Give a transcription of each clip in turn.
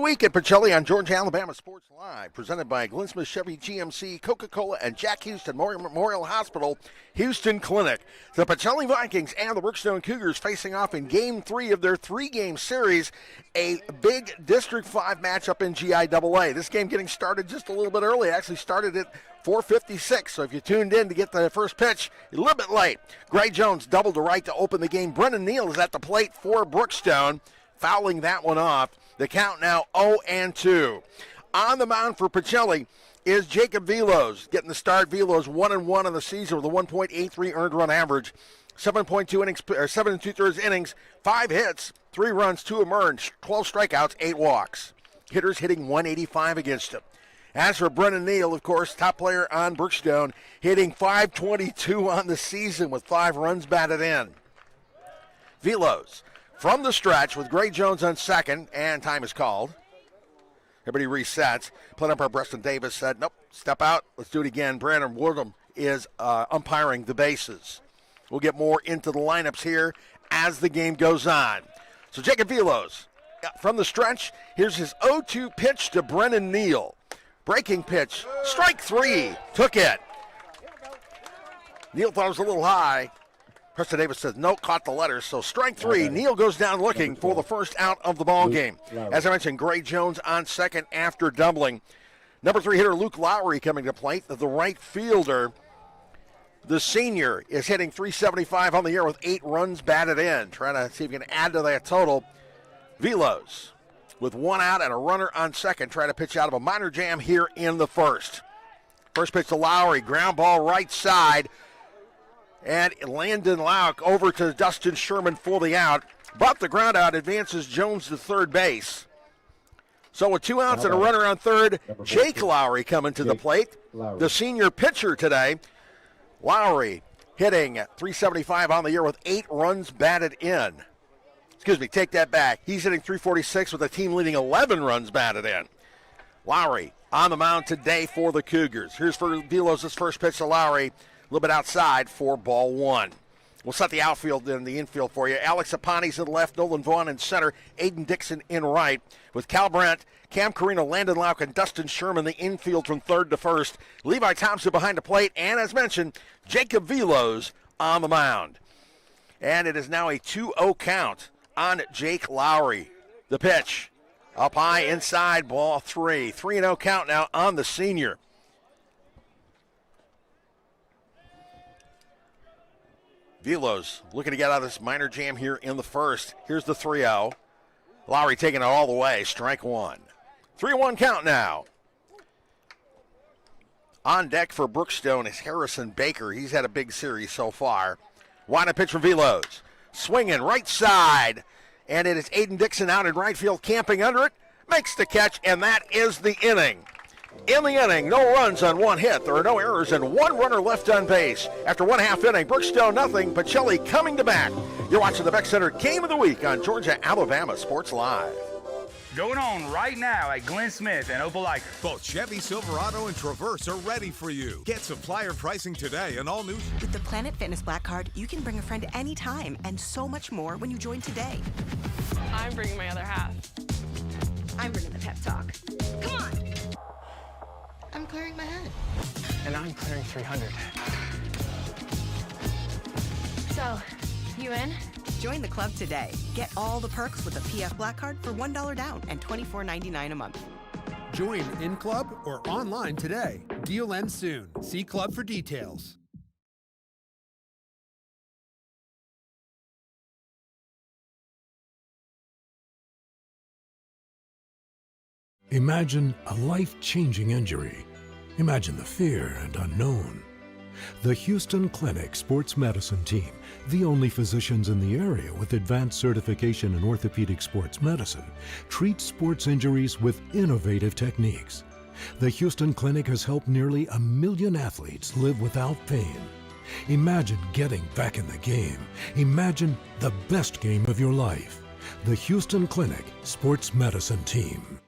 week at Pacelli on Georgia, Alabama Sports Live, presented by Glenn Smith Chevy GMC, Coca-Cola, and Jack Houston Memorial Hospital, Houston Clinic. The Pacelli Vikings and the Brookstone Cougars facing off in Game 3 of their 3-game series, a big District 5 matchup in GIAA. This game getting started just a little bit early. It actually started at 4:56, so if you tuned in to get the first pitch, you're a little bit late. Gray Jones doubled to right to open the game. Brennan Neal is at the plate for Brookstone, fouling that one off. The count now 0-2. On the mound for Pacelli is Jacob Velos, getting the start. Velos 1-1 on the season with a 1.83 earned run average, 7.2 innings, or 7 2/3 innings, 5 hits, 3 runs, 2 earned, 12 strikeouts, 8 walks. Hitters hitting 185 against him. As for Brennan Neal, of course, top player on Brookstone, hitting 522 on the season with 5 runs batted in. Velos from the stretch with Gray Jones on second, and time is called. Everybody resets. Plate umpire Preston Davis said, nope, step out. Let's do it again. Brandon Woodham is umpiring the bases. We'll get more into the lineups here as the game goes on. So Jacob Velos from the stretch. Here's his 0-2 pitch to Brennan Neal. Breaking pitch, strike 3, took it. Neal thought it was a little high. Preston Davis says, no, caught the letter. So strike 3. Neal goes down looking for the first out of the ball game. As I mentioned, Gray Jones on second after doubling. Number 3 hitter Luke Lowry coming to plate. The right fielder, the senior, is hitting .375 on the year with 8 runs batted in. Trying to see if he can add to that total. Velos with 1 out and a runner on second, trying to pitch out of a minor jam here in the first. First pitch to Lowry, ground ball right side. And Landon Lauk over to Dustin Sherman for the out. But the ground out advances Jones to third base. So with 2 outs and a runner on third, Jake Lowry coming to the plate. The senior pitcher today. Lowry hitting .375 on the year with 8 runs batted in. Excuse me, take that back. He's hitting .346 with a team leading 11 runs batted in. Lowry on the mound today for the Cougars. Here's for Velos' first pitch to Lowry. A little bit outside for ball 1. We'll set the outfield and the infield for you. Alex Apani's in left, Nolan Vaughn in center, Aiden Dixon in right, with Cal Brandt, Cam Carino, Landon Lauk, and Dustin Sherman the infield from third to first. Levi Thompson behind the plate, and as mentioned, Jacob Velos on the mound. And it is now a 2-0 count on Jake Lowry. The pitch up high inside, ball 3. 3-0 count now on the senior. Velos looking to get out of this minor jam here in the first. Here's the 3-0. Lowry taking it all the way. Strike 1. 3-1 count now. On deck for Brookstone is Harrison Baker. He's had a big series so far. Wind up pitch from Velos. Swinging right side. And it is Aiden Dixon out in right field, camping under it. Makes the catch, and that is the inning. In the inning, no runs on 1 hit. There are no errors and 1 runner left on base. After 1/2 inning, Brookstone nothing, Pacelli coming to bat. You're watching the Beck Center Game of the Week on Georgia, Alabama Sports Live. Going on right now at Glenn Smith and Opelika. Both Chevy Silverado and Traverse are ready for you. Get supplier pricing today on all new. With the Planet Fitness Black Card, you can bring a friend anytime and so much more when you join today. I'm bringing my other half. I'm bringing the pep talk. Come on. I'm clearing my head. And I'm clearing 300. So, you in? Join the club today. Get all the perks with the PF Black Card for $1 down and $24.99 a month. Join in club or online today. Deal ends soon. See club for details. Imagine a life-changing injury. Imagine the fear and unknown. The Houston Clinic Sports Medicine Team, the only physicians in the area with advanced certification in orthopedic sports medicine, treats sports injuries with innovative techniques. The Houston Clinic has helped nearly 1 million athletes live without pain. Imagine getting back in the game. Imagine the best game of your life. The Houston Clinic Sports Medicine Team.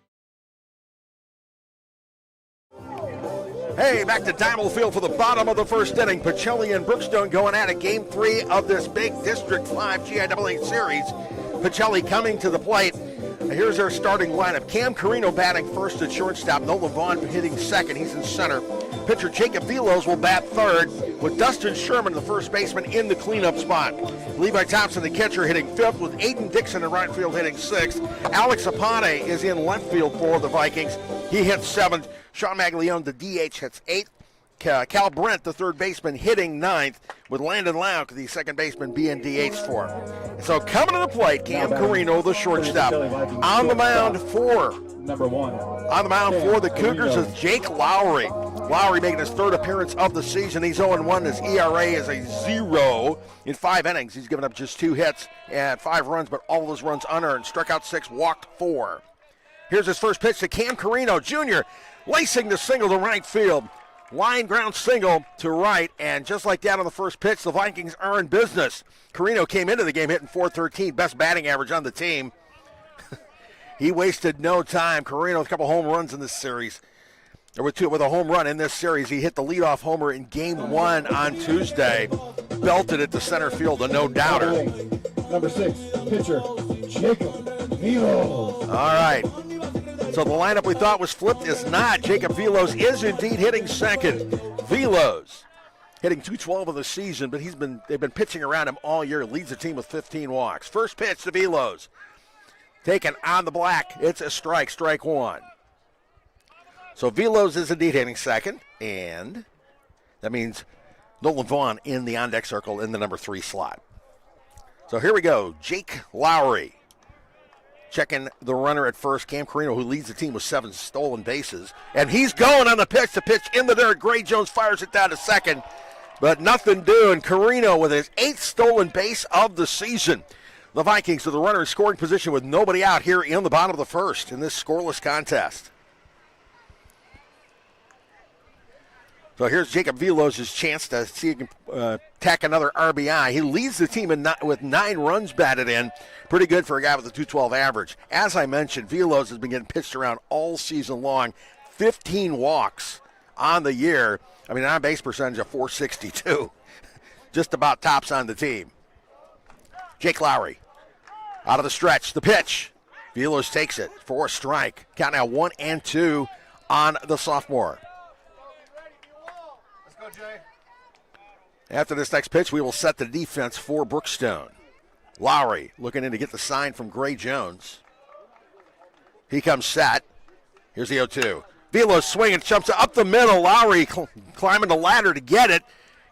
Hey, back to Diamond Field for the bottom of the first inning. Pacelli and Brookstone going at it. Game 3 of this big District 5 GIAA series. Pacelli coming to the plate Here's their starting lineup. Cam Carino batting first at shortstop. Nolan Vaughn hitting second. He's in center. Pitcher Jacob Velos will bat third, with Dustin Sherman, the first baseman, in the cleanup spot. Levi Thompson, the catcher, hitting fifth, with Aiden Dixon in right field hitting sixth. Alex Apane is in left field for the Vikings. He hits seventh. Sean Maglione, the DH, hits eighth. Cal Brent, the third baseman, hitting ninth, with Landon Lauk, the second baseman, being DH for him. So coming to the plate, Cam Carino, the shortstop. On the mound for the Cougars is Jake Lowry. Lowry making his third appearance of the season. He's 0-1. His ERA is a 0 in 5 innings. He's given up just 2 hits and 5 runs, but all of those runs unearned. Struck out 6, walked 4. Here's his first pitch to Cam Carino Jr., lacing the single to right field. Line ground single to right, and just like that on the first pitch, the Vikings are in business. Carino came into the game hitting .413, best batting average on the team. He wasted no time. Carino with a couple home runs in this series. With a home run in this series. He hit the leadoff homer in Game 1 on Tuesday. Belted it to center field, a no-doubter. Number 6, pitcher Jacob Velos. All right. So the lineup we thought was flipped is not. Jacob Velos is indeed hitting second. Velos hitting .212 of the season, but they've been pitching around him all year. Leads the team with 15 walks. First pitch to Velos. Taken on the black. It's a strike. Strike one. So Velos is indeed hitting second, and that means Nolan Vaughn in the on-deck circle in the number 3 slot. So here we go. Jake Lowry checking the runner at first. Cam Carino, who leads the team with 7 stolen bases. And he's going on the pitch. The pitch in the dirt. Gray Jones fires it down to second, but nothing doing. Carino with his 8th stolen base of the season. The Vikings with the runner in scoring position with nobody out here in the bottom of the first in this scoreless contest. So here's Jacob Velos' chance to see if he can tack another RBI. He leads the team with 9 runs batted in. Pretty good for a guy with a .212 average. As I mentioned, Velos has been getting pitched around all season long. 15 walks on the year. I mean, on base percentage of .462. Just about tops on the team. Jake Lowry out of the stretch. The pitch. Velos takes it for a strike. Count now 1-2 on the sophomore. After this next pitch, we will set the defense for Brookstone. Lowry looking in to get the sign from Gray Jones. He comes set. Here's the 0-2. Velos swinging, jumps up the middle. Lowry climbing the ladder to get it.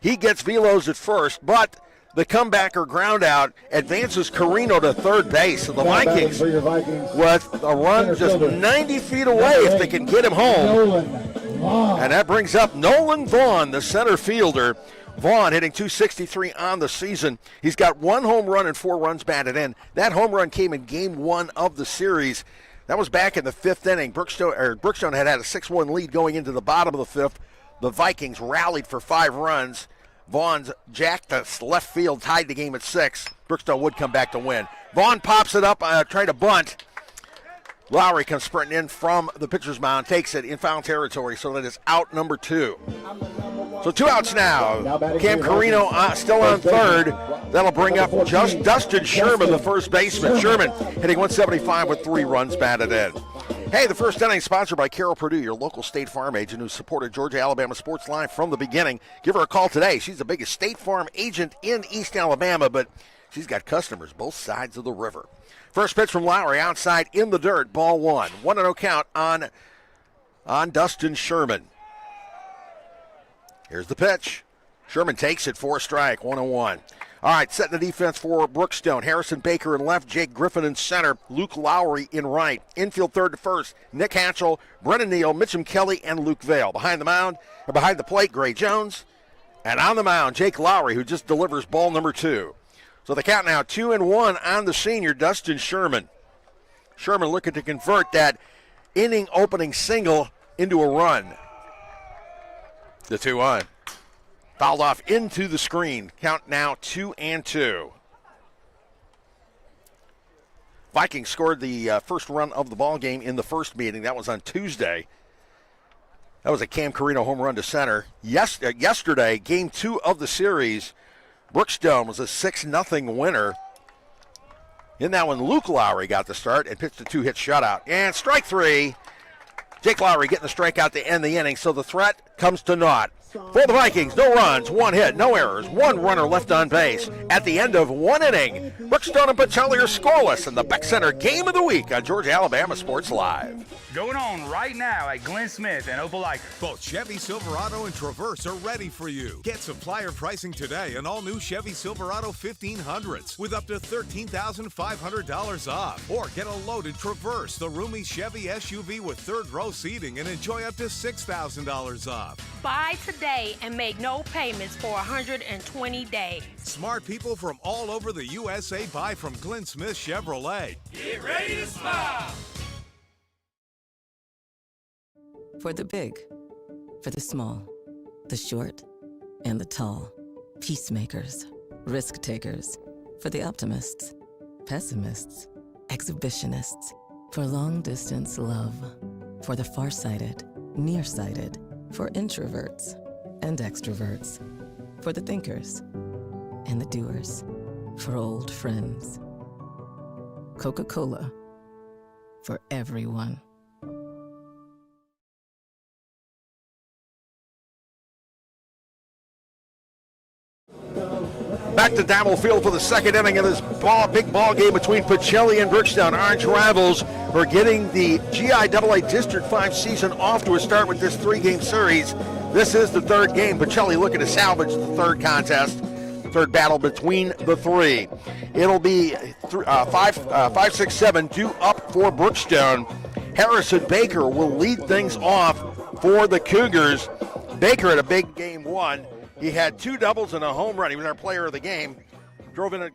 He gets Velos at first, but the comebacker ground out advances Carino to third base. So the Vikings with a run just 90 feet away if they can get him home. And that brings up Nolan Vaughn, the center fielder. Vaughn hitting .263 on the season. He's got 1 home run and 4 runs batted in. That home run came in Game 1 of the series. That was back in the 5th inning. Brookstone had a 6-1 lead going into the bottom of the 5th. The Vikings rallied for 5 runs. Vaughn's jacked to left field, tied the game at 6. Brookstone would come back to win. Vaughn pops it up, trying to bunt. Lowry comes sprinting in from the pitcher's mound, takes it in foul territory, so that is out number 2. So 2 outs now. Cam Carino still on third. That'll bring up just Dustin Sherman, the first baseman. Sherman hitting .175 with 3 runs batted in. Hey, the first inning sponsored by Carol Purdue, your local State Farm agent who supported Georgia-Alabama Sports Line from the beginning. Give her a call today. She's the biggest State Farm agent in East Alabama, but she's got customers both sides of the river. First pitch from Lowry outside in the dirt, ball 1. 1-0 count on Dustin Sherman. Here's the pitch. Sherman takes it for a strike, 1-1. All right, setting the defense for Brookstone. Harrison Baker in left, Jake Griffin in center, Luke Lowry in right. Infield third to first, Nick Hatchell, Brennan Neal, Mitchum Kelly, and Luke Vale. Behind the plate, Gray Jones. And on the mound, Jake Lowry, who just delivers ball number 2. So the count now 2-1 on the senior, Dustin Sherman. Sherman looking to convert that inning opening single into a run. The 2-1. Fouled off into the screen. Count now 2-2. Vikings scored the first run of the ball game in the first meeting. That was on Tuesday. That was a Cam Carino home run to center. Yesterday, game 2 of the series, Brookstone was a 6-0 winner In that one, Luke Lowry got the start and pitched a 2-hit shutout. And strike 3. Jake Lowry getting the strikeout to end the inning, so the threat comes to naught. For the Vikings, no runs, 1 hit, no errors, 1 runner left on base. At the end of 1 inning, Brookstone and Pacelli are scoreless in the Beck Center Game of the Week on Georgia Alabama Sports Live. Going on right now at Glenn Smith and Opelika. Both Chevy Silverado and Traverse are ready for you. Get supplier pricing today on all new Chevy Silverado 1500s with up to $13,500 off. Or get a loaded Traverse, the roomy Chevy SUV with 3rd row seating, and enjoy up to $6,000 off. Buy today and make no payments for 120 days. Smart people from all over the USA buy from Glenn Smith Chevrolet. Get ready to smile. For the big, for the small, the short, and the tall. Peacemakers, risk takers. For the optimists, pessimists, exhibitionists. For long distance love. For the farsighted, nearsighted. For introverts and extroverts. For the thinkers and the doers. For old friends. Coca-Cola. For everyone. Back to Dabble Field for the second inning of this big ball game between Pacelli and Brookstone. Orange rivals are getting the GIAA District 5 season off to a start with this 3-game series. This is the 3rd game. Pacelli looking to salvage the 3rd contest, 3rd battle between the 3. It'll be 5, 6, 7 due up for Brookstone. Harrison Baker will lead things off for the Cougars. Baker had a big game 1. He had 2 doubles and a home run. He was our player of the game. Drove in a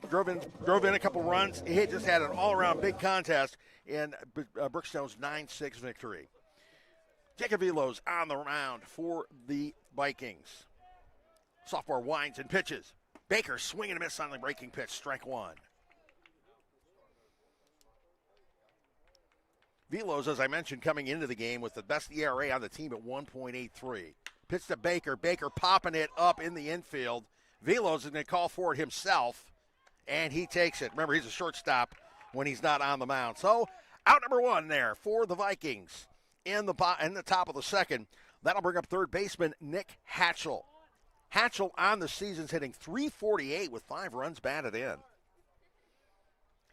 couple runs. He just had an all-around big contest in Brookstone's 9-6 victory. Jacob Velos on the mound for the Vikings. Sophomore winds and pitches. Baker swinging and a miss on the breaking pitch. Strike 1. Velos, as I mentioned, coming into the game with the best ERA on the team at 1.83. Pitch to Baker. Baker popping it up in the infield. Velos is going to call for it himself, and he takes it. Remember, he's a shortstop when he's not on the mound. So, out number 1 there for the Vikings in the top of the 2nd. That'll bring up 3rd baseman Nick Hatchell. Hatchell on the season's hitting .348 with 5 runs batted in.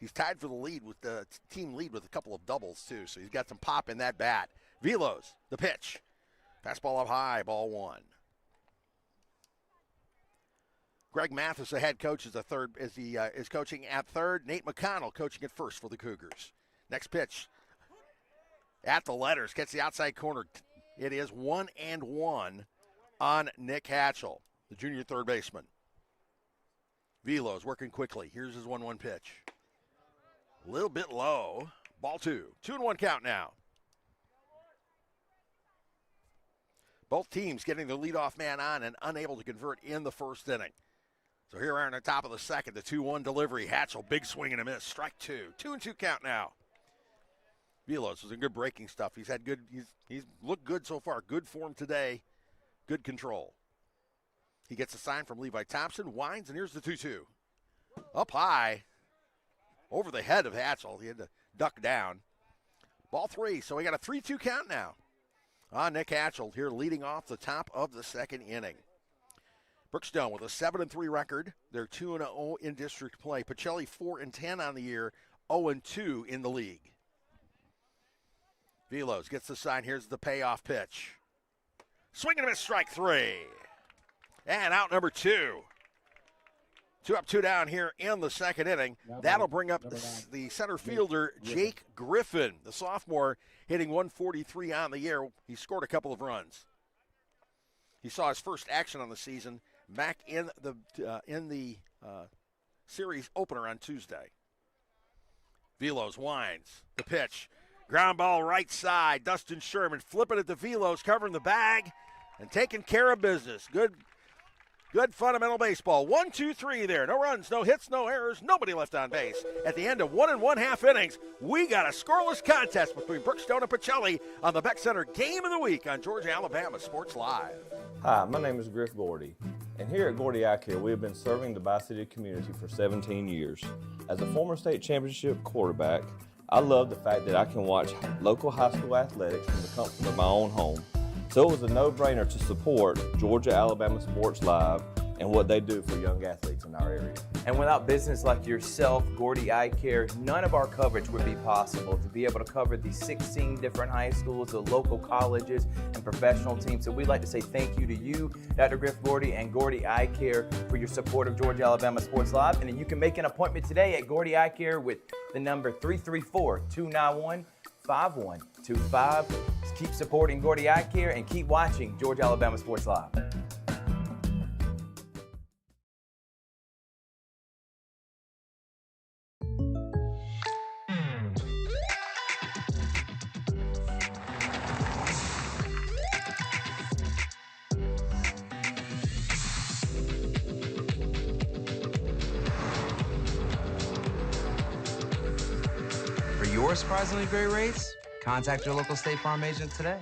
He's tied for the lead with the team lead with a couple of doubles, too, so he's got some pop in that bat. Velos, the pitch. Fastball up high, ball 1. Greg Mathis, the head coach, is coaching at 3rd. Nate McConnell coaching at 1st for the Cougars. Next pitch at the letters, gets the outside corner. It is 1-1 on Nick Hatchell, the junior 3rd baseman. Velos working quickly. Here's his 1-1 pitch. A little bit low. Ball 2. 2-1 count now. Both teams getting the leadoff man on and unable to convert in the 1st inning. So here we are on the top of the 2nd, the 2-1 delivery. Hatchell, big swing and a miss. Strike 2. 2-2 count now. Velos is in good breaking stuff. He's looked good so far. Good form today. Good control. He gets a sign from Levi Thompson. Winds, and here's the 2-2. Up high. Over the head of Hatchell. He had to duck down. Ball 3. So we got a 3-2 count now. Nick Hatchell here leading off the top of the 2nd inning. Brookstone with a 7-3 record. They're 2-0 in district play. Pacelli 4-10 on the year, 0-2 in the league. Velos gets the sign. Here's the payoff pitch. Swing and a miss, strike 3. And out number 2. 2 up, 2 down here in the 2nd inning. That'll bring up the center fielder, Jake Griffin, the sophomore, hitting .143 on the year. He scored a couple of runs. He saw his first action on the season back in the series opener on Tuesday. Velos winds the pitch. Ground ball right side. Dustin Sherman flipping it to Velos, covering the bag and taking care of business. Good fundamental baseball. 1, 2, 3 there. No runs, no hits, no errors, nobody left on base. At the end of 1 1/2 innings, we got a scoreless contest between Brookstone and Pacelli on the Beck Center Game of the Week on Georgia Alabama Sports Live. Hi, my name is Griff Gordy. And here at Gordy Eye Care, we have been serving the Bi-City community for 17 years. As a former state championship quarterback, I love the fact that I can watch local high school athletics from the comfort of my own home. So it was a no-brainer to support Georgia-Alabama Sports Live and what they do for young athletes in our area. And without business like yourself, Gordy Eye Care, none of our coverage would be possible. To be able to cover the 16 different high schools, the local colleges, and professional teams. So we'd like to say thank you to you, Dr. Griff Gordy, and Gordy Eye Care for your support of Georgia-Alabama Sports Live. And then you can make an appointment today at Gordy Eye Care with the number 334-291-5125. Keep supporting Gordy Eye Care and keep watching Georgia-Alabama Sports Live. For your surprisingly great rates, contact your local State Farm agent today.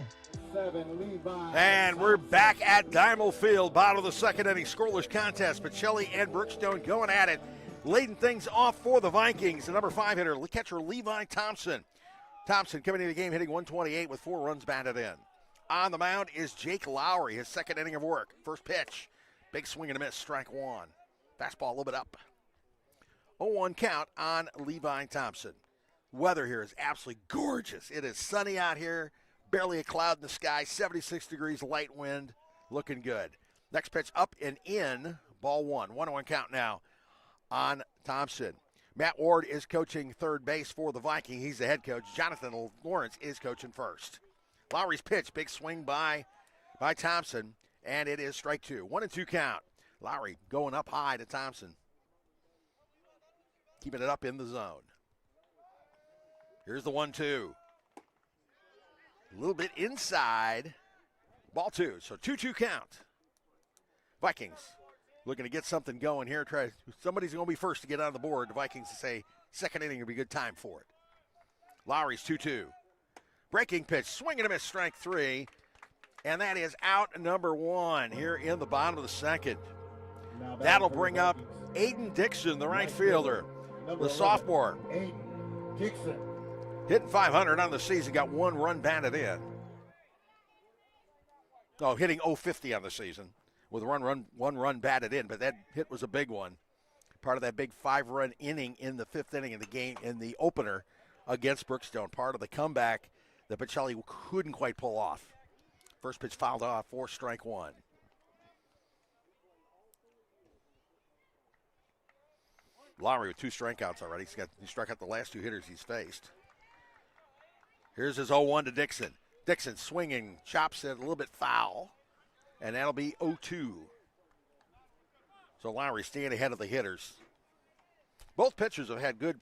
And we're back at Diamond Field, bottom of the second inning, scoreless contest. Pacelli and Brookstone going at it, leading things off for the Vikings. The number 5 hitter, catcher Levi Thompson. Thompson coming into the game hitting 128 with 4 runs batted in. On the mound is Jake Lowry, his second inning of work. First pitch, big swing and a miss, strike one. Fastball a little bit up. 0-1 count on Levi Thompson. Weather here is absolutely gorgeous. It is sunny out here, barely a cloud in the sky, 76 degrees, light wind, looking good. Next pitch up and in, ball one. 1-1 count now on Thompson. Matt Ward is coaching third base for the Vikings. He's the head coach. Jonathan Lawrence is coaching first. Lowry's pitch, big swing by Thompson, and it is strike two. 1-2 count. Lowry going up high to Thompson. Keeping it up in the zone. Here's the 1-2. A little bit inside. Ball two, so 2-2 count. Vikings looking to get something going here. Somebody's going to be first to get on the board. The Vikings say second inning will be a good time for it. Lowry's 2-2. Breaking pitch, swing and a miss, strike three. And that is out number one here in the bottom of the second. That'll bring up Aiden Dixon, the right fielder, the sophomore. Aiden Dixon. Hitting 500 on the season, got 1 run batted in. Oh, hitting 050 on the season with one run batted in, but that hit was a big one. Part of that big 5-run inning in the 5th inning of the game in the opener against Brookstone. Part of the comeback that Pacelli couldn't quite pull off. First pitch fouled off for strike one. Lowry with 2 strikeouts already. He struck out the last 2 hitters he's faced. Here's his 0-1 to Dixon. Dixon swinging, chops it a little bit foul, and that'll be 0-2. So Lowry staying ahead of the hitters. Both pitchers have had good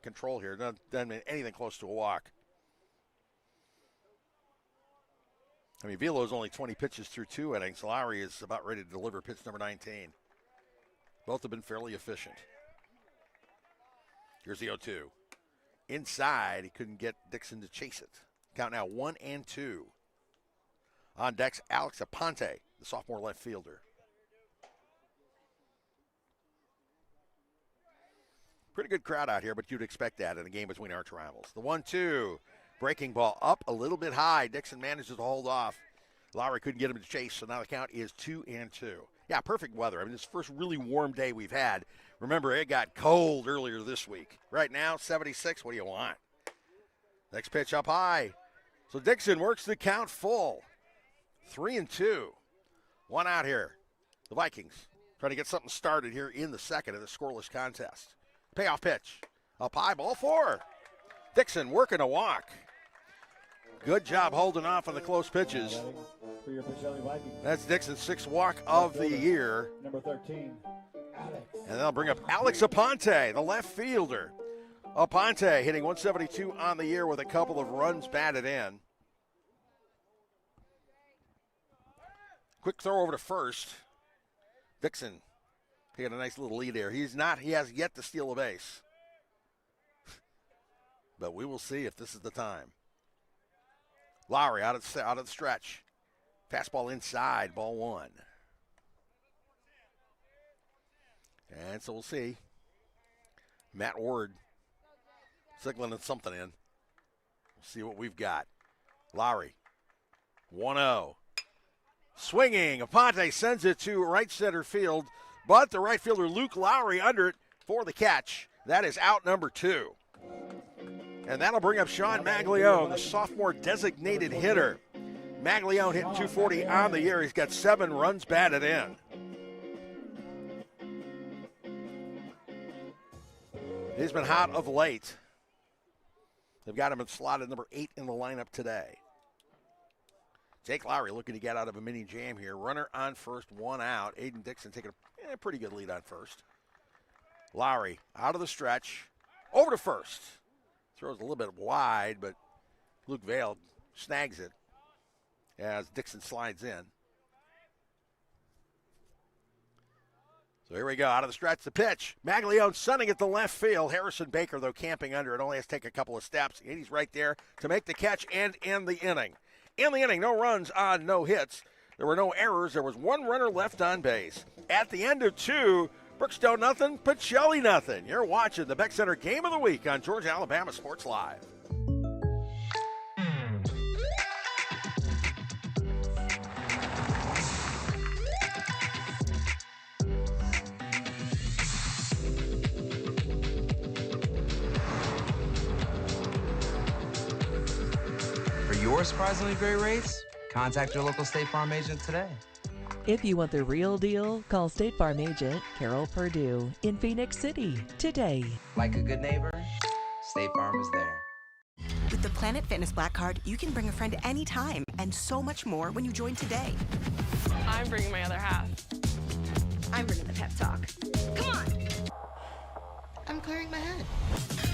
control here. Not done anything close to a walk. I mean, Velo's only 20 pitches through 2 innings. Lowry is about ready to deliver pitch number 19. Both have been fairly efficient. Here's the 0-2. Inside, he couldn't get Dixon to chase it. Count now 1-2. On deck, Alex Aponte, the sophomore left fielder. Pretty good crowd out here, but you'd expect that in a game between arch rivals. The 1-2, breaking ball up a little bit high. Dixon manages to hold off. Lowry couldn't get him to chase, so now the count is 2-2. Yeah, perfect weather. I mean, this first really warm day we've had. Remember, it got cold earlier this week. Right now, 76. What do you want? Next pitch up high. So Dixon works the count full. 3-2. 1 out here. The Vikings trying to get something started here in the second of the scoreless contest. Payoff pitch. Up high, ball 4. Dixon working a walk. Good job holding off on the close pitches. For your Pacelli Vikings. That's Dixon's 6th walk of the year. Number 13, Alex. And they'll bring up Alex Aponte, the left fielder. Aponte hitting 172 on the year with a couple of runs batted in. Quick throw over to first. Dixon, he had a nice little lead there. He has yet to steal a base. But we will see if this is the time. Lowry out of the stretch. Fastball inside, ball 1. And so we'll see. Matt Ward signaling something in. We'll see what we've got. Lowry, 1-0. Swinging, Aponte sends it to right center field, but the right fielder Luke Lowry under it for the catch. That is out number 2. And that'll bring up Sean Maglione, the sophomore designated hitter. Maglione hitting 240 on the year. He's got 7 runs batted in. He's been hot of late. They've got him in slotted number 8 in the lineup today. Jake Lowry looking to get out of a mini jam here. Runner on first, 1 out. Aiden Dixon taking a pretty good lead on first. Lowry out of the stretch, over to first. Throws a little bit wide, but Luke Vale snags it as Dixon slides in. So here we go, out of the stretch, the pitch. Maglione sending it to left field. Harrison Baker, though, camping under it, only has to take a couple of steps. And he's right there to make the catch and end the inning. In the inning, no runs on, no hits. There were no errors. There was 1 runner left on base. At the end of 2, Brookstone nothing, Pacelli nothing. You're watching the Beck Center Game of the Week on Georgia Alabama Sports Live. For your surprisingly great rates, contact your local State Farm agent today. If you want the real deal, call State Farm agent Carol Purdue in Phoenix City today. Like a good neighbor, State Farm is there. With the Planet Fitness Black Card, you can bring a friend anytime and so much more when you join today. I'm bringing my other half. I'm bringing the pep talk. Come on! I'm clearing my head.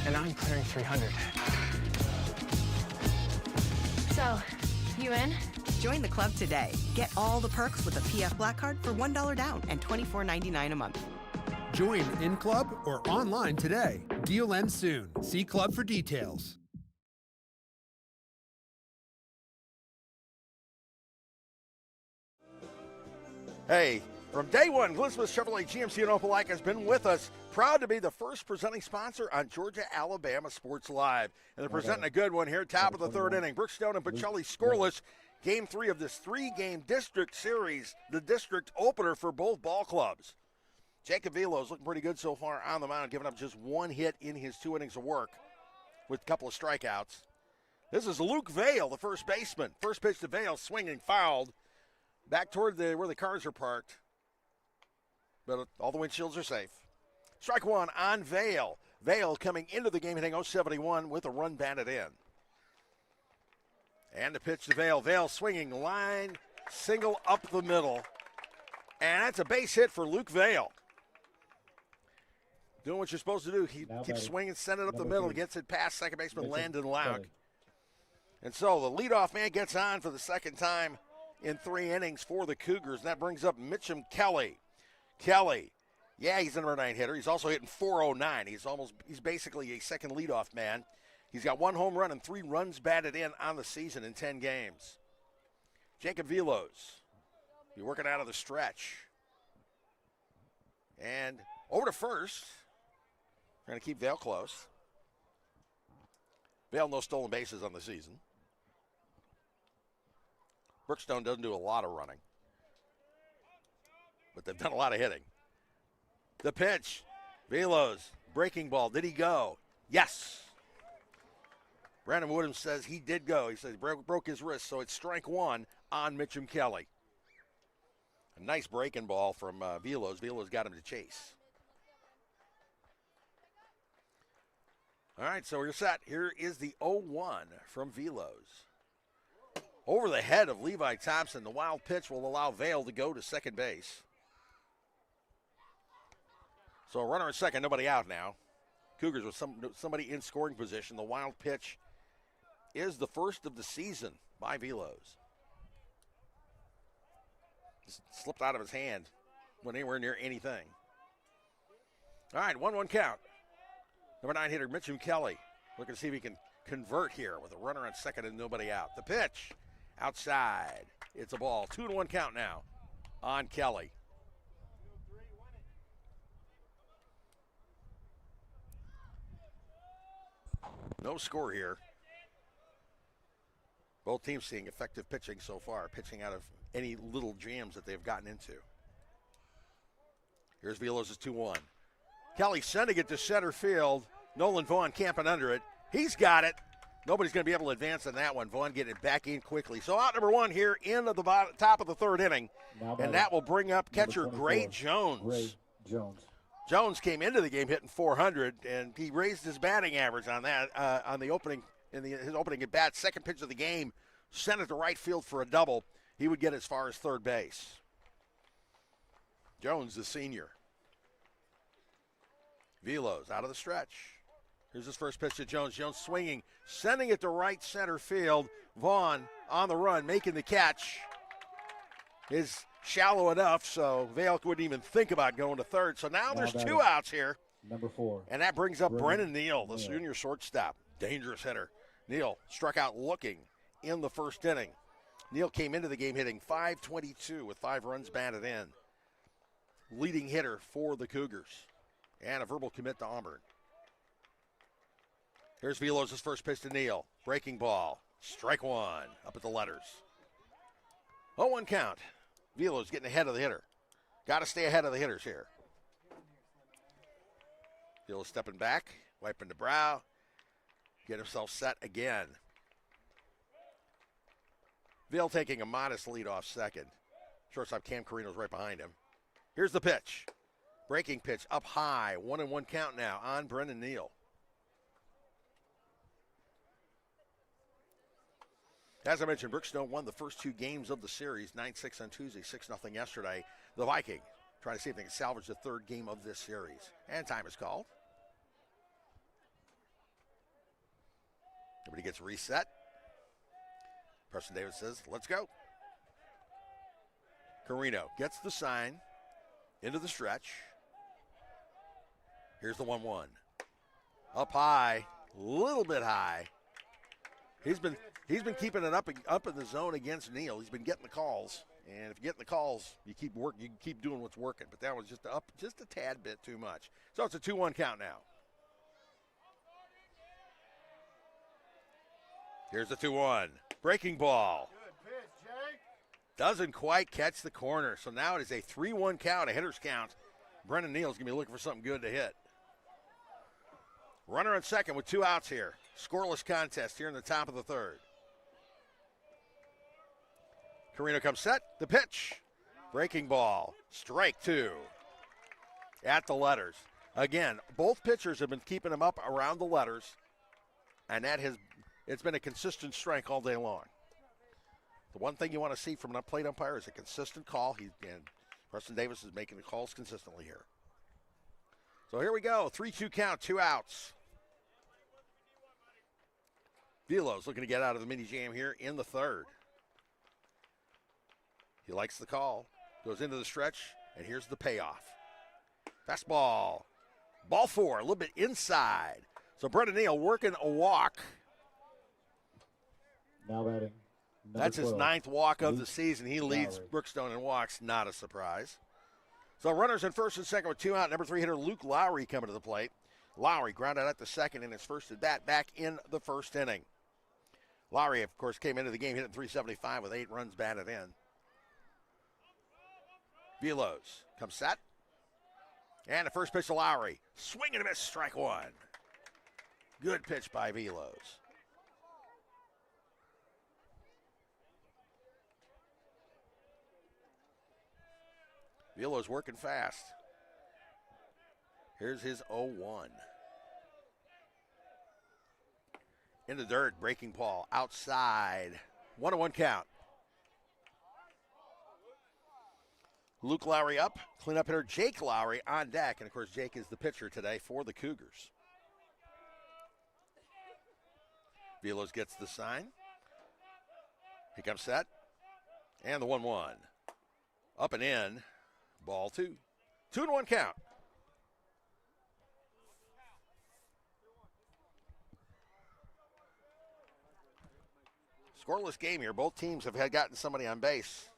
And I'm clearing 300. So, you in? Join the club today. Get all the perks with a PF Black Card for $1 down and $24.99 a month. Join in club or online today. Deal ends soon. See club for details. Hey, from day one, Glenn-Smith Chevrolet GMC in Opelika has been with us. Proud to be the first presenting sponsor on Georgia Alabama Sports Live. And they're presenting a good one here, top of the 3rd inning. Brookstone and Pacelli scoreless. Game 3 of this 3-game district series, the district opener for both ball clubs. Jacob Velo's looking pretty good so far on the mound, giving up just 1 hit in his 2 innings of work with a couple of strikeouts. This is Luke Vale, the first baseman. First pitch to Vale, swinging, fouled. Back toward where the cars are parked. But all the windshields are safe. Strike 1 on Vale. Vale coming into the game hitting 071 with a run batted in. And the pitch to Vale. Vale swinging, line, single up the middle. And that's a base hit for Luke Vale. Doing what you're supposed to do. He keeps swinging, send it up the middle, gets it past second baseman Landon Lauk. And so the leadoff man gets on for the second time in 3 innings for the Cougars. And that brings up Mitchum Kelly. Kelly, yeah, he's a number 9 hitter. He's also hitting .409. He's basically a second leadoff man. He's got 1 home run and 3 runs batted in on the season in 10 games. Jacob Velos, be working out of the stretch. And over to first. Trying to keep Vale close. Vale no stolen bases on the season. Brookstone doesn't do a lot of running, but they've done a lot of hitting. The pitch, Velos, breaking ball. Did he go? Yes. Brandon Woodham says he did go. He says he broke his wrist, so it's strike 1 on Mitchum Kelly. A nice breaking ball from Velos. Velos got him to chase. All right, so we're set. Here is the 0-1 from Velos. Over the head of Levi Thompson, the wild pitch will allow Vale to go to second base. So a runner at second, nobody out now. Cougars with somebody in scoring position. The wild pitch is the first of the season by Velos. Just slipped out of his hand, went anywhere near anything. All right, 1-1 count. Number 9 hitter Mitchum Kelly looking to see if he can convert here with a runner on second and nobody out. The pitch outside. It's a ball. 2-1 count now on Kelly. No score here. Both teams seeing effective pitching so far, pitching out of any little jams that they've gotten into. Here's Velos' 2-1. Kelly sending it to center field. Nolan Vaughn camping under it. He's got it. Nobody's going to be able to advance on that one. Vaughn getting it back in quickly. So out number one here in the top of the third inning. And that will bring up catcher Gray Jones. Gray Jones. Jones came into the game hitting 400, and he raised his batting average on that on the opening his opening at bat. Second pitch of the game, sent it to right field for a double. He would get as far as third base. Jones, the senior. Velos out of the stretch. Here's his first pitch to Jones. Jones swinging, sending it to right center field. Vaughn on the run, making the catch. Is shallow enough, so Vale wouldn't even think about going to third. So now there's 2 outs here. Number 4. And that brings up Brennan Neal, the junior shortstop. Dangerous hitter. Neal struck out looking in the first inning. Neal came into the game hitting .522 with 5 runs batted in. Leading hitter for the Cougars. And a verbal commit to Auburn. Here's Velos' first pitch to Neal. Breaking ball. Strike one. Up at the letters. 0-1 count. Velos getting ahead of the hitter. Got to stay ahead of the hitters here. Velos stepping back. Wiping the brow. Get himself set again. Vail taking a modest lead off second. Shortstop Cam Carino's right behind him. Here's the pitch. Breaking pitch up high. 1-1 count now on Brennan Neal. As I mentioned, Brookstone won the first 2 games of the series, 9-6 on Tuesday, 6-0 yesterday. The Vikings trying to see if they can salvage the 3rd game of this series. And time is called. Everybody gets reset. Preston Davis says, let's go. Carino gets the sign into the stretch. Here's the 1-1. Up high, a little bit high. He's been keeping it up in the zone against Neal. He's been getting the calls, and if you get the calls, you keep working. You can keep doing what's working. But that was just a tad bit too much. So it's a 2-1 count now. Here's the 2-1. Breaking ball. Good pitch, Jay. Doesn't quite catch the corner. So now it is a 3-1 count, a hitter's count. Brennan Neal's going to be looking for something good to hit. Runner on second with 2 outs here. Scoreless contest here in the top of the 3rd. Carino comes set. The pitch. Breaking ball. Strike 2. At the letters. Again, both pitchers have been keeping him up around the letters, and it's been a consistent strike all day long. The one thing you want to see from an plate umpire is a consistent call. And Preston Davis is making the calls consistently here. So here we go. 3-2 count, 2 outs. Velos looking to get out of the mini jam here in the 3rd. He likes the call. Goes into the stretch, and here's the payoff. Fastball. Ball 4, a little bit inside. So Brennan Neal working a walk. Now batting. That's his 9th walk of the season. He leads Brookstone in walks. Not a surprise. So runners in first and second with 2 out. Number 3 hitter Luke Lowry coming to the plate. Lowry grounded at the second in his first at bat back in the first inning. Lowry, of course, came into the game hitting .375 with 8 runs batted in. Velos comes set. And the first pitch to Lowry. Swing and a miss, strike 1. Good pitch by Velos. Velos working fast. Here's his 0-1. In the dirt, breaking ball outside. 1-1 count. Luke Lowry up. Cleanup hitter Jake Lowry on deck. And, of course, Jake is the pitcher today for the Cougars. Velos gets the sign. He comes set. And the 1-1. Up and in. Ball 2. 2-1 count. Scoreless game here. Both teams have gotten somebody on base.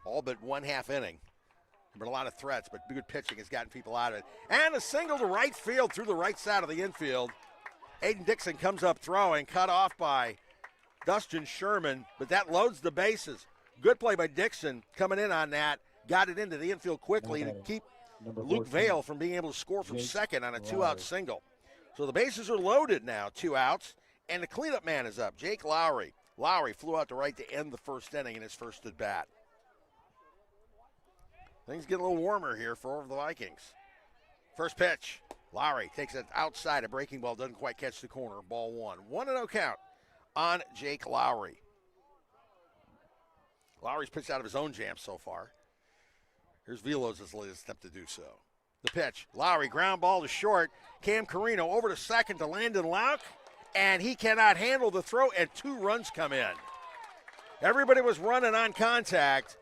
All but 1/2 inning. There have been a lot of threats, but good pitching has gotten people out of it. And a single to right field through the right side of the infield. Aiden Dixon comes up throwing, cut off by Dustin Sherman, but that loads the bases. Good play by Dixon coming in on that. Got it into the infield quickly to keep Luke Vale from being able to score from second on a two-out single. So the bases are loaded now, 2 outs, and the cleanup man is up, Jake Lowry. Lowry flew out to right to end the first inning in his first at bat. Things get a little warmer here for the Vikings. First pitch, Lowry takes it outside. A breaking ball doesn't quite catch the corner. Ball 1. 1-0 count on Jake Lowry. Lowry's pitched out of his own jam so far. Here's Velos' latest attempt to do so. The pitch, Lowry, ground ball to short. Cam Carino over to second to Landon Lauk, and he cannot handle the throw, and 2 runs come in. Everybody was running on contact.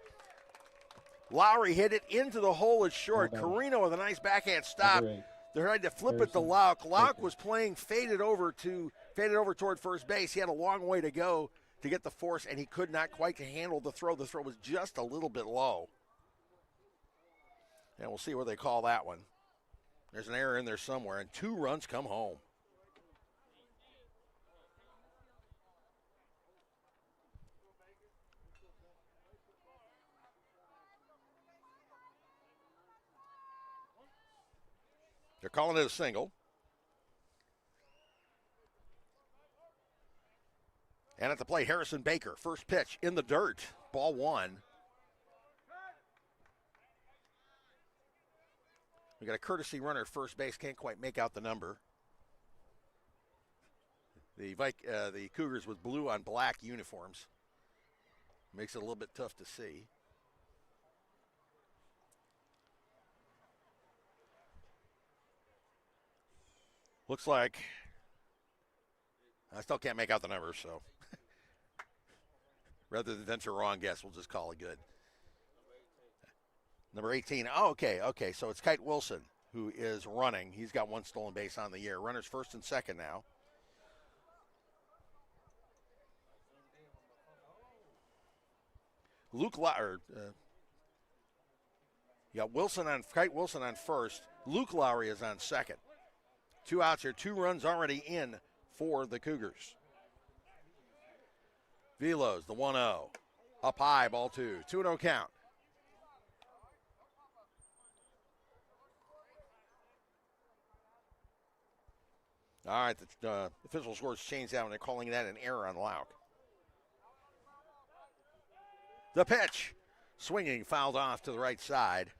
Lowry hit it into the hole at short. Carino with a nice backhand stop. They tried to flip it to Lauk. Lauk was playing faded over toward first base. He had a long way to go to get the force, and he could not quite handle the throw. The throw was just a little bit low. And we'll see where they call that one. There's an error in there somewhere, and 2 runs come home. They're calling it a single. And at the plate, Harrison Baker. First pitch in the dirt. Ball 1. We got a courtesy runner at first base. Can't quite make out the number. The Cougars with blue on black uniforms. Makes it a little bit tough to see. Looks like I still can't make out the numbers, so rather than venture a wrong guess, we'll just call it good. Number 18. Oh, okay. So it's Kite Wilson who is running. He's got 1 stolen base on the year. Runners first and second now. You got Kite Wilson on first. Luke Lowry is on second. 2 outs here, 2 runs already in for the Cougars. Velos, the 1-0. Up high, ball 2. 2-0 count. All right, the official scores changed that when they're calling that an error on Lauk. The pitch, swinging, fouled off to the right side.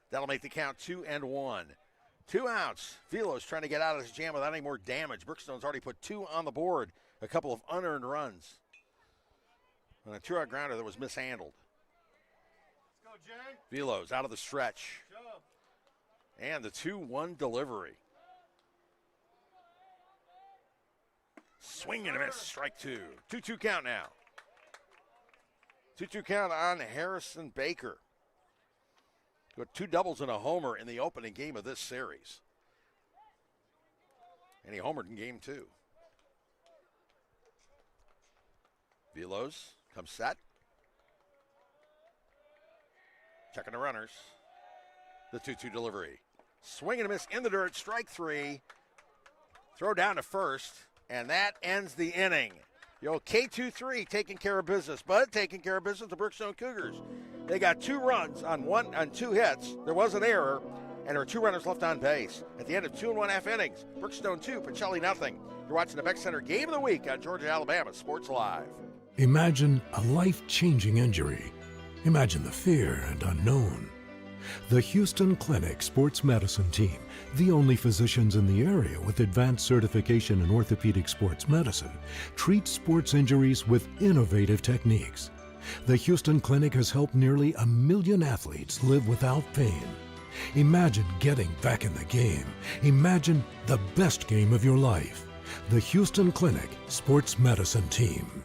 That'll make the count 2-1. 2 outs. Velos trying to get out of his jam without any more damage. Brookstone's already put 2 on the board. A couple of unearned runs. And a 2-out grounder that was mishandled. Let's go, Jay. Velos out of the stretch. And the 2-1 delivery. Swing and a miss. Strike 2. 2-2 count now. 2-2 count on Harrison Baker. Got 2 doubles and a homer in the opening game of this series. And he homered in game 2. Velos comes set. Checking the runners. The 2-2 delivery. Swing and a miss in the dirt. Strike 3. Throw down to first. And that ends the inning. K2-3 taking care of business. But taking care of business, the Brookstone Cougars. They got 2 runs on 2 hits. There was an error, and there were 2 runners left on base. At the end of 2 1/2 innings, Brookstone 2, Pacelli nothing. You're watching the Beck Center Game of the Week on Georgia Alabama Sports Live. Imagine a life-changing injury. Imagine the fear and unknown. The Houston Clinic Sports Medicine Team, the only physicians in the area with advanced certification in orthopedic sports medicine, treats sports injuries with innovative techniques. The Houston Clinic has helped nearly 1 million athletes live without pain. Imagine getting back in the game. Imagine the best game of your life. The Houston Clinic Sports Medicine Team.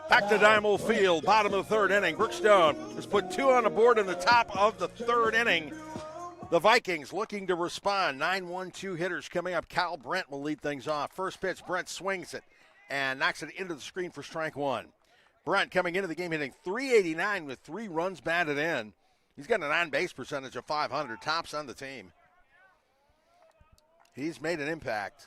Back to Dynamo Field, bottom of the third inning. Brookstone has put 2 on the board in the top of the third inning. The Vikings looking to respond. 9-1-2 hitters coming up. Kyle Brent will lead things off. First pitch, Brent swings it and knocks it into the screen for strike one. Brent coming into the game hitting .389 with 3 runs batted in. He's got an on-base percentage of .500, tops on the team. He's made an impact.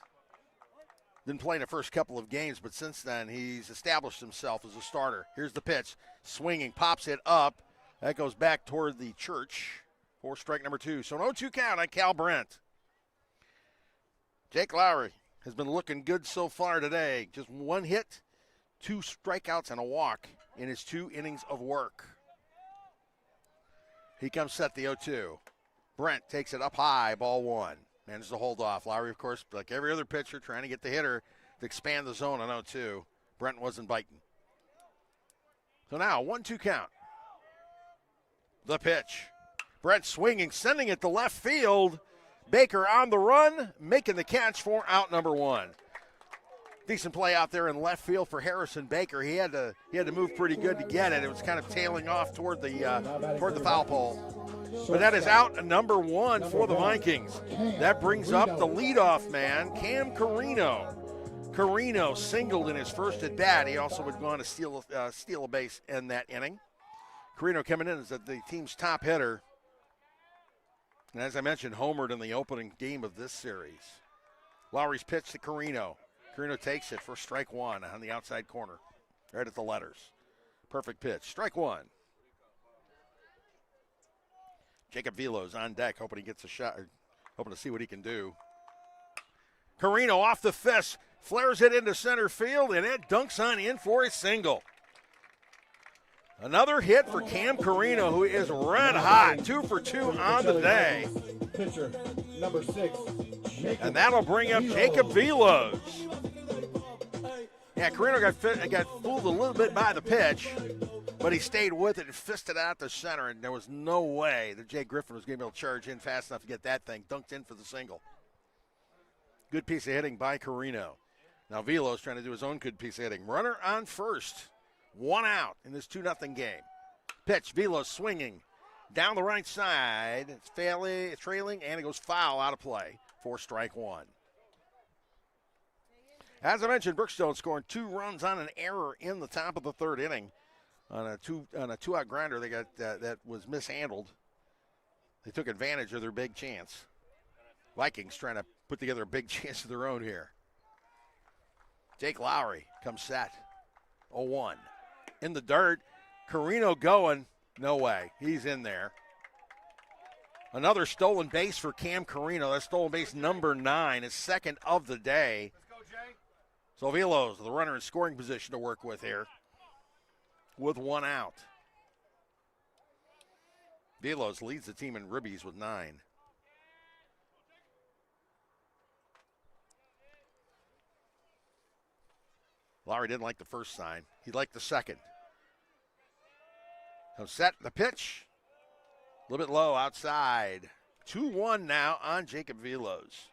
Didn't play in the first couple of games, but since then he's established himself as a starter. Here's the pitch, swinging, pops it up. That goes back toward the church for strike number 2. So an 0-2 count on Cal Brent. Jake Lowry has been looking good so far today. Just 1 hit, 2 strikeouts, and a walk in his 2 innings of work. He comes set the 0-2. Brent takes it up high, ball 1. Manages to hold off. Lowry, of course, like every other pitcher, trying to get the hitter to expand the zone on 0-2. Brent wasn't biting. So now, 1-2 count. The pitch. Brent swinging, sending it to left field. Baker on the run, making the catch for out number 1. Decent play out there in left field for Harrison Baker. He had to move pretty good to get it. It was kind of tailing off toward the foul pole. But that is out number 1 for the Vikings. That brings up the leadoff man, Cam Carino. Carino singled in his first at bat. He also would go on to steal a base in that inning. Carino coming in as the team's top hitter. And as I mentioned, homered in the opening game of this series. Lowry's pitch to Carino. Carino takes it for strike 1 on the outside corner, right at the letters. Perfect pitch. Strike 1. Jacob Velo's on deck, hoping he gets a shot, hoping to see what he can do. Carino off the fist, flares it into center field, and it dunks on in for a single. Another hit for Cam Carino, who is red hot, 2 for 2 on the day. Pitcher, number 6. And that'll bring up Jacob Velos. Yeah, Carino got fooled a little bit by the pitch, but he stayed with it and fisted out the center, and there was no way that Jay Griffin was going to be able to charge in fast enough to get that thing dunked in for the single. Good piece of hitting by Carino. Now Velos trying to do his own good piece of hitting. Runner on first. 1 out in this 2-0 game. Pitch, Velos swinging down the right side. It's trailing, and it goes foul out of play for strike 1. As I mentioned, Brookstone scoring 2 runs on an error in the top of the third inning on a 2-out grinder. They got that was mishandled. They took advantage of their big chance. Vikings trying to put together a big chance of their own here. Jake Lowry comes set. 0-1. In the dirt. Carino going. No way. He's in there. Another stolen base for Cam Carino. That's stolen base number 9. His second of the day. So Velos, the runner in scoring position to work with here, with 1 out. Velos leads the team in ribbies with 9. Lowry didn't like the first sign. He liked the second. So set the pitch. A little bit low outside. 2-1 now on Jacob Velos.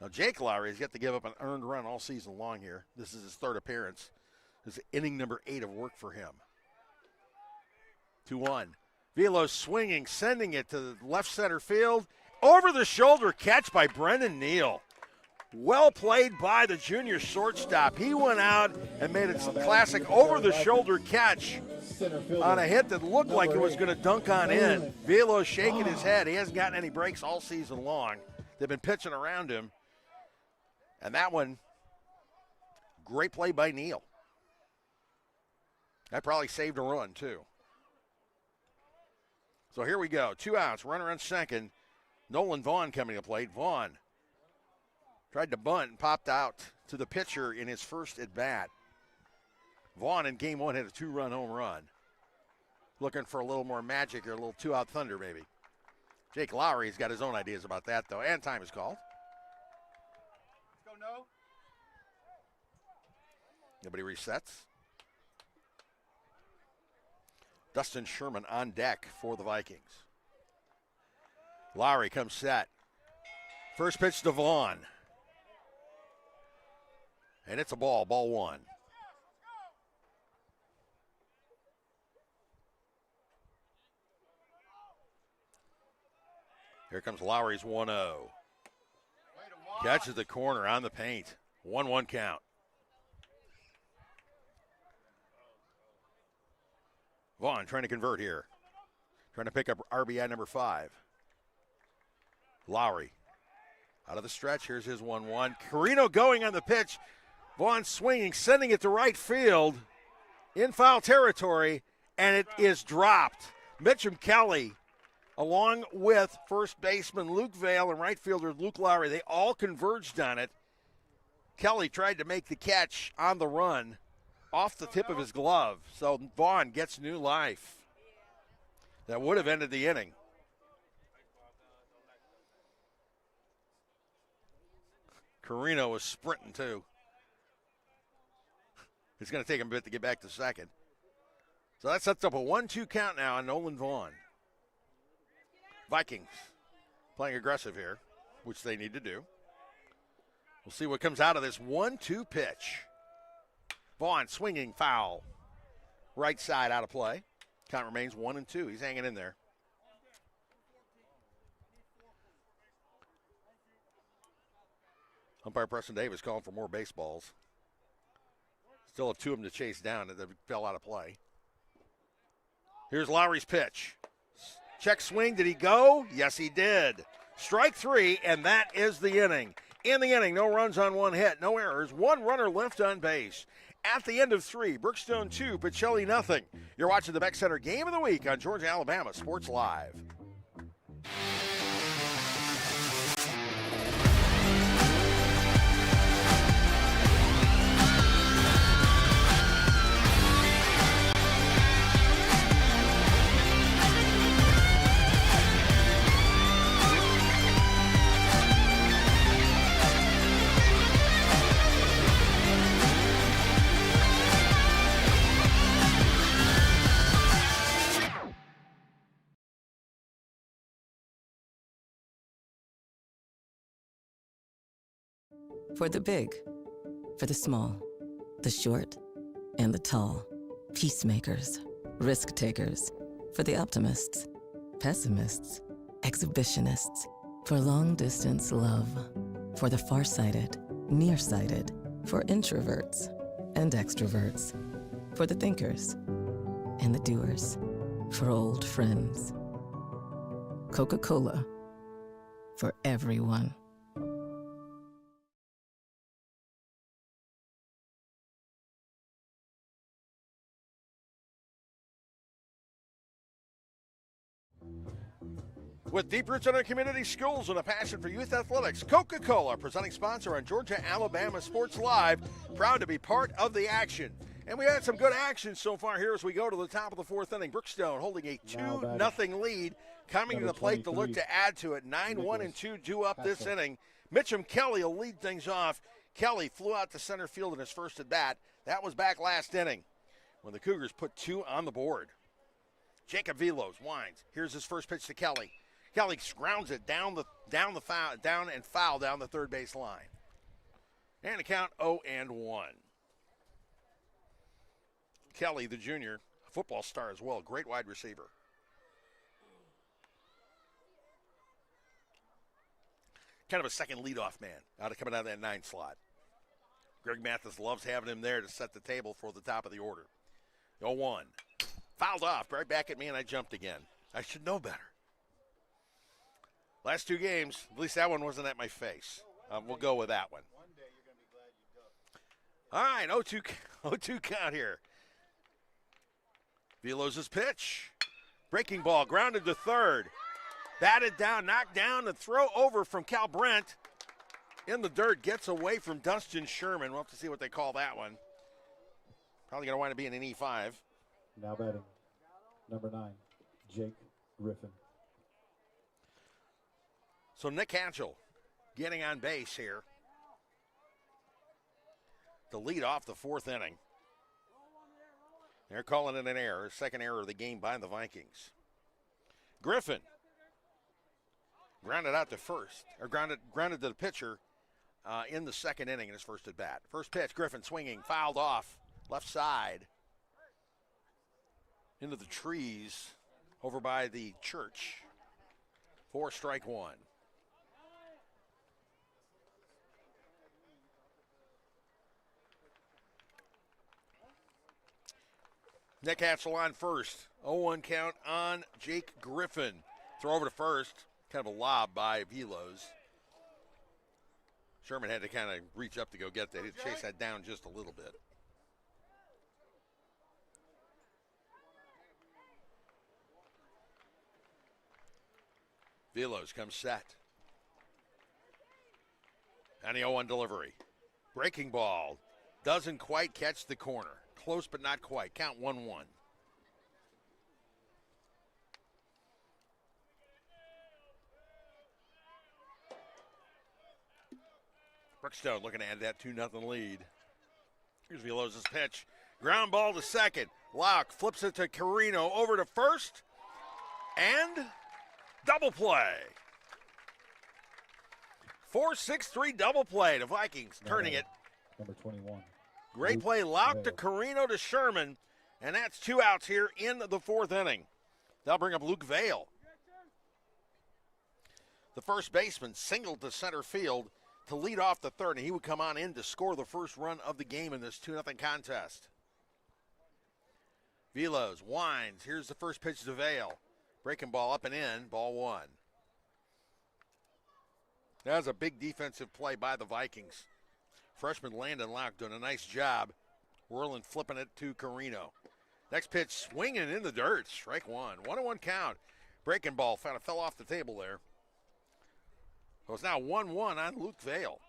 Now, Jake Lowry has yet to give up an earned run all season long here. This is his 3rd appearance. This is inning number 8 of work for him. 2-1. Velos swinging, sending it to the left center field. Over the shoulder catch by Brendan Neal. Well played by the junior shortstop. He went out and made a classic over-the-shoulder catch on a hit that looked like it was going to dunk on in. Velos shaking his head. He hasn't gotten any breaks all season long. They've been pitching around him. And that one, great play by Neal. That probably saved a run, too. So here we go. 2 outs. Runner on second. Nolan Vaughn coming to plate. Vaughn tried to bunt and popped out to the pitcher in his first at bat. Vaughn in game 1 hit a 2-run home run. Looking for a little more magic or a little 2-out thunder maybe. Jake Lowry's got his own ideas about that though, and time is called. Let's go, no. Nobody resets. Dustin Sherman on deck for the Vikings. Lowry comes set. First pitch to Vaughn. And it's a ball 1. Here comes Lowry's 1-0. Catches the corner on the paint. 1-1 count. Vaughn trying to convert here. Trying to pick up RBI number 5. Lowry out of the stretch. Here's his 1-1. Carino going on the pitch. Vaughn swinging, sending it to right field in foul territory, and it is dropped. Mitchum Kelly, along with first baseman Luke Vale and right fielder Luke Lowry, they all converged on it. Kelly tried to make the catch on the run off the tip of his glove, so Vaughn gets new life. That would have ended the inning. Carino was sprinting too. It's going to take him a bit to get back to second. So that sets up a 1-2 count now on Nolan Vaughn. Vikings playing aggressive here, which they need to do. We'll see what comes out of this 1-2 pitch. Vaughn swinging foul. Right side out of play. Count remains 1-2. He's hanging in there. Umpire Preston Davis calling for more baseballs. Still have 2 of them to chase down that fell out of play. Here's Lowry's pitch. Check swing. Did he go? Yes, he did. Strike 3, and that is the inning. In the inning, no runs on 1 hit, no errors, 1 runner left on base. At the end of 3, Brookstone 2, Pacelli nothing. You're watching the Beck Center Game of the Week on Georgia, Alabama Sports Live. For the big, for the small, the short, and the tall. Peacemakers, risk takers. For the optimists, pessimists, exhibitionists. For long distance love. For the farsighted, nearsighted. For introverts and extroverts. For the thinkers and the doers. For old friends. Coca-Cola. For everyone. With deep roots in our community, schools, and a passion for youth athletics, Coca-Cola, presenting sponsor on Georgia, Alabama Sports Live, proud to be part of the action. And we had some good action so far here as we go to the top of the 4th inning. Brookstone holding a 2-0 lead, coming to the plate to look to add to it. 9-1-2 due up this inning. Mitchum Kelly will lead things off. Kelly flew out to center field in his first at bat. That was back last inning when the Cougars put 2 on the board. Jacob Velos winds. Here's his first pitch to Kelly. Kelly grounds it down and foul down the third base line. And a count 0-1. Kelly, the junior, a football star as well, great wide receiver. Kind of a second leadoff man coming out of that 9 slot. Greg Mathis loves having him there to set the table for the top of the order. 0-1. Fouled off, right back at me, and I jumped again. I should know better. Last 2 games, at least that one wasn't at my face. We'll go with that one. All right, 0-2 count here. Velos' pitch. Breaking ball, grounded to third. Batted down, knocked down, and throw over from Cal Brent. In the dirt, gets away from Dustin Sherman. We'll have to see what they call that one. Probably going to wind up being an E5. Now batting, number 9, Jake Griffin. So Nick Hatchell getting on base here to lead off the 4th inning. They're calling it an error, second error of the game by the Vikings. Griffin grounded out to first, or grounded to the pitcher in the 2nd inning in his first at bat. First pitch, Griffin swinging, fouled off, left side, into the trees over by the church. for strike one. Nick Hatchell on first. 0-1 count on Jake Griffin. Throw over to first. Kind of a lob by Velos. Sherman had to kind of reach up to go get that. He had to chase that down just a little bit. Velos comes set. And the 0-1 delivery. Breaking ball. Doesn't quite catch the corner. Close but not quite. Count 1-1. Brookstone looking to add that 2-0 lead. Here's Velos' pitch. Ground ball to second. Locke flips it to Carino. Over to first. And double play. 4-6-3 double play. The Vikings turning it. Number 21. Great play. Locke to Carino to Sherman. And that's 2 outs here in the 4th inning. They'll bring up Luke Vale. The first baseman singled to center field to lead off the 3rd, and he would come on in to score the first run of the game in this 2-0 contest. Velos winds. Here's the first pitch to Vale. Breaking ball up and in. Ball 1. That was a big defensive play by the Vikings. Freshman Landon Locke doing a nice job. Whirling, flipping it to Carino. Next pitch swinging in the dirt. Strike 1. 1-1 count. Breaking ball fell off the table there. So it's now 1-1 on Luke Vale.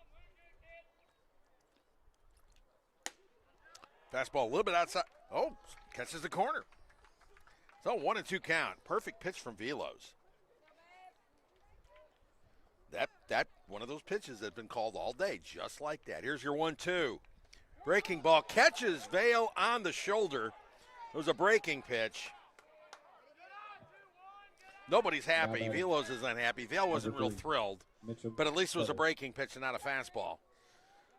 Fastball a little bit outside. Oh, catches the corner. So 1-2 count. Perfect pitch from Velos. That one of those pitches that's been called all day, just like that. Here's your 1-2. Breaking ball catches Vale on the shoulder. It was a breaking pitch. Nobody's happy. Velos is unhappy. Vale wasn't real thrilled. But at least it was a breaking pitch and not a fastball.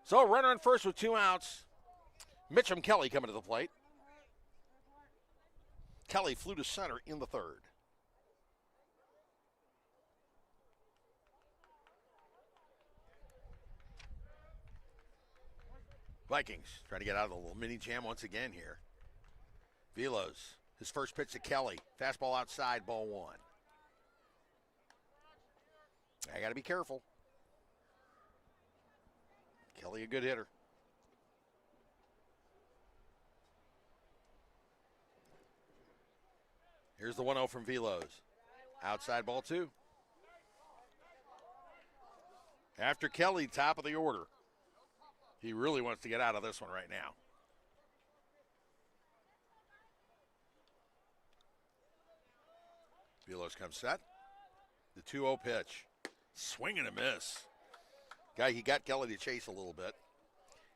So runner on first with 2 outs. Mitchum Kelly coming to the plate. Kelly flew to center in the 3rd. Vikings trying to get out of the little mini jam once again here. Velos, his first pitch to Kelly. Fastball outside, ball 1. I got to be careful. Kelly, a good hitter. Here's the 1-0 from Velos. Outside, ball 2. After Kelly, top of the order. He really wants to get out of this one right now. Velos comes set. The 2-0 pitch. Swing and a miss. He got Kelly to chase a little bit.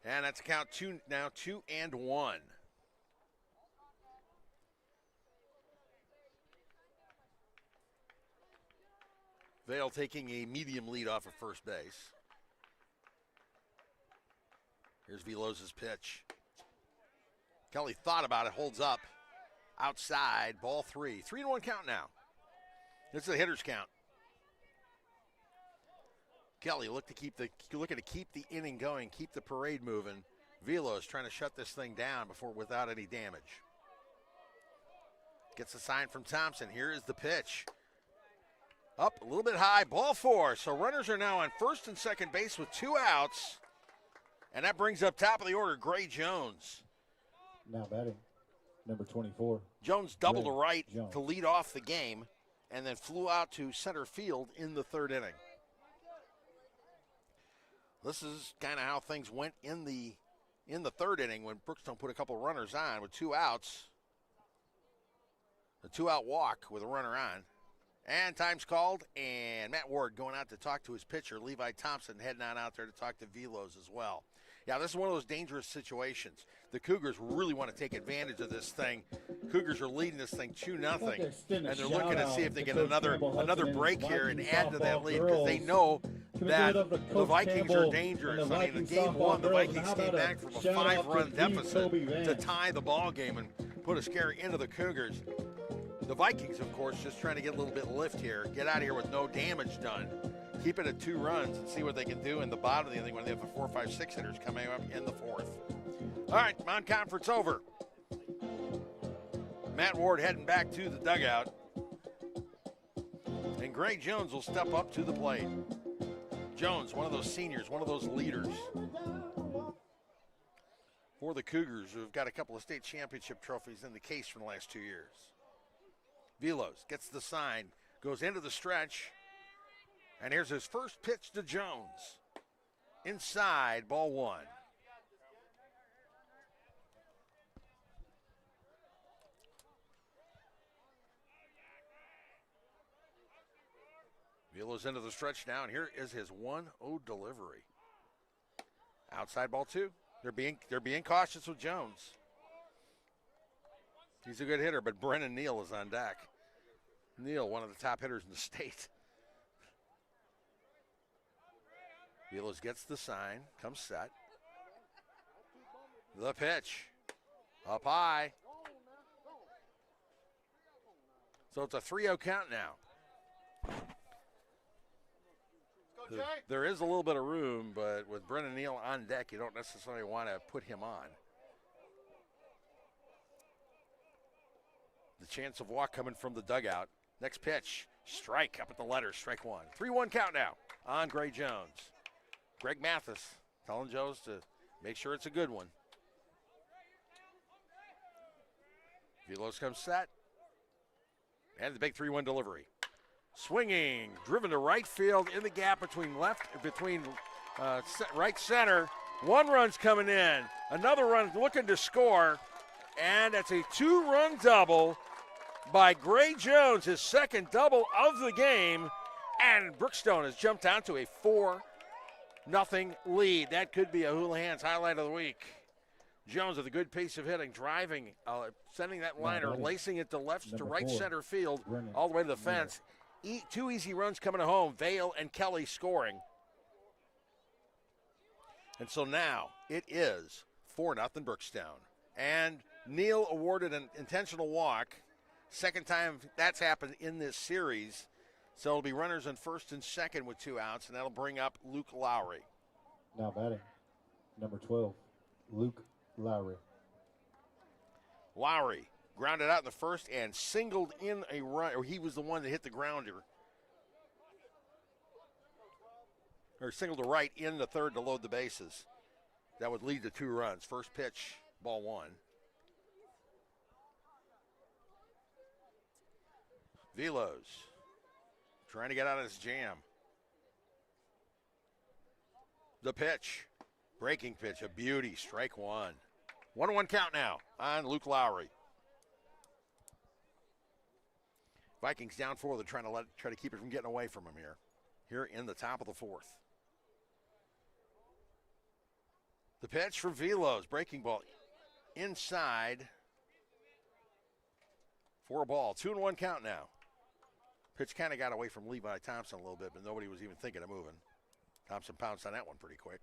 And that's a count 2 now, 2-1. Vale taking a medium lead off of first base. Here's Velos' pitch. Kelly thought about it, holds up. Outside, ball 3. 3-1 count now. This is a hitter's count. Kelly looking to keep the inning going, keep the parade moving. Velos trying to shut this thing down without any damage. Gets a sign from Thompson. Here is the pitch. Up a little bit high, ball 4. So runners are now on first and second base with 2 outs. And that brings up top of the order, Gray Jones. Now batting, number 24. Jones doubled to right to lead off the game and then flew out to center field in the 3rd inning. This is kind of how things went in the 3rd inning when Brookstone put a couple runners on with 2 outs. A 2-out walk with a runner on. And time's called, and Matt Ward going out to talk to his pitcher. Levi Thompson heading on out there to talk to Velos as well. Yeah, this is one of those dangerous situations. The Cougars really want to take advantage of this thing. Cougars are leading this thing 2-0, and they're looking to see if they get another break here and add to that lead because they know that the Vikings are dangerous. I mean, in Game 1, the Vikings came back from a 5-run deficit to tie the ball game and put a scare into the Cougars. The Vikings, of course, just trying to get a little bit of lift here. Get out of here with no damage done. Keep it at 2 runs and see what they can do in the bottom of the inning when they have the 4, 5, 6 hitters coming up in the 4th. All right, non-conference over. Matt Ward heading back to the dugout. And Gray Jones will step up to the plate. Jones, one of those seniors, one of those leaders for the Cougars, who have got a couple of state championship trophies in the case from the last 2 years. Velos gets the sign, goes into the stretch, and here's his first pitch to Jones. Inside, ball 1. Velos into the stretch now, and here is his 1-0 delivery. Outside, ball 2. They're being cautious with Jones. He's a good hitter, but Brennan Neal is on deck. Neal, one of the top hitters in the state. Velos gets the sign, comes set. The pitch, up high. So it's a 3-0 count now. There is a little bit of room, but with Brennan Neal on deck, you don't necessarily want to put him on. The chance of walk coming from the dugout. Next pitch, strike up at the letters, strike 1. 3-1 count now on Gray Jones. Greg Mathis telling Jones to make sure it's a good one. Velos comes set. And the big 3-1 delivery. Swinging, driven to right field in the gap between right center. 1 run's coming in. Another run looking to score. And that's a 2-run double by Gray Jones, his second double of the game. And Brookstone has jumped down to a 4-0 lead. That could be a Houlihan's highlight of the week. Jones with a good piece of hitting, driving, sending that liner, lacing it to left to right center field, all the way to the fence. 2 easy runs coming home. Vale and Kelly scoring. And so now it is 4-0 Brookstone. And Neal awarded an intentional walk. Second time that's happened in this series. So it'll be runners on first and second with 2 outs, and that'll bring up Luke Lowry. Now batting, number 12, Luke Lowry. Lowry grounded out in the first and singled in a run, or he was the one that hit the grounder. Or singled to right in the third to load the bases. That would lead to 2 runs. First pitch, ball 1. Velos trying to get out of his jam. The pitch, breaking pitch, a beauty, strike 1. 1-1 count now on Luke Lowry. Vikings down 4. They're trying to keep it from getting away from him here in the top of the 4th. The pitch for Velos, breaking ball inside for a ball. 2-1 count now. Pitch kind of got away from Levi Thompson a little bit, but nobody was even thinking of moving. Thompson pounced on that one pretty quick.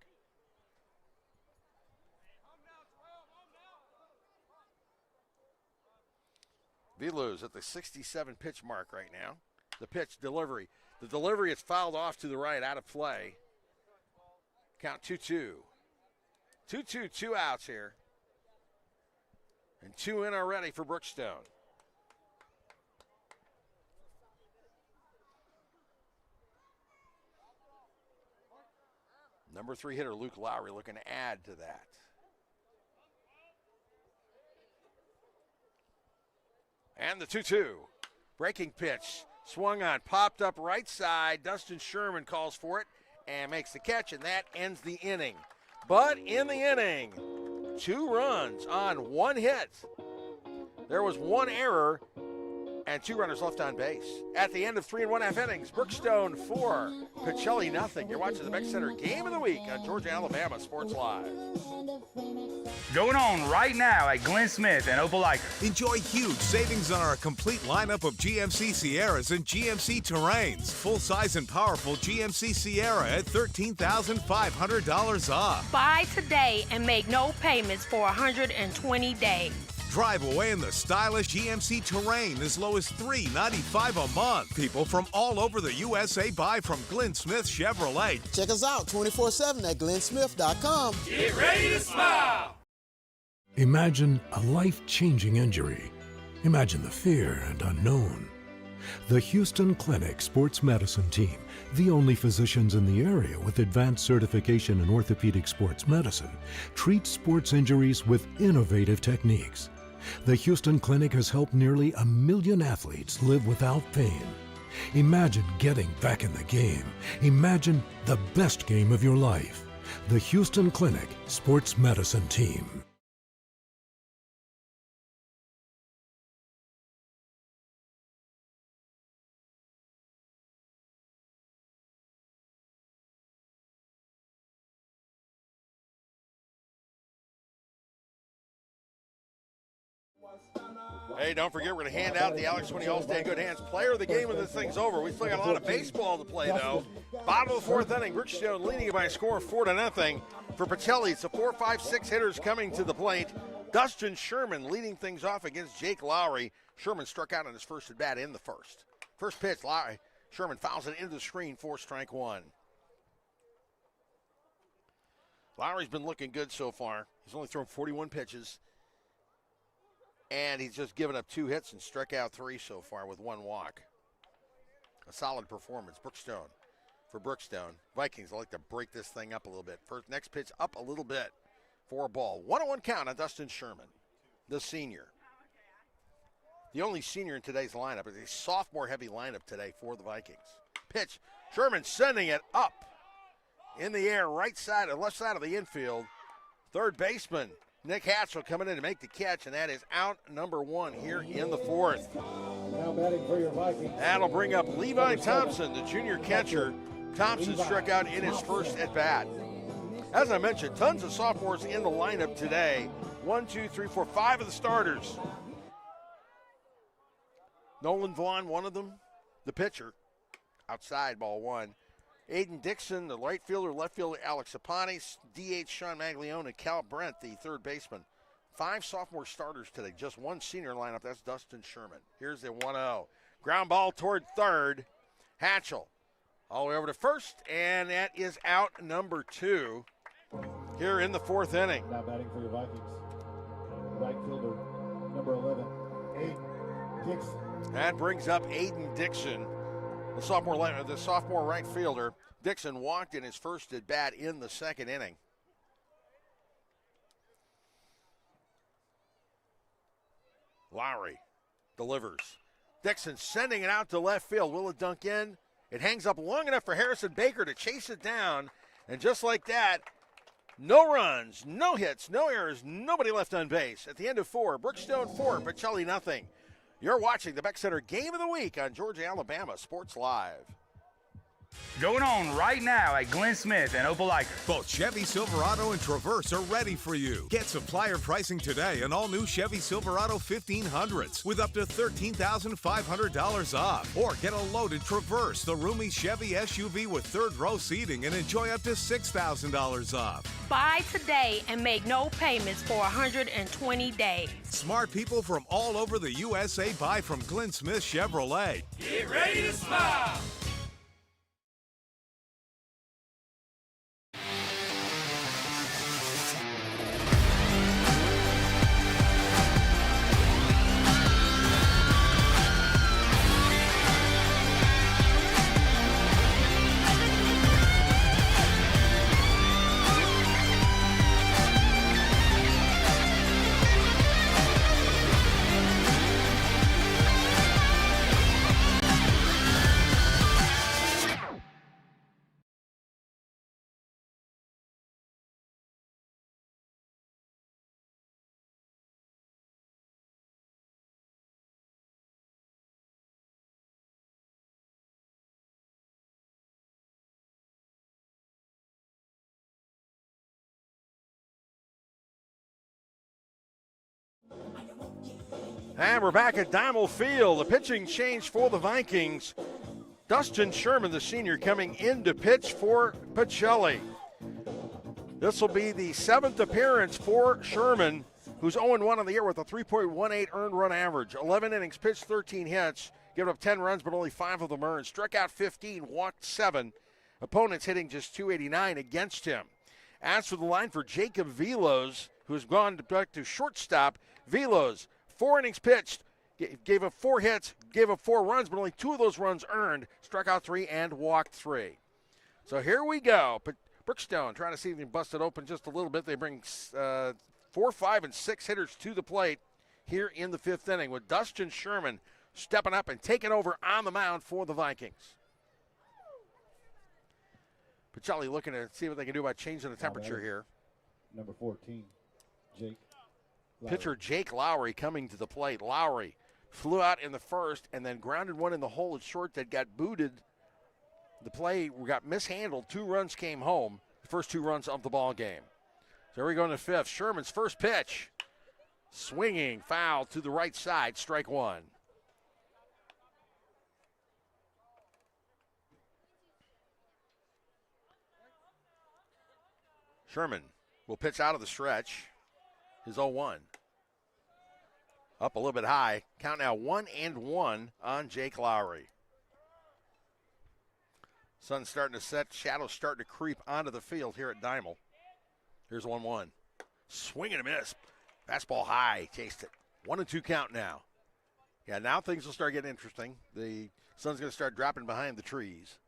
Velos at the 67 pitch mark right now. The pitch delivery. The delivery is fouled off to the right, out of play. Count 2-2. 2-2, 2 outs here. And 2 in already for Brookstone. Number 3 hitter Luke Lowry looking to add to that. And the 2-2. Breaking pitch. Swung on, popped up right side. Dustin Sherman calls for it and makes the catch, and that ends the inning. But in the inning, 2 runs on 1 hit. There was 1 error and 2 runners left on base. At the end of 3 1/2 innings, Brookstone 4, Pacelli nothing. You're watching the Beck Center Game of the Week on Georgia Alabama Sports Live. Going on right now at Glenn Smith and Opelika. Enjoy huge savings on our complete lineup of GMC Sierras and GMC Terrains. Full-size and powerful GMC Sierra at $13,500 off. Buy today and make no payments for 120 days. Drive away in the stylish GMC Terrain as low as $395 a month. People from all over the USA buy from Glenn Smith Chevrolet. Check us out 24/7 at glennsmith.com. Get ready to smile. Imagine a life-changing injury. Imagine the fear and unknown. The Houston Clinic Sports Medicine Team, the only physicians in the area with advanced certification in orthopedic sports medicine, treats sports injuries with innovative techniques. The Houston Clinic has helped nearly 1 million athletes live without pain. Imagine getting back in the game. Imagine the best game of your life. The Houston Clinic Sports Medicine Team. Hey, don't forget, we're going to hand out the Alex Winnie All-Stay in Good Hands Player of the Game when this thing's over. We still got a lot of baseball to play, though. Bottom of the fourth inning, Brookstone leading it by a score of 4-0. For Pacelli, it's the 4, 5, 6 hitters coming to the plate. Dustin Sherman leading things off against Jake Lowry. Sherman struck out on his first at-bat in the first. First pitch, Lowry. Sherman fouls it into the screen for strike one. Lowry's been looking good so far. He's only thrown 41 pitches. And he's just given up 2 hits and struck out 3 so far with 1 walk. A solid performance. Brookstone for Brookstone. Vikings like to break this thing up a little bit. Next pitch up a little bit for a ball. 1-1 count on Dustin Sherman, the senior. The only senior in today's lineup. It's a sophomore-heavy lineup today for the Vikings. Pitch. Sherman sending it up in the air, left side of the infield. Third baseman Nick Hatchell coming in to make the catch, and that is out number 1 here in the fourth. Now batting for your Vikings. That'll bring up Levi Thompson, the junior catcher. Thompson struck out in his first at-bat. As I mentioned, tons of sophomores in the lineup today. 1, 2, 3, 4, 5 of the starters. Nolan Vaughn, one of them, the pitcher. Outside, ball 1. Aiden Dixon, the right fielder, left fielder Alex Apanis, DH Sean Maglione, and Cal Brent, the third baseman. 5 sophomore starters today, just 1 senior lineup. That's Dustin Sherman. Here's the 1-0. Ground ball toward third. Hatchell all the way over to first, and that is out number 2 here in the fourth inning. Now batting for your Vikings, right fielder, number 11, Aiden Dixon. That brings up Aiden Dixon, the sophomore right fielder. Dixon walked in his first at bat in the second inning. Lowry delivers. Dixon sending it out to left field. Will it dunk in? It hangs up long enough for Harrison Baker to chase it down. And just like that, no runs, no hits, no errors, nobody left on base. At the end of 4, Brookstone 4, Pacelli nothing. You're watching the Beck Center Game of the Week on Georgia, Alabama Sports Live. Going on right now at Glenn Smith and Opelika. Both Chevy Silverado and Traverse are ready for you. Get supplier pricing today on all new Chevy Silverado 1500s with up to $13,500 off. Or get a loaded Traverse, the roomy Chevy SUV with third row seating, and enjoy up to $6,000 off. Buy today and make no payments for 120 days. Smart people from all over the USA buy from Glenn Smith Chevrolet. Get ready to smile. And we're back at Diamond Field. The pitching change for the Vikings. Dustin Sherman, the senior, coming in to pitch for Pacelli. This will be the 7th appearance for Sherman. who's 0-1 on the year with a 3.18 earned run average. 11 innings pitched, 13 hits, giving up 10 runs, but only 5 of them earned. Struck out 15, walked 7. Opponents hitting just 289 against him. As for the line for Jacob Velos, who's gone back to shortstop, Velos, 4 innings pitched, gave up 4 hits, gave up 4 runs, but only 2 of those runs earned. Struck out 3 and walked 3. So here we go. But Brookstone trying to see if they can bust it open just a little bit. They bring 4, 5, and 6 hitters to the plate here in the 5th inning with Dustin Sherman stepping up and taking over on the mound for the Vikings. Pacelli looking to see what they can do about changing the temperature here. Number 14, Jake Lowry. Pitcher Jake Lowry coming to the plate. Lowry flew out in the first and then grounded one in the hole at short that got booted. The play got mishandled. 2 runs came home. The first 2 runs of the ball game. So here we go in the 5th. Sherman's first pitch. Swinging, foul to the right side, strike 1. Sherman will pitch out of the stretch. His 0-1. Up a little bit high. Count now 1-1 on Jake Lowry. Sun's starting to set. Shadows starting to creep onto the field here at Dimel. Here's 1-1. Swing and a miss. Fastball high. Chased it. 1-2 count now. Yeah, now things will start getting interesting. The sun's going to start dropping behind the trees.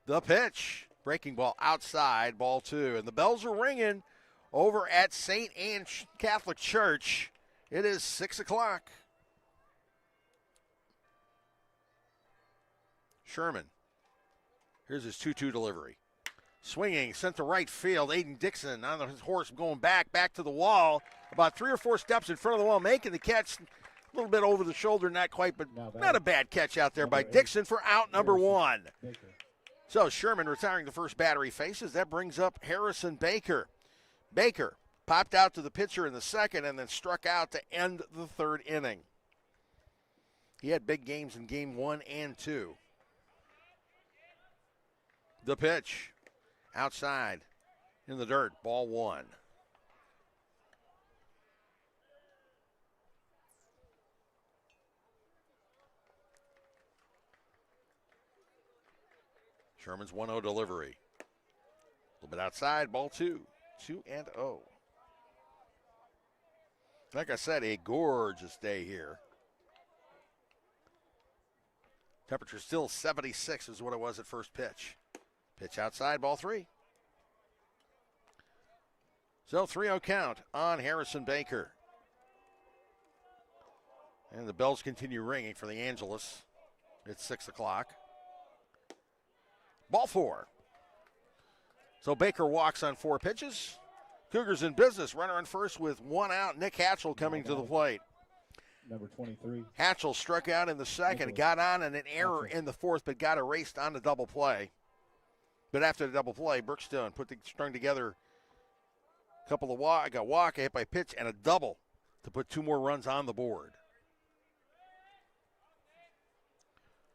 The pitch. Breaking ball outside, ball 2. And the bells are ringing over at St. Anne Catholic Church. It is 6 o'clock. Sherman. Here's his 2-2 delivery. Swinging, sent to right field. Aiden Dixon on his horse going back to the wall. About 3 or 4 steps in front of the wall, making the catch. A little bit over the shoulder, not quite, but not a bad catch out there by Dixon for out number 1. So Sherman retiring the first batter he faces. That brings up Harrison Baker. Baker popped out to the pitcher in the 2nd and then struck out to end the 3rd inning. He had big games in game 1 and 2. The pitch outside in the dirt, ball 1. Sherman's 1-0 delivery. A little bit outside, ball 2. 2-0. Like I said, a gorgeous day here. Temperature still 76 is what it was at first pitch. Pitch outside, ball 3. So 3-0 count on Harrison Baker. And the bells continue ringing for the Angelus. It's 6 o'clock. Ball 4. So Baker walks on 4 pitches. Cougars in business. Runner on first with 1 out. Nick Hatchell coming to the plate. Number 23. Hatchell struck out in the 2nd, got on an error in the 4th, but got erased on the double play. But after the double play, Brookstone strung together a couple of a walk, a hit by pitch, and a double to put 2 more runs on the board.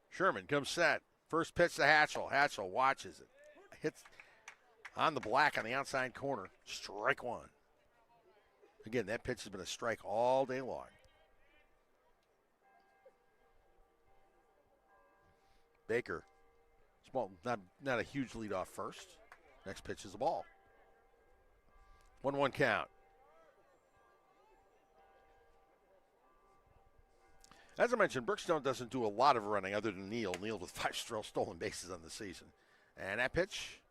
Sherman comes set. First pitch to Hatchell. Hatchell watches it. Hits on the black on the outside corner. Strike 1. Again, that pitch has been a strike all day long. Baker, small, not a huge lead off first. Next pitch is a ball. 1-1 count. As I mentioned, Brookstone doesn't do a lot of running other than Neal. Neal with 5 stolen bases on the season. And that pitch,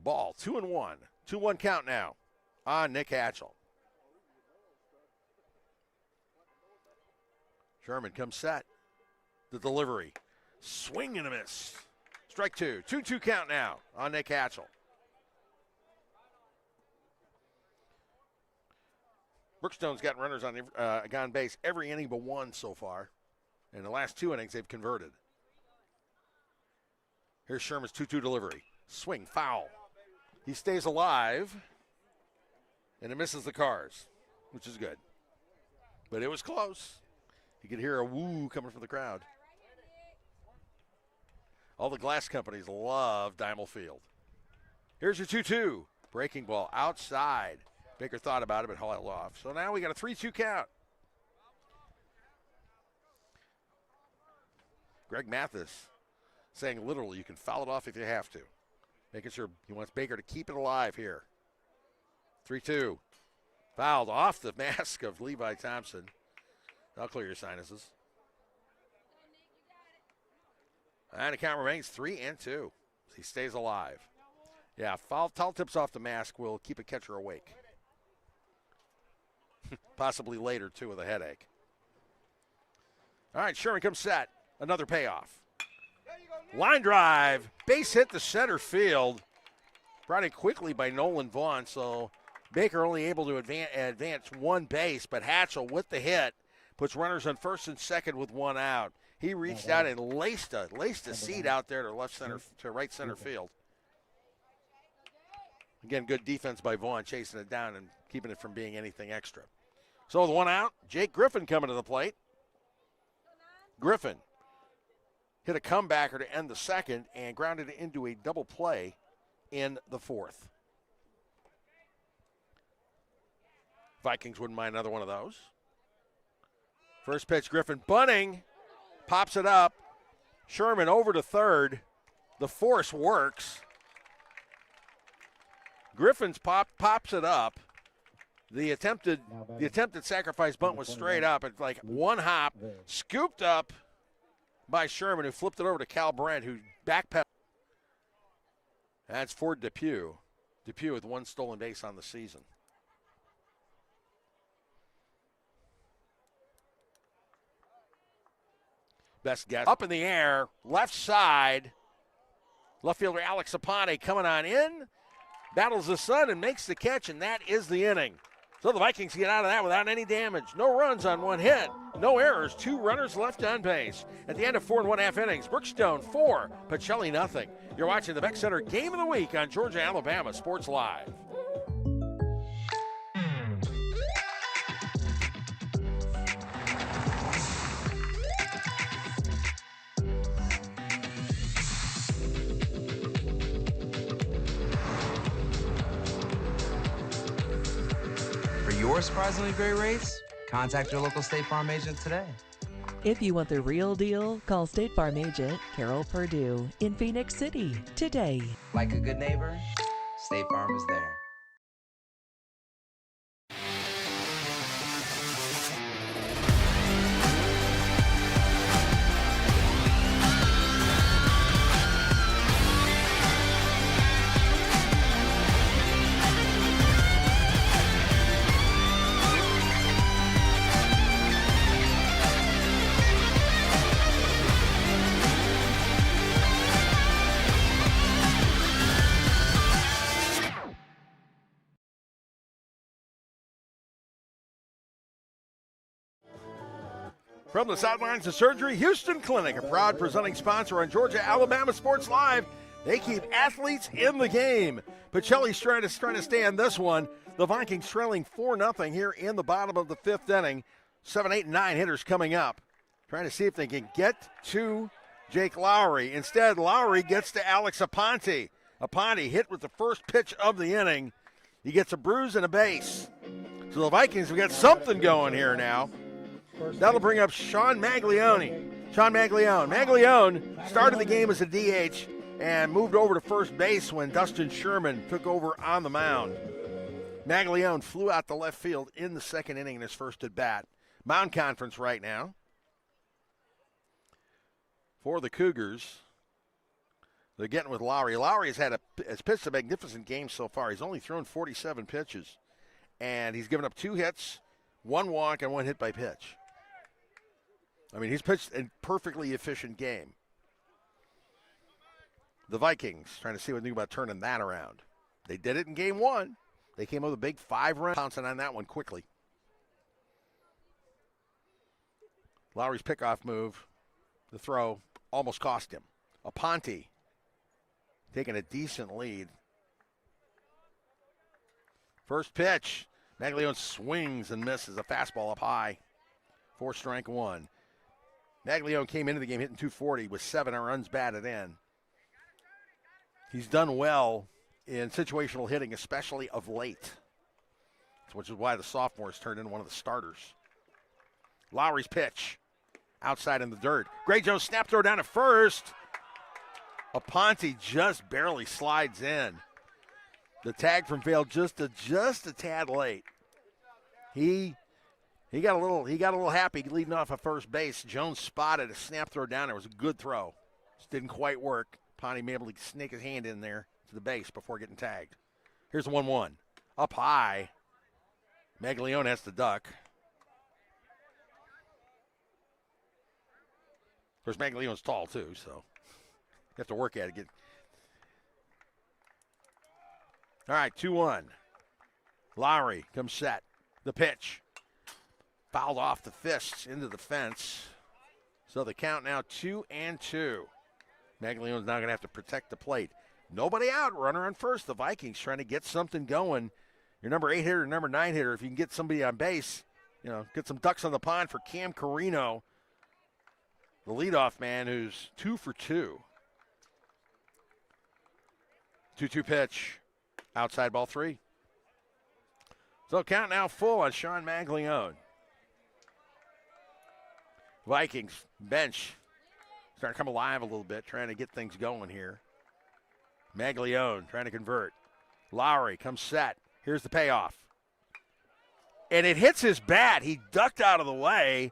ball, 2-1. 2-1 count now on Nick Hatchell. Sherman comes set. The delivery. Swing and a miss. Strike 2. 2-2 count now on Nick Hatchell. Brookstone's got runners on base every inning but 1 so far. In the last 2 innings, they've converted. Here's Sherman's 2-2 delivery. Swing, foul. He stays alive, and it misses the cars, which is good. But it was close. You could hear a woo coming from the crowd. All the glass companies love Dimel Field. Here's your 2-2. Breaking ball outside. Baker thought about it, but held off. So now we got a 3-2 count. Greg Mathis saying literally you can foul it off if you have to. Making sure he wants Baker to keep it alive here. 3-2. Fouled off the mask of Levi Thompson. That'll clear your sinuses. And the count remains 3-2. He stays alive. Yeah, foul tips off the mask will keep a catcher awake. Possibly later, too, with a headache. All right, Sherman comes set. Another payoff. Line drive. Base hit to center field. Brought in quickly by Nolan Vaughn, so Baker only able to advance one base, but Hatchell with the hit puts runners on first and second with one out. He reached out and laced a seed out there to right center field. Again, good defense by Vaughn, chasing it down and keeping it from being anything extra. So with one out, Jake Griffin coming to the plate. Griffin hit a comebacker to end the second and grounded it into a double play in the fourth. Vikings wouldn't mind another one of those. First pitch, Griffin bunting, pops it up. Sherman over to third. The force works. Griffin's pops it up. The attempted sacrifice bunt was straight up. It's like one hop, scooped up by Sherman, who flipped it over to Cal Brent, who backpedaled. That's for Depew. Depew with one stolen base on the season. Best guess. Up in the air, left side. Left fielder Alex Apane coming on in. Battles the sun and makes the catch, and that is the inning. So the Vikings get out of that without any damage. No runs on one hit. No errors. 2 runners left on base. At the end of 4 1/2 innings, Brookstone 4, Pacelli nothing. You're watching the Beck Center Game of the Week on Georgia, Alabama Sports Live. For your surprisingly great rates, contact your local State Farm agent today. If you want the real deal, call State Farm agent Carol Purdue in Phoenix City today. Like a good neighbor, State Farm is there. From the sidelines of surgery, Houston Clinic, a proud presenting sponsor on Georgia, Alabama Sports Live. They keep athletes in the game. Pacelli's trying to stay in this one. The Vikings trailing 4-0 here in the bottom of the 5th inning. 7, 8, and 9 hitters coming up. Trying to see if they can get to Jake Lowry. Instead, Lowry gets to Alex Aponte. Aponte hit with the first pitch of the inning. He gets a bruise and a base. So the Vikings have got something going here now. That'll bring up Sean Maglione. Maglione started the game as a DH and moved over to first base when Dustin Sherman took over on the mound. Maglione flew out to left field in the second inning in his first at bat. Mound conference right now for the Cougars. They're getting with Lowry. Lowry has pitched a magnificent game so far. He's only thrown 47 pitches, and he's given up 2 hits, 1 walk, and 1 hit by pitch. I mean, he's pitched a perfectly efficient game. The Vikings trying to see what they do about turning that around. They did it in game 1. They came up with a big 5-run, pouncing on that one quickly. Lowry's pickoff move, the throw, almost cost him. Aponte taking a decent lead. First pitch, Maglione swings and misses a fastball up high. 4 strike 1. Maglione came into the game hitting .240 with 7 runs batted in. He's done well in situational hitting, especially of late. which is why the sophomores turned into one of the starters. Lowry's pitch. Outside in the dirt. Gray Jones snap throw down at first. Aponte just barely slides in. The tag from Vail just a tad late. He got a little happy leading off of first base. Jones spotted a snap throw down. It was a good throw. Just didn't quite work. Aponte able to sneak his hand in there to the base before getting tagged. Here's the 1-1. Up high. Maglione has to duck. Of course, Maglione's tall, too, so you have to work at it. All right, 2-1. Lowry comes set. The pitch. Fouled off the fists into the fence. So the count now 2-2. Maglione's now going to have to protect the plate. Nobody out. Runner on first. The Vikings trying to get something going. Your number 8 hitter, number 9 hitter, if you can get somebody on base, get some ducks on the pond for Cam Carino. The leadoff man who's 2 for 2. 2-2 pitch. Outside ball 3. So count now full on Sean Maglione. Vikings bench starting to come alive a little bit, trying to get things going here. Maglione trying to convert. Lowry comes set. Here's the payoff. And it hits his bat. He ducked out of the way.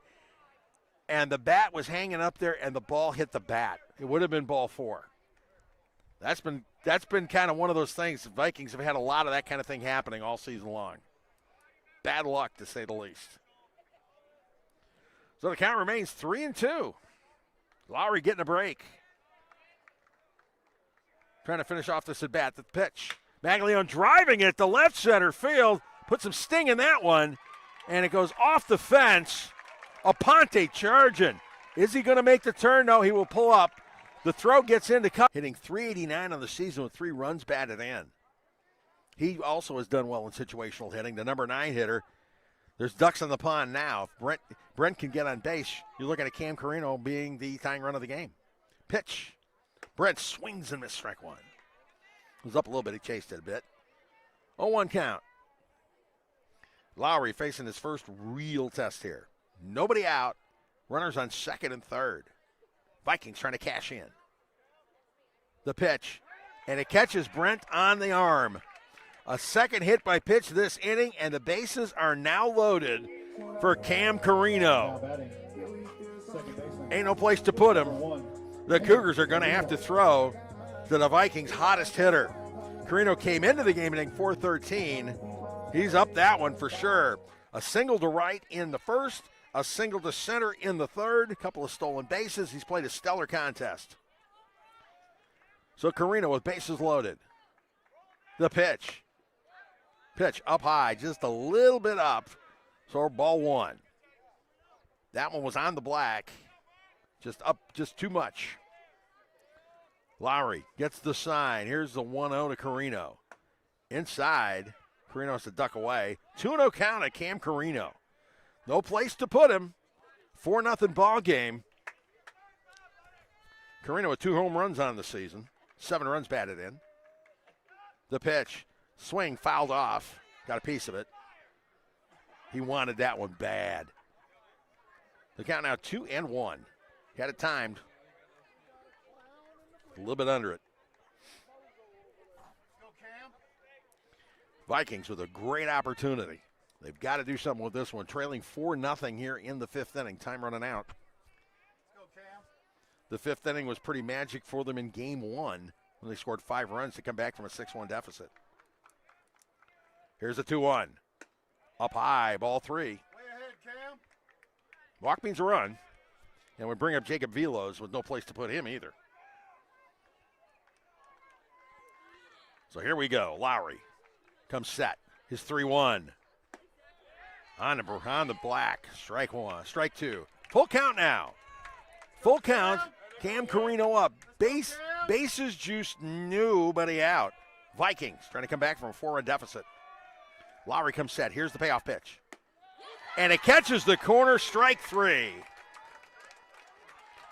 And the bat was hanging up there, and the ball hit the bat. It would have been ball 4. That's been kind of one of those things. The Vikings have had a lot of that kind of thing happening all season long. Bad luck, to say the least. So the count remains 3-2. Lowry getting a break. Trying to finish off this at bat. The pitch. Maglione driving it to left center field. Put some sting in that one, and it goes off the fence. Aponte charging. Is he going to make the turn? No, he will pull up. The throw gets into cut. Hitting .389 on the season with 3 runs batted in. He also has done well in situational hitting. The number 9 hitter. There's ducks on the pond now. If Brent can get on base, you're looking at Cam Carino being the tying run of the game. Pitch. Brent swings and misses strike 1. Was up a little bit. He chased it a bit. 0-1 count. Lowry facing his first real test here. Nobody out. Runners on second and third. Vikings trying to cash in. The pitch. And it catches Brent on the arm. A second hit by pitch this inning, and the bases are now loaded for Cam Carino. Ain't no place to put him. The Cougars are going to have to throw to the Vikings' hottest hitter. Carino came into the game hitting .413. He's up that one for sure. A single to right in the first. A single to center in the third. A couple of stolen bases. He's played a stellar contest. So Carino with bases loaded. The pitch. Pitch up high, just a little bit up. So ball 1. That one was on the black. Just up, just too much. Lowry gets the sign. Here's the 1-0 to Carino. Inside, Carino has to duck away. 2-0 count at Cam Carino. No place to put him. 4-0 ball game. Carino with 2 home runs on the season. 7 runs batted in. The pitch. Swing fouled off. Got a piece of it. He wanted that one bad. The count now 2-1. He had it timed. A little bit under it. Vikings with a great opportunity. They've got to do something with this one. Trailing 4-0 here in the 5th inning. Time running out. The 5th inning was pretty magic for them in game 1 when they scored 5 runs to come back from a 6-1 deficit. Here's a 2-1. Up high, ball 3. Way ahead, Cam. Walk means a run. And we bring up Jacob Velos with no place to put him either. So here we go. Lowry comes set. His 3-1. On the black. Strike 1. Strike 2. Full count now. Full count. Cam Carino up. Bases juice, nobody out. Vikings trying to come back from a 4-run deficit. Lowry comes set. Here's the payoff pitch. And it catches the corner. Strike 3.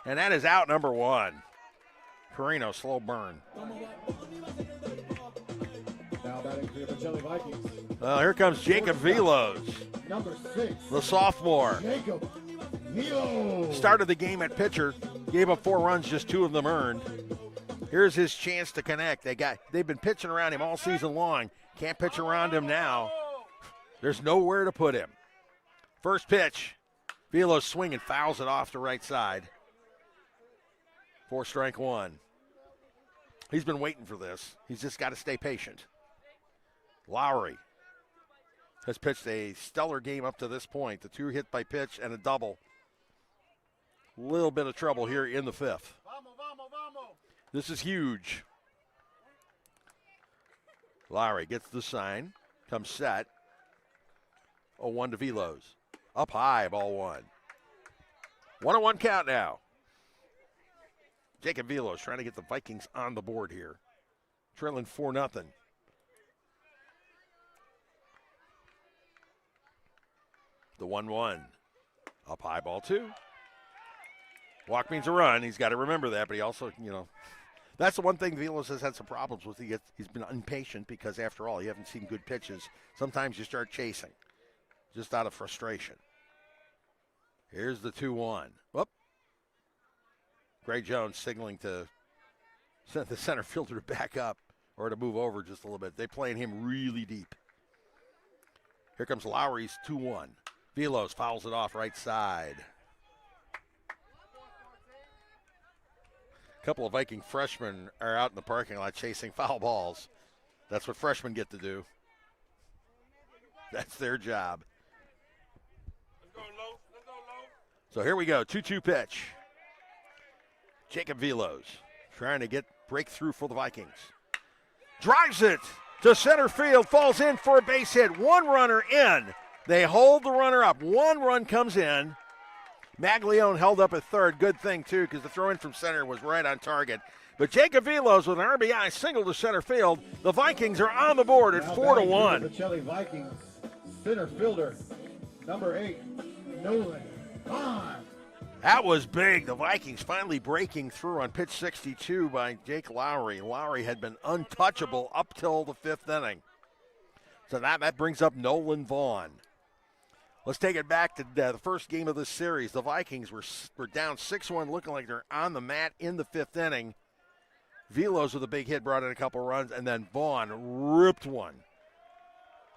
And that is out number 1. Carino, slow burn. Now batting for your Pacelli Vikings. Well, here comes Jacob Velos, Number 6. the sophomore. Jacob Velos. Started the game at pitcher, gave up 4 runs, just 2 of them earned. Here's his chance to connect. They've been pitching around him all season long. Can't pitch around him now. There's nowhere to put him. First pitch. Velos swinging, fouls it off to right side. 4 strike 1. He's been waiting for this. He's just got to stay patient. Lowry has pitched a stellar game up to this point. The 2 hit by pitch and a double. Little bit of trouble here in the 5th. This is huge. Lowry gets the sign, comes set. 0-1 to Velos. Up high, ball 1. 1-1 count now. Jacob Velos trying to get the Vikings on the board here. Trailing 4-0. The 1-1. Up high, ball 2. Walk means a run. He's got to remember that, but he also, that's the one thing Velos has had some problems with. He's been impatient because, after all, you haven't seen good pitches. Sometimes you start chasing just out of frustration. Here's the 2-1. Whoop. Gray Jones signaling to send the center fielder to back up or to move over just a little bit. They're playing him really deep. Here comes Lowry's 2-1. Velos fouls it off right side. A couple of Viking freshmen are out in the parking lot chasing foul balls. That's what freshmen get to do. That's their job. So here we go, 2-2 pitch. Jacob Velos trying to break through for the Vikings. Drives it to center field, falls in for a base hit. 1 runner in. They hold the runner up. 1 run comes in. Maglione held up at third. Good thing, too, because the throw in from center was right on target. But Jacob Velos with an RBI single to center field. The Vikings are on the board at 4-1. The Pacelli Vikings center fielder, number 8, Nolan Vaughn. That was big. The Vikings finally breaking through on pitch 62 by Jake Lowry. Lowry had been untouchable up till the 5th inning. So that brings up Nolan Vaughn. Let's take it back to the first game of this series. The Vikings were down 6-1, looking like they're on the mat in the 5th inning. Velos with a big hit brought in a couple runs, and then Vaughn ripped one.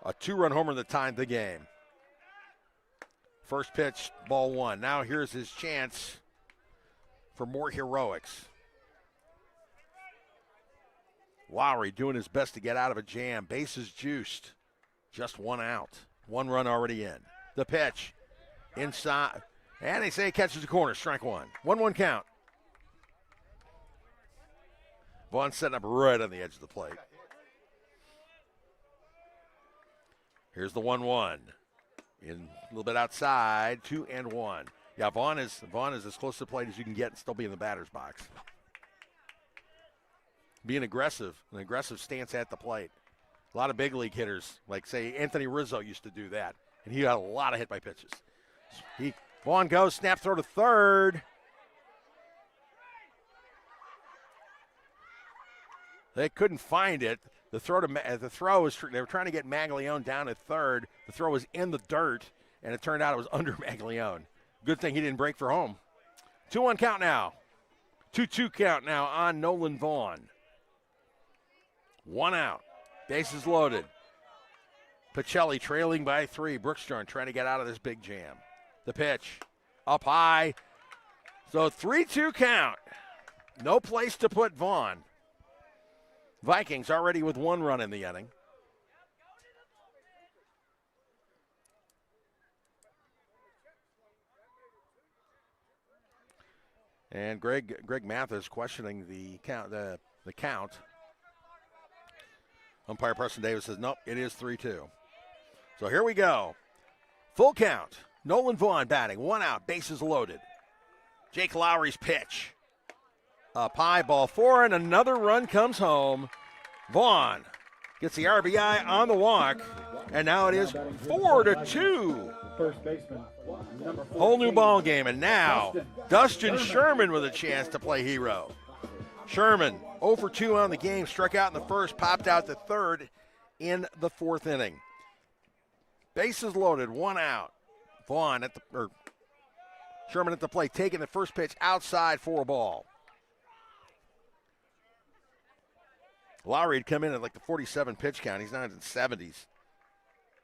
A 2-run homer that timed the game. First pitch, ball 1. Now here's his chance for more heroics. Lowry doing his best to get out of a jam. Bases juiced. Just 1 out. 1 run already in. The pitch. Inside. And they say he catches the corner. Strike 1. 1-1 count. Vaughn setting up right on the edge of the plate. Here's the 1-1. In a little bit outside, 2-1. Yeah, Vaughn is as close to the plate as you can get and still be in the batter's box. Being aggressive, an aggressive stance at the plate. A lot of big league hitters, like, say, Anthony Rizzo used to do that, and he had a lot of hit by pitches. Vaughn goes, snap throw to third. They couldn't find it. The throw was they were trying to get Maglione down at third. The throw was in the dirt, and it turned out it was under Maglione. Good thing he didn't break for home. 2-1 count now. 2-2 count now on Nolan Vaughn. 1 out. Bases loaded. Pacelli trailing by 3. Brookstone trying to get out of this big jam. The pitch. Up high. So 3-2 count. No place to put Vaughn. Vikings already with 1 run in the inning. And Greg Mathis questioning the count. Umpire Preston Davis says, nope, it is 3-2. So here we go. Full count. Nolan Vaughn batting. 1 out. Bases loaded. Jake Lowry's pitch. Up high, ball 4, and another run comes home. Vaughn gets the RBI on the walk, and now it is 4-2. First baseman, number 14. Whole new ball game, and now Dustin Sherman with a chance to play hero. Sherman 0 for 2 on the game, struck out in the first, popped out the third, in the fourth inning. Bases loaded, one out. Sherman at the plate, taking the first pitch outside for a ball. Lowry had come in at like the 47 pitch count. He's not in the 70s.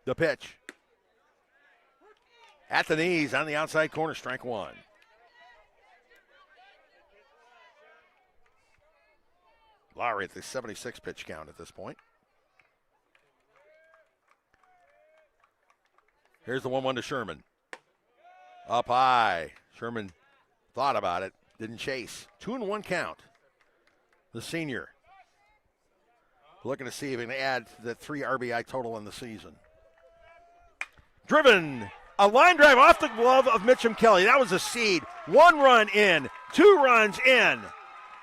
The pitch. At the knees on the outside corner, strike one. Lowry at the 76 pitch count at this point. Here's the 1-1 to Sherman. Up high. Sherman thought about it, didn't chase. 2-1 count. The senior looking to see if he can add to the 3 RBI total in the season. Driven. A line drive off the glove of Mitchum Kelly. That was a seed. 1 run in, 2 runs in.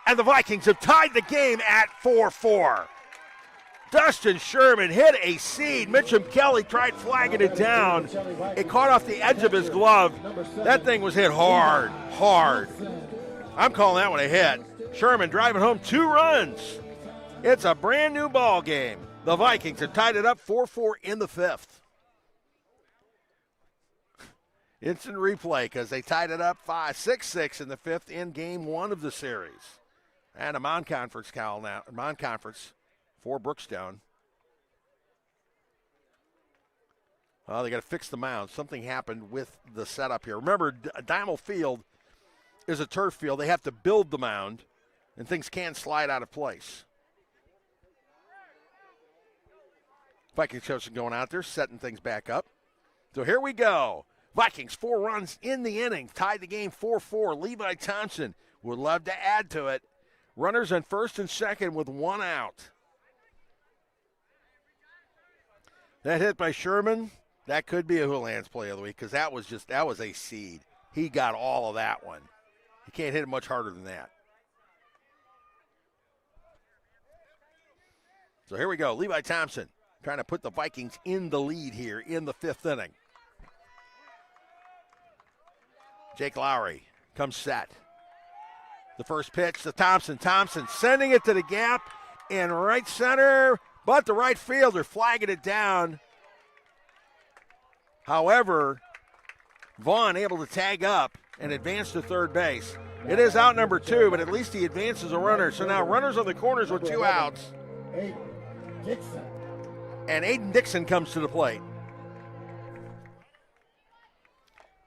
And the Vikings have tied the game at 4-4. Dustin Sherman hit a seed. Mitchum Kelly tried flagging it down. It caught off the edge of his glove. That thing was hit hard. I'm calling that one a hit. Sherman driving home 2 runs. It's a brand new ball game. The Vikings have tied it up 4-4 in the 5th. Instant replay because they tied it up 6-6 in the 5th in game 1 of the series. And a Mound Conference call now. Mound Conference for Brookstone. Well, they got to fix the mound. Something happened with the setup here. Remember, Diamond Field is a turf field. They have to build the mound, and things can slide out of place. Vikings coach going out there, setting things back up. So here we go. Vikings 4 runs in the inning, tied the game 4-4. Levi Thompson would love to add to it. Runners on first and second with 1 out. That hit by Sherman, that could be a Houlihan's play of the week because that was a seed. He got all of that one. You can't hit it much harder than that. So here we go. Levi Thompson trying to put the Vikings in the lead here in the 5th inning. Jake Lowry comes set. The first pitch to Thompson. Thompson sending it to the gap in right center, but the right fielder flagging it down. However, Vaughn able to tag up and advance to third base. It is out number 2, but at least he advances a runner. So now runners on the corners with 2 outs. And Aiden Dixon comes to the plate.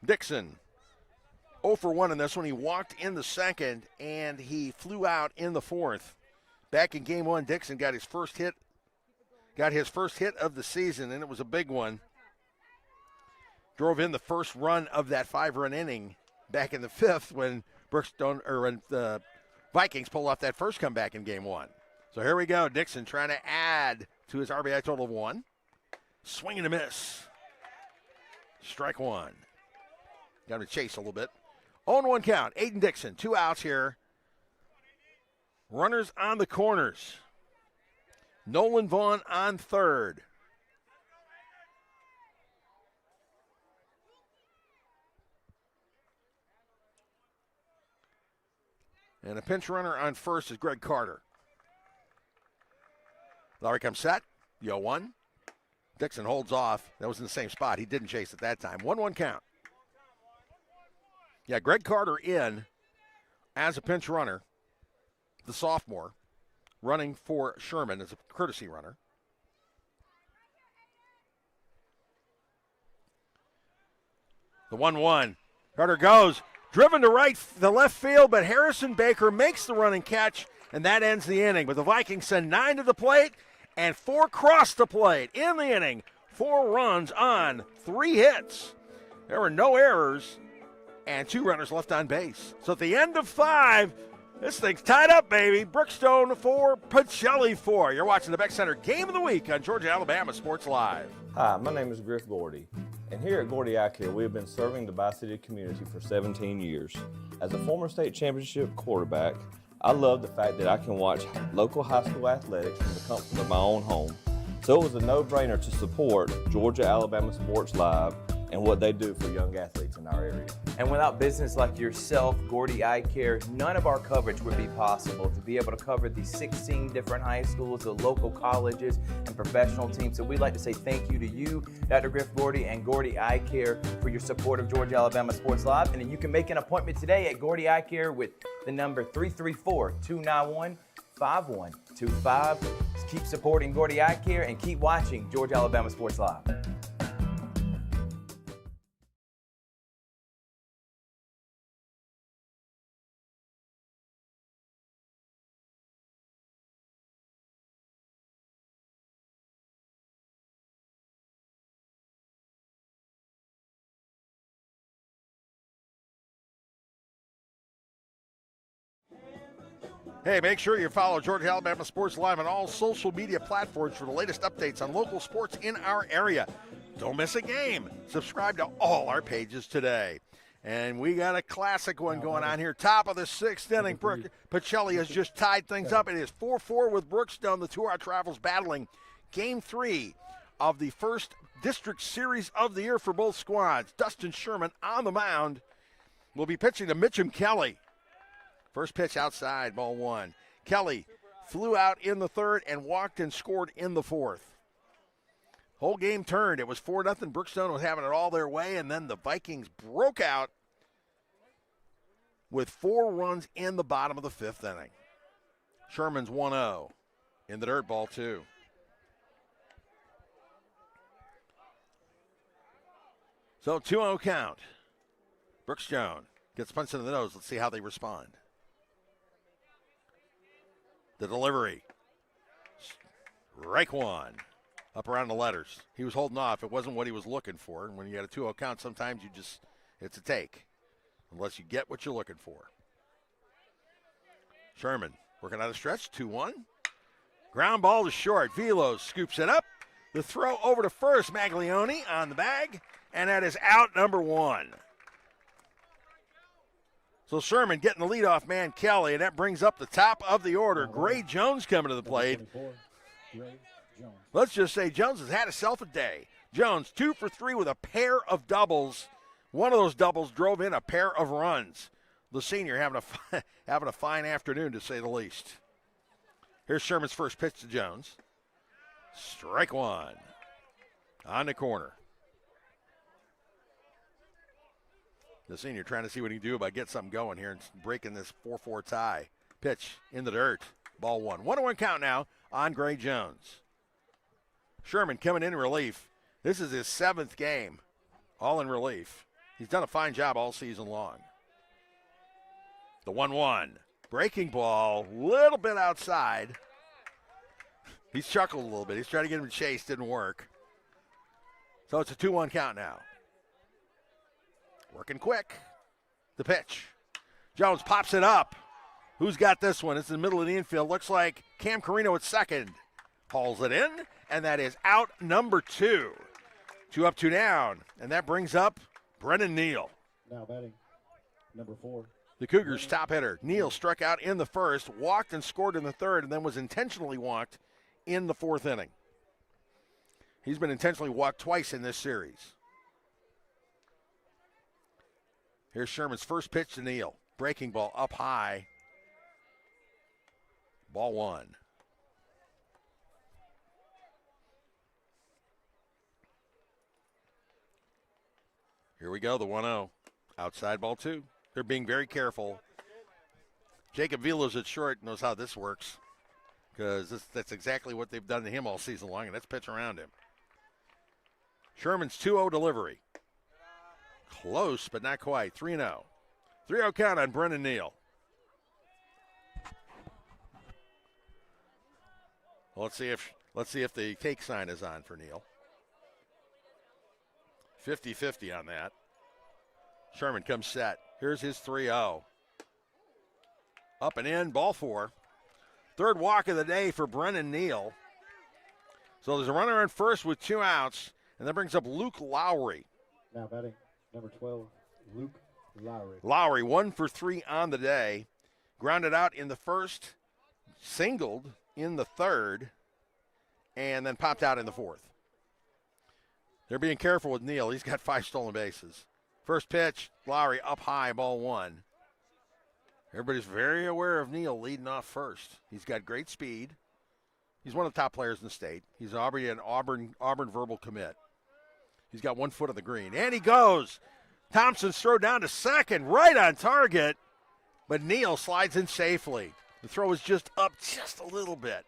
Dixon 0 for 1 in this one. He walked in the second, and he flew out in the 4th. Back in game 1, Dixon got his first hit of the season, and it was a big one. Drove in the first run of that 5-run inning back in the 5th when when the Vikings pulled off that first comeback in game 1. So here we go. Dixon trying to add to his RBI total of 1. Swing and a miss. Strike 1. Got him to chase a little bit. 0-1 count. Aiden Dixon, 2 outs here. Runners on the corners. Nolan Vaughn on third. And a pinch runner on first is Greg Carter. Lowry comes set. 0-1. Dixon holds off. That was in the same spot. He didn't chase at that time. 1-1 count. Yeah, Greg Carter in as a pinch runner, the sophomore, running for Sherman as a courtesy runner. The 1-1. Carter goes, driven to the left field, but Harrison Baker makes the running catch, and that ends the inning. But the Vikings send 9 to the plate and 4 cross the plate in the inning. 4 runs on 3 hits. There were no errors and 2 runners left on base. So at the end of 5, this thing's tied up, baby. Brookstone 4, Pacelli 4. You're watching the Beck Center Game of the Week on Georgia Alabama Sports Live. Hi, my name is Griff Gordy, and here at Gordy Eye Care, we have been serving the Bi-City community for 17 years. As a former state championship quarterback, I love the fact that I can watch local high school athletics from the comfort of my own home. So it was a no-brainer to support Georgia Alabama Sports Live and what they do for young athletes in our area. And without business like yourself, Gordy Eye Care, none of our coverage would be possible. To be able to cover the 16 different high schools, the local colleges, and professional teams. So we'd like to say thank you to you, Dr. Griff Gordy and Gordy Eye Care, for your support of Georgia Alabama Sports Live. And then you can make an appointment today at Gordy Eye Care with the number 334-291-5125. Keep supporting Gordy Eye Care and keep watching Georgia Alabama Sports Live. Hey, make sure you follow Georgia Alabama Sports Live on all social media platforms for the latest updates on local sports in our area. Don't miss a game. Subscribe to all our pages today. And we got a classic one going on here. Top of the sixth inning. Pacelli has just tied things up. It is 4-4 with Brookstone. The two-hour travels battling Game 3 of the first district series of the year for both squads. Dustin Sherman on the mound will be pitching to Mitchum Kelly. First pitch outside, ball one. Kelly flew out in the third and walked and scored in the fourth. Whole game turned. It was 4-0. Brookstone was having it all their way, and then the Vikings broke out with 4 runs in the bottom of the fifth inning. Sherman's 1-0 in the dirt, ball 2. So 2-0 count. Brookstone gets punched in the nose. Let's see how they respond. The delivery. Strike one. Up around the letters. He was holding off. It wasn't what he was looking for. And when you got a 2-0 count, sometimes it's a take. Unless you get what you're looking for. Sherman working out a stretch. 2-1. Ground ball to short. Velos scoops it up. The throw over to first. Maglione on the bag. And that is out number 1. So Sherman getting the leadoff man, Kelly, and that brings up the top of the order. Gray Jones coming to the plate. Let's just say Jones has had himself a day. Jones 2 for 3 with a pair of doubles. One of those doubles drove in a pair of runs. The senior having a fine afternoon, to say the least. Here's Sherman's first pitch to Jones. Strike one. On the corner. The senior trying to see what he can do about getting something going here and breaking this 4-4 tie. Pitch in the dirt. Ball 1. 1-1 count now on Gray Jones. Sherman coming in relief. This is his 7th game, all in relief. He's done a fine job all season long. The 1-1. Breaking ball, little bit outside. He's chuckled a little bit. He's trying to get him to chase. Didn't work. So it's a 2-1 count now. Working quick. The pitch. Jones pops it up. Who's got this one? It's in the middle of the infield. Looks like Cam Carino at second. Hauls it in, and that is out number 2. 2 up, 2 down. And that brings up Brennan Neal. Now batting, number 4. The Cougars' top hitter. Neal struck out in the first, walked and scored in the third, and then was intentionally walked in the 4th inning. He's been intentionally walked twice in this series. Here's Sherman's first pitch to Neal. Breaking ball up high. Ball 1. Here we go, the 1-0. Outside ball 2. They're being very careful. Jacob Velos at short knows how this works, because that's exactly what they've done to him all season long, and that's pitch around him. Sherman's 2-0 delivery. Close, but not quite. 3-0. 3-0 count on Brennan Neal. Well, let's see if the take sign is on for Neal. 50-50 on that. Sherman comes set. Here's his 3-0. Up and in, ball 4. Third walk of the day for Brennan Neal. So there's a runner on first with 2 outs, and that brings up Luke Lowry. Now batting, number 12, Luke Lowry. Lowry, 1 for 3 on the day. Grounded out in the first, singled in the third, and then popped out in the 4th. They're being careful with Neal. He's got 5 stolen bases. First pitch, Lowry up high, ball one. Everybody's very aware of Neal leading off first. He's got great speed. He's one of the top players in the state. He's already an Auburn verbal commit. He's got 1 foot on the green. And he goes. Thompson's throw down to second, right on target. But Neal slides in safely. The throw was just up just a little bit.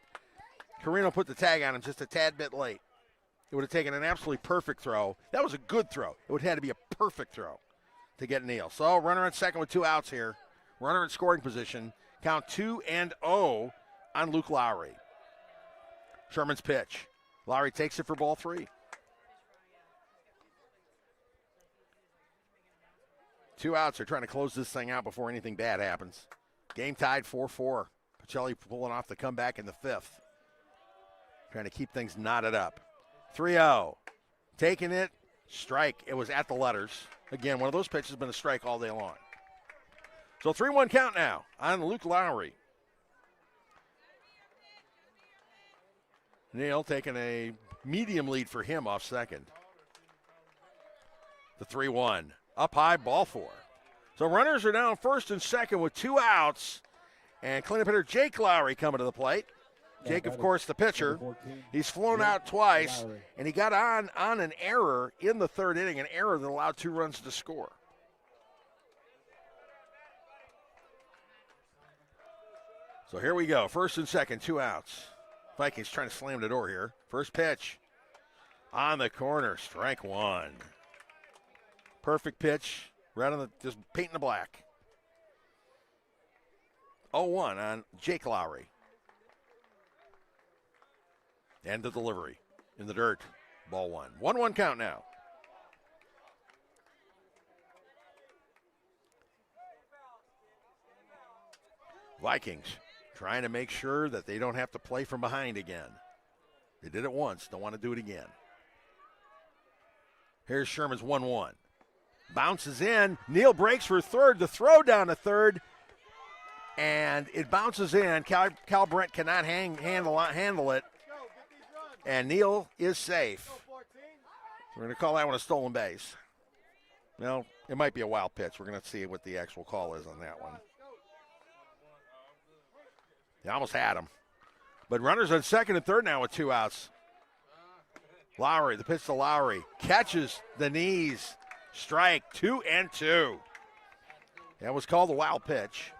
Carino put the tag on him just a tad bit late. It would have taken an absolutely perfect throw. That was a good throw. It would have had to be a perfect throw to get Neal. So runner on second with 2 outs here. Runner in scoring position. Count 2-0 on Luke Lowry. Sherman's pitch. Lowry takes it for ball 3. 2 outs. They're trying to close this thing out before anything bad happens. Game tied 4-4. Pacelli pulling off the comeback in the 5th. Trying to keep things knotted up. 3-0. Taking it. Strike. It was at the letters. Again, one of those pitches has been a strike all day long. So 3-1 count now on Luke Lowry. Neal taking a medium lead for him off second. The 3-1. Up high, ball 4. So runners are down first and second with 2 outs. And cleanup hitter Jake Lowry coming to the plate. Jake, of course, the pitcher. He's flown out twice, and he got on an error in the 3rd inning, an error that allowed 2 runs to score. So here we go. First and second, 2 outs. Vikings trying to slam the door here. First pitch on the corner, strike 1. Perfect pitch, right on the, just painting the black. 0-1 on Jake Lowry. And the delivery in the dirt, ball 1. 1-1 count now. Vikings trying to make sure that they don't have to play from behind again. They did it once, don't want to do it again. Here's Sherman's 1-1. Bounces in, Neal breaks for third, the throw down to third, and it bounces in. Cal Brent cannot handle it, and Neal is safe. We're going to call that one a stolen base. Well, it might be a wild pitch. We're going to see what the actual call is on that one. They almost had him. But runners on second and third now with 2 outs. Lowry, the pitch to Lowry. Catches the knees. Strike, 2-2. That was called a wild pitch.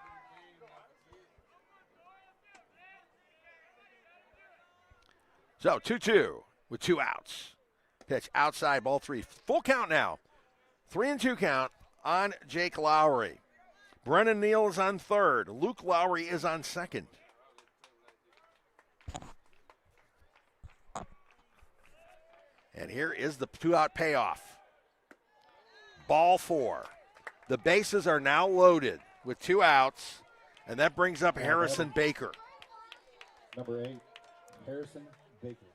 So 2-2 with 2 outs. Pitch outside, ball 3. Full count now. 3-2 count on Jake Lowry. Brennan Neal is on third. Luke Lowry is on second. And here is the 2-out payoff. Ball 4. The bases are now loaded with 2 outs, and that brings up Harrison Baker. Number 8, Harrison Baker.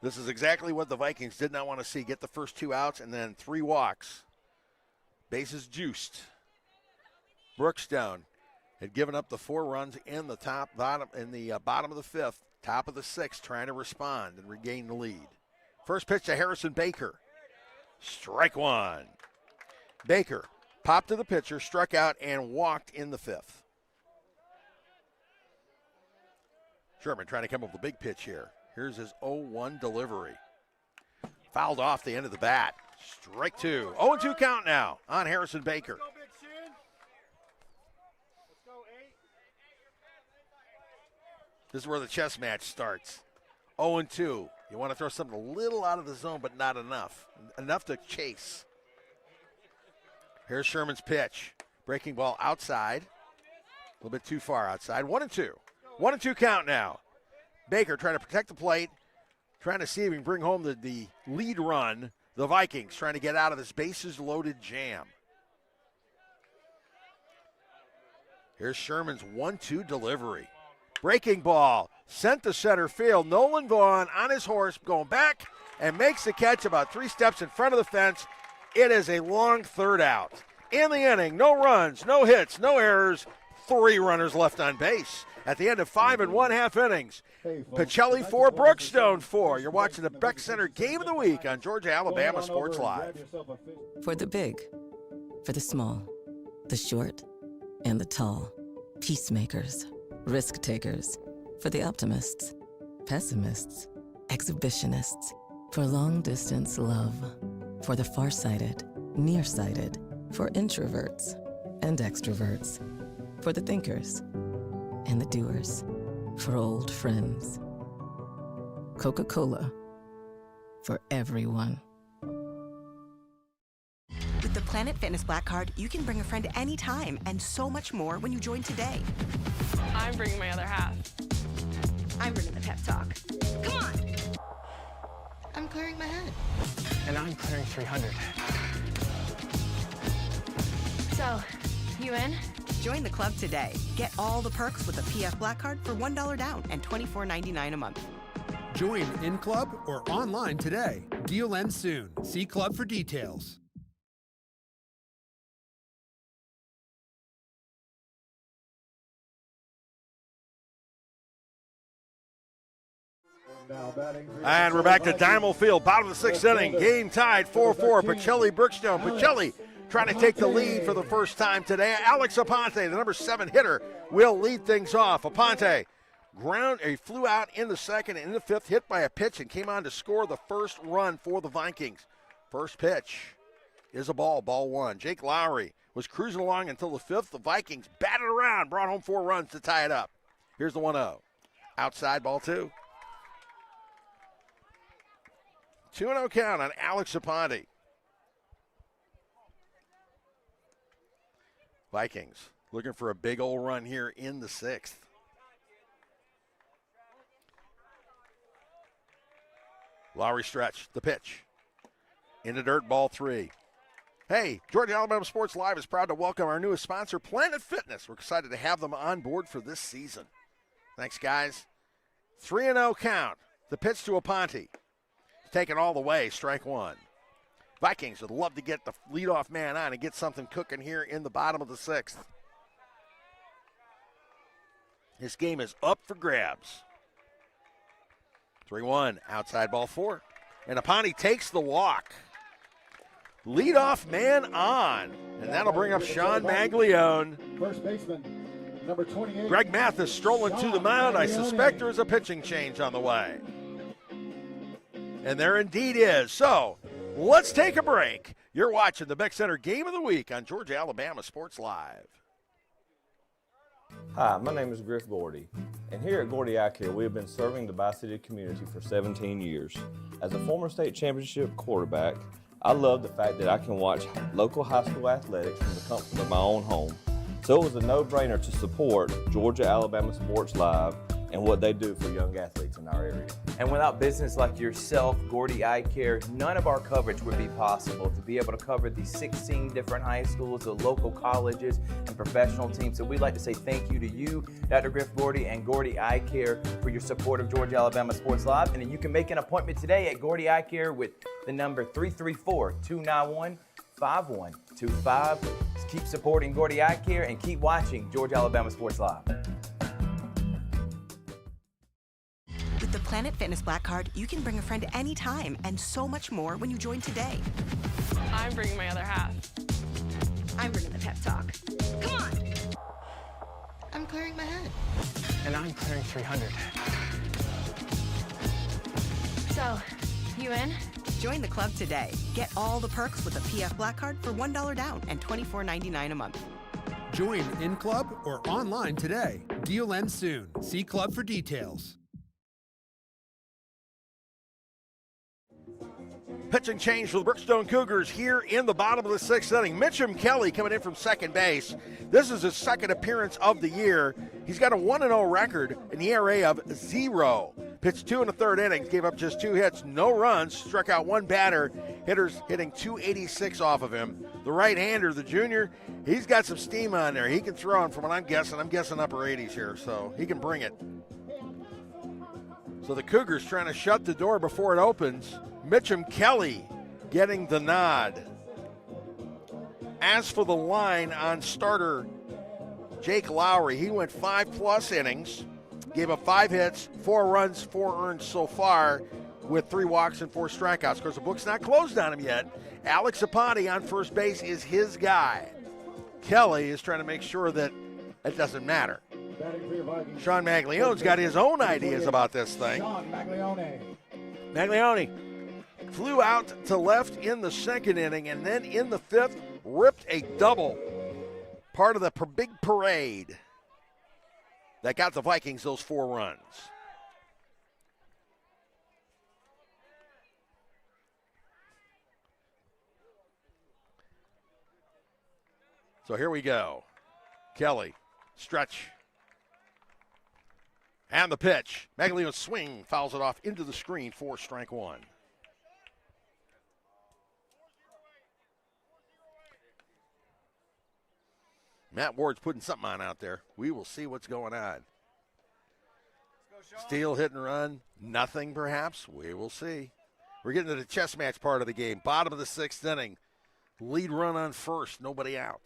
This is exactly what the Vikings did not want to see. Get the first 2 outs and then 3 walks. Bases juiced. Brookstone had given up the 4 runs in the bottom of the 5th, top of the 6th, trying to respond and regain the lead. First pitch to Harrison Baker. Strike 1. Baker popped to the pitcher, struck out, and walked in the 5th. Sherman trying to come up with a big pitch here. Here's his 0-1 delivery. Fouled off the end of the bat. Strike 2. 0-2 count now on Harrison Baker. This is where the chess match starts. 0-2. You want to throw something a little out of the zone, but not enough. Enough to chase. Here's Sherman's pitch. Breaking ball outside. A little bit too far outside. 1-2. 1-2 count now. Baker trying to protect the plate. Trying to see if he can bring home the lead run. The Vikings trying to get out of this bases-loaded jam. Here's Sherman's 1-2 delivery. Breaking ball, sent to center field. Nolan Vaughn on his horse, going back and makes the catch about 3 steps in front of the fence. It is a long 3rd out. In the inning, no runs, no hits, no errors. 3 runners left on base. At the end of 5 1/2 innings, Pacelli 4, Brookstone 4. You're watching the Beck Center Game of the Week on Georgia Alabama Sports Live. For the big, for the small, the short, and the tall. Peacemakers, risk takers. For the optimists, pessimists, exhibitionists. For long distance love. For the farsighted, nearsighted. For introverts and extroverts. For the thinkers and the doers. For old friends. Coca-Cola. For everyone. With the Planet Fitness Black Card, you can bring a friend anytime and so much more when you join today. I'm bringing my other half. I'm bringing the pep talk. Come on! I'm clearing my head. And I'm clearing 300. So, you in? Join the club today. Get all the perks with the PF Black Card for $1 down and $24.99 a month. Join in club or online today. Deal ends soon. See club for details. And we're back to Dynamo Field, bottom of the 6th inning. Game tied 4-4. Pacelli, Brookstone. Pacelli trying to take the lead for the first time today. Alex Aponte, the number 7 hitter, will lead things off. Aponte he flew out in the 2nd and in the 5th, hit by a pitch, and came on to score the first run for the Vikings. First pitch is a ball 1. Jake Lowry was cruising along until the 5th. The Vikings batted around, brought home 4 runs to tie it up. Here's the 1-0. Outside, ball 2. 2-0 count on Alex Aponte. Vikings looking for a big old run here in the 6th. Lowry stretch, the pitch. Into dirt, ball 3. Hey, Georgia Alabama Sports Live is proud to welcome our newest sponsor, Planet Fitness. We're excited to have them on board for this season. Thanks, guys. 3-0 count. The pitch to Aponte. Taken all the way, strike 1. Vikings would love to get the leadoff man on and get something cooking here in the bottom of the 6th. This game is up for grabs. 3-1, outside ball 4. And Aponte takes the walk. Leadoff man on. And that'll bring up Sean Maglione. First baseman, number 28. Greg Mathis strolling to the mound. I suspect there is a pitching change on the way. And there indeed is. So, let's take a break. You're watching the Beck Center Game of the Week on Georgia Alabama Sports Live. Hi, my name is Griff Gordy, and here at Gordy Eye Care, we have been serving the Bi-City community for 17 years. As a former state championship quarterback, I love the fact that I can watch local high school athletics from the comfort of my own home. So it was a no-brainer to support Georgia Alabama Sports Live and what they do for young athletes in our area. And without business like yourself, Gordy Eye Care, none of our coverage would be possible to be able to cover the 16 different high schools, the local colleges, and professional teams. So we'd like to say thank you to you, Dr. Griff Gordy and Gordy Eye Care, for your support of Georgia Alabama Sports Live. And then you can make an appointment today at Gordy Eye Care with the number 334-291-5125. Keep supporting Gordy Eye Care and keep watching Georgia Alabama Sports Live. With the Planet Fitness Black Card, you can bring a friend anytime and so much more when you join today. I'm bringing my other half. I'm bringing the pep talk. Come on! I'm clearing my head. And I'm clearing 300. So, you in? Join the club today. Get all the perks with the PF Black Card for $1 down and $24.99 a month. Join in club or online today. Deal ends soon. See club for details. Pitching change for the Brookstone Cougars here in the bottom of the 6th inning. Mitchum Kelly coming in from second base. This is his second appearance of the year. He's got a 1-0 record, an ERA of 0. Pitched 2 1/3 innings, gave up just 2 hits, no runs, struck out 1 batter. Hitters hitting .286 off of him. The right-hander, the junior, he's got some steam on there. He can throw, and from what I'm guessing upper 80s here, so he can bring it. So the Cougars trying to shut the door before it opens. Mitchum Kelly getting the nod. As for the line on starter Jake Lowry. He went 5+ innings, gave up 5 hits, 4 runs, 4 earned so far, with 3 walks and 4 strikeouts. Of course, the book's not closed on him yet. Alex Zapati on first base is his guy. Kelly is trying to make sure that it doesn't matter. Sean Maglione's got his own ideas about this thing. Maglione flew out to left in the 2nd inning, and then in the 5th, ripped a double. Part of the big parade that got the Vikings those 4 runs. So here we go. Kelly, stretch. And the pitch. Maglione's swing fouls it off into the screen for strike 1. Matt Ward's putting something on out there. We will see what's going on. Steal, hit, and run. Nothing, perhaps. We will see. We're getting to the chess match part of the game. Bottom of the 6th inning. Lead run on first. Nobody out.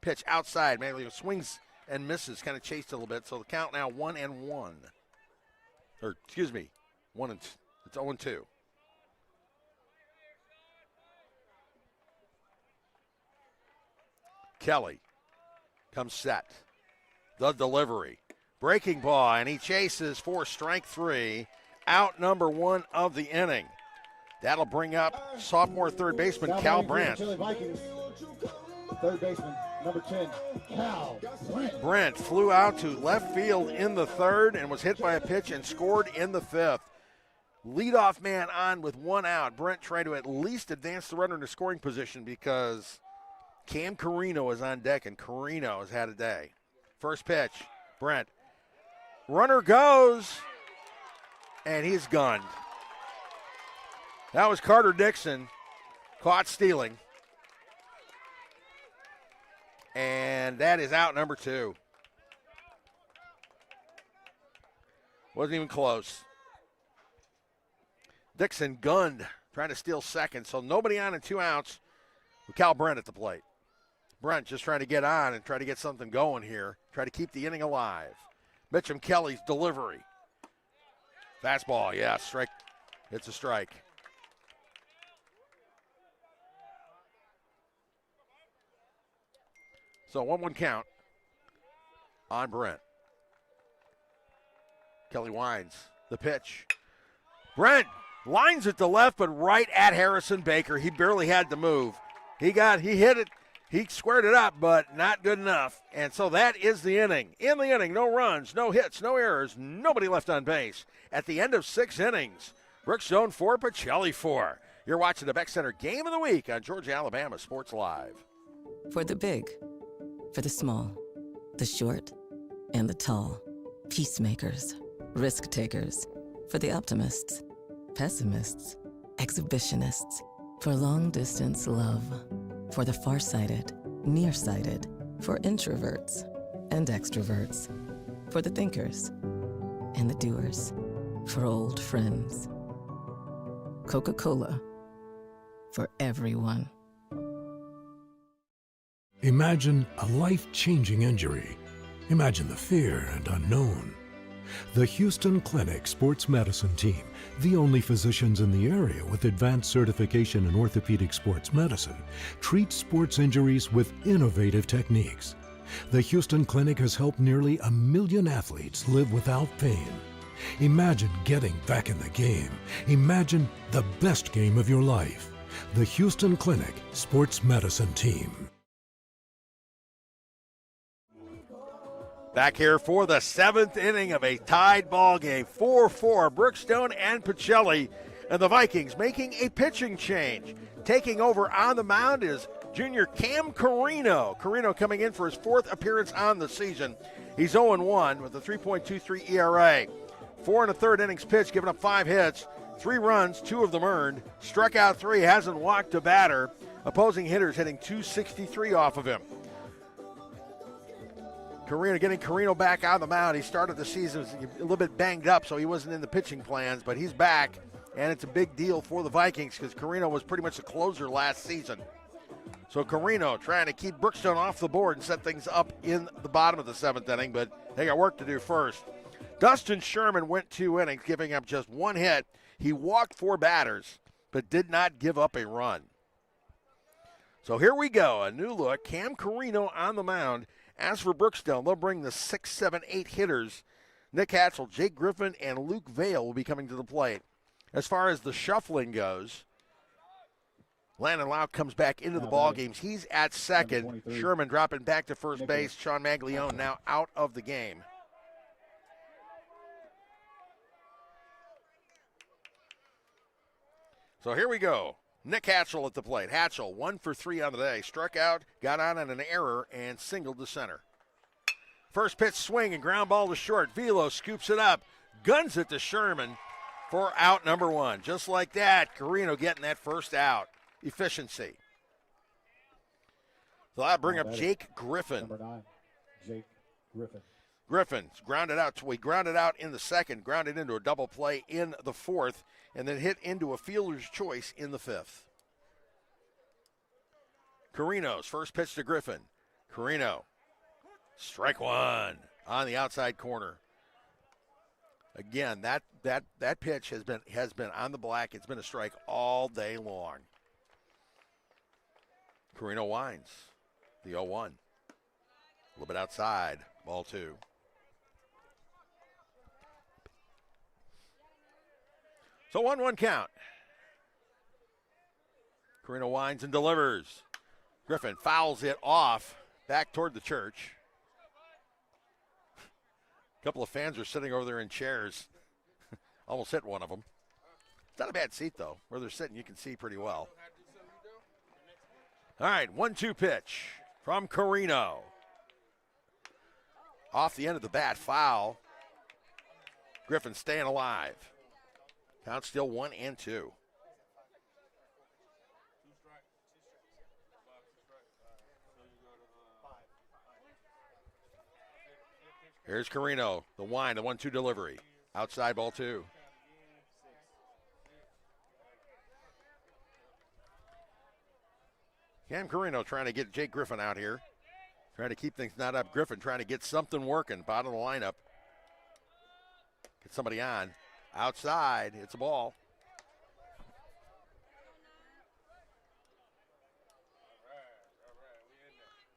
Pitch outside. Maglione swings and misses. Kind of chased a little bit. So the count now 1-1. Or, excuse me, 1-2. It's 0-2. Kelly comes set. The delivery. Breaking ball, and he chases for strike 3. Out number 1 of the inning. That'll bring up sophomore third baseman Cal Brandt. Third baseman, number 10, Cal Brandt. Brent flew out to left field in the 3rd and was hit by a pitch and scored in the 5th. Leadoff man on with 1 out. Brent tried to at least advance the runner into scoring position because Cam Carino is on deck, and Carino has had a day. First pitch, Brent. Runner goes, and he's gunned. That was Carter Dixon, caught stealing. And that is out number 2. Wasn't even close. Dixon gunned, trying to steal second. So nobody on and 2 outs with Cal Brent at the plate. Brent just trying to get on and try to get something going here. Try to keep the inning alive. Mitchum Kelly's delivery. Fastball, yeah, strike. It's a strike. So 1-1 count on Brent. Kelly winds the pitch. Brent lines it to left, but right at Harrison Baker. He barely had to move. He hit it. He squared it up, but not good enough. And so that is the inning. In the inning, no runs, no hits, no errors, nobody left on base. At the end of 6 innings, Brookstone 4, Pacelli 4. You're watching the Beck Center Game of the Week on Georgia, Alabama Sports Live. For the big, for the small, the short, and the tall. Peacemakers, risk takers. For the optimists, pessimists, exhibitionists. For long distance love. For the farsighted, nearsighted. For introverts and extroverts. For the thinkers and the doers. For old friends. Coca-Cola. For everyone. Imagine a life-changing injury. Imagine the fear and unknown. The Houston Clinic Sports Medicine Team, the only physicians in the area with advanced certification in orthopedic sports medicine, treats sports injuries with innovative techniques. The Houston Clinic has helped nearly 1 million athletes live without pain. Imagine getting back in the game. Imagine the best game of your life. The Houston Clinic Sports Medicine Team. Back here for the 7th inning of a tied ball game, 4-4, Brookstone and Pacelli, and the Vikings making a pitching change. Taking over on the mound is junior Cam Carino. Carino coming in for his 4th appearance on the season. He's 0-1 with a 3.23 ERA. 4 1/3 innings pitched, giving up 5 hits, 3 runs, 2 of them earned. Struck out 3, hasn't walked a batter. Opposing hitters hitting .263 off of him. Getting Carino back on the mound. He started the season a little bit banged up, so he wasn't in the pitching plans, but he's back, and it's a big deal for the Vikings because Carino was pretty much the closer last season. So Carino trying to keep Brookstone off the board and set things up in the bottom of the 7th inning, but they got work to do first. Dustin Sherman went 2 innings, giving up just 1 hit. He walked 4 batters, but did not give up a run. So here we go, a new look. Cam Carino on the mound. As for Brookstone, they'll bring the 6, 7, 8 hitters. Nick Hatchell, Jake Griffin, and Luke Vale will be coming to the plate. As far as the shuffling goes, Landon Lau comes back into the ball games. He's at second. Sherman dropping back to first base. Sean Maglione now out of the game. So here we go. Nick Hatchell at the plate. Hatchell 1 for 3 on the day. Struck out, got on an error, and singled to center. First pitch swing and ground ball to short. Velo scoops it up, guns it to Sherman for out number 1. Just like that, Carino getting that first out. Efficiency. So that'll bring up Jake Griffin. Number 9, Jake Griffin. Griffin's grounded out. We grounded out in the second, grounded into a double play in the 4th, and then hit into a fielder's choice in the 5th. Carino's first pitch to Griffin. Carino, strike 1 on the outside corner. Again, that pitch has been on the black. It's been a strike all day long. Carino winds the 0-1. A little bit outside, ball 2. So 1-1 count. Carino winds and delivers. Griffin fouls it off back toward the church. A couple of fans are sitting over there in chairs. Almost hit one of them. It's not a bad seat, though. Where they're sitting, you can see pretty well. All right, 1-2 pitch from Carino. Off the end of the bat, foul. Griffin staying alive. Count still 1-2. Here's Carino, the wind, the 1-2 delivery. Outside ball 2. Cam Carino trying to get Jake Griffin out here. Trying to keep things not up. Griffin trying to get something working. Bottom of the lineup. Get somebody on. Outside, it's a ball.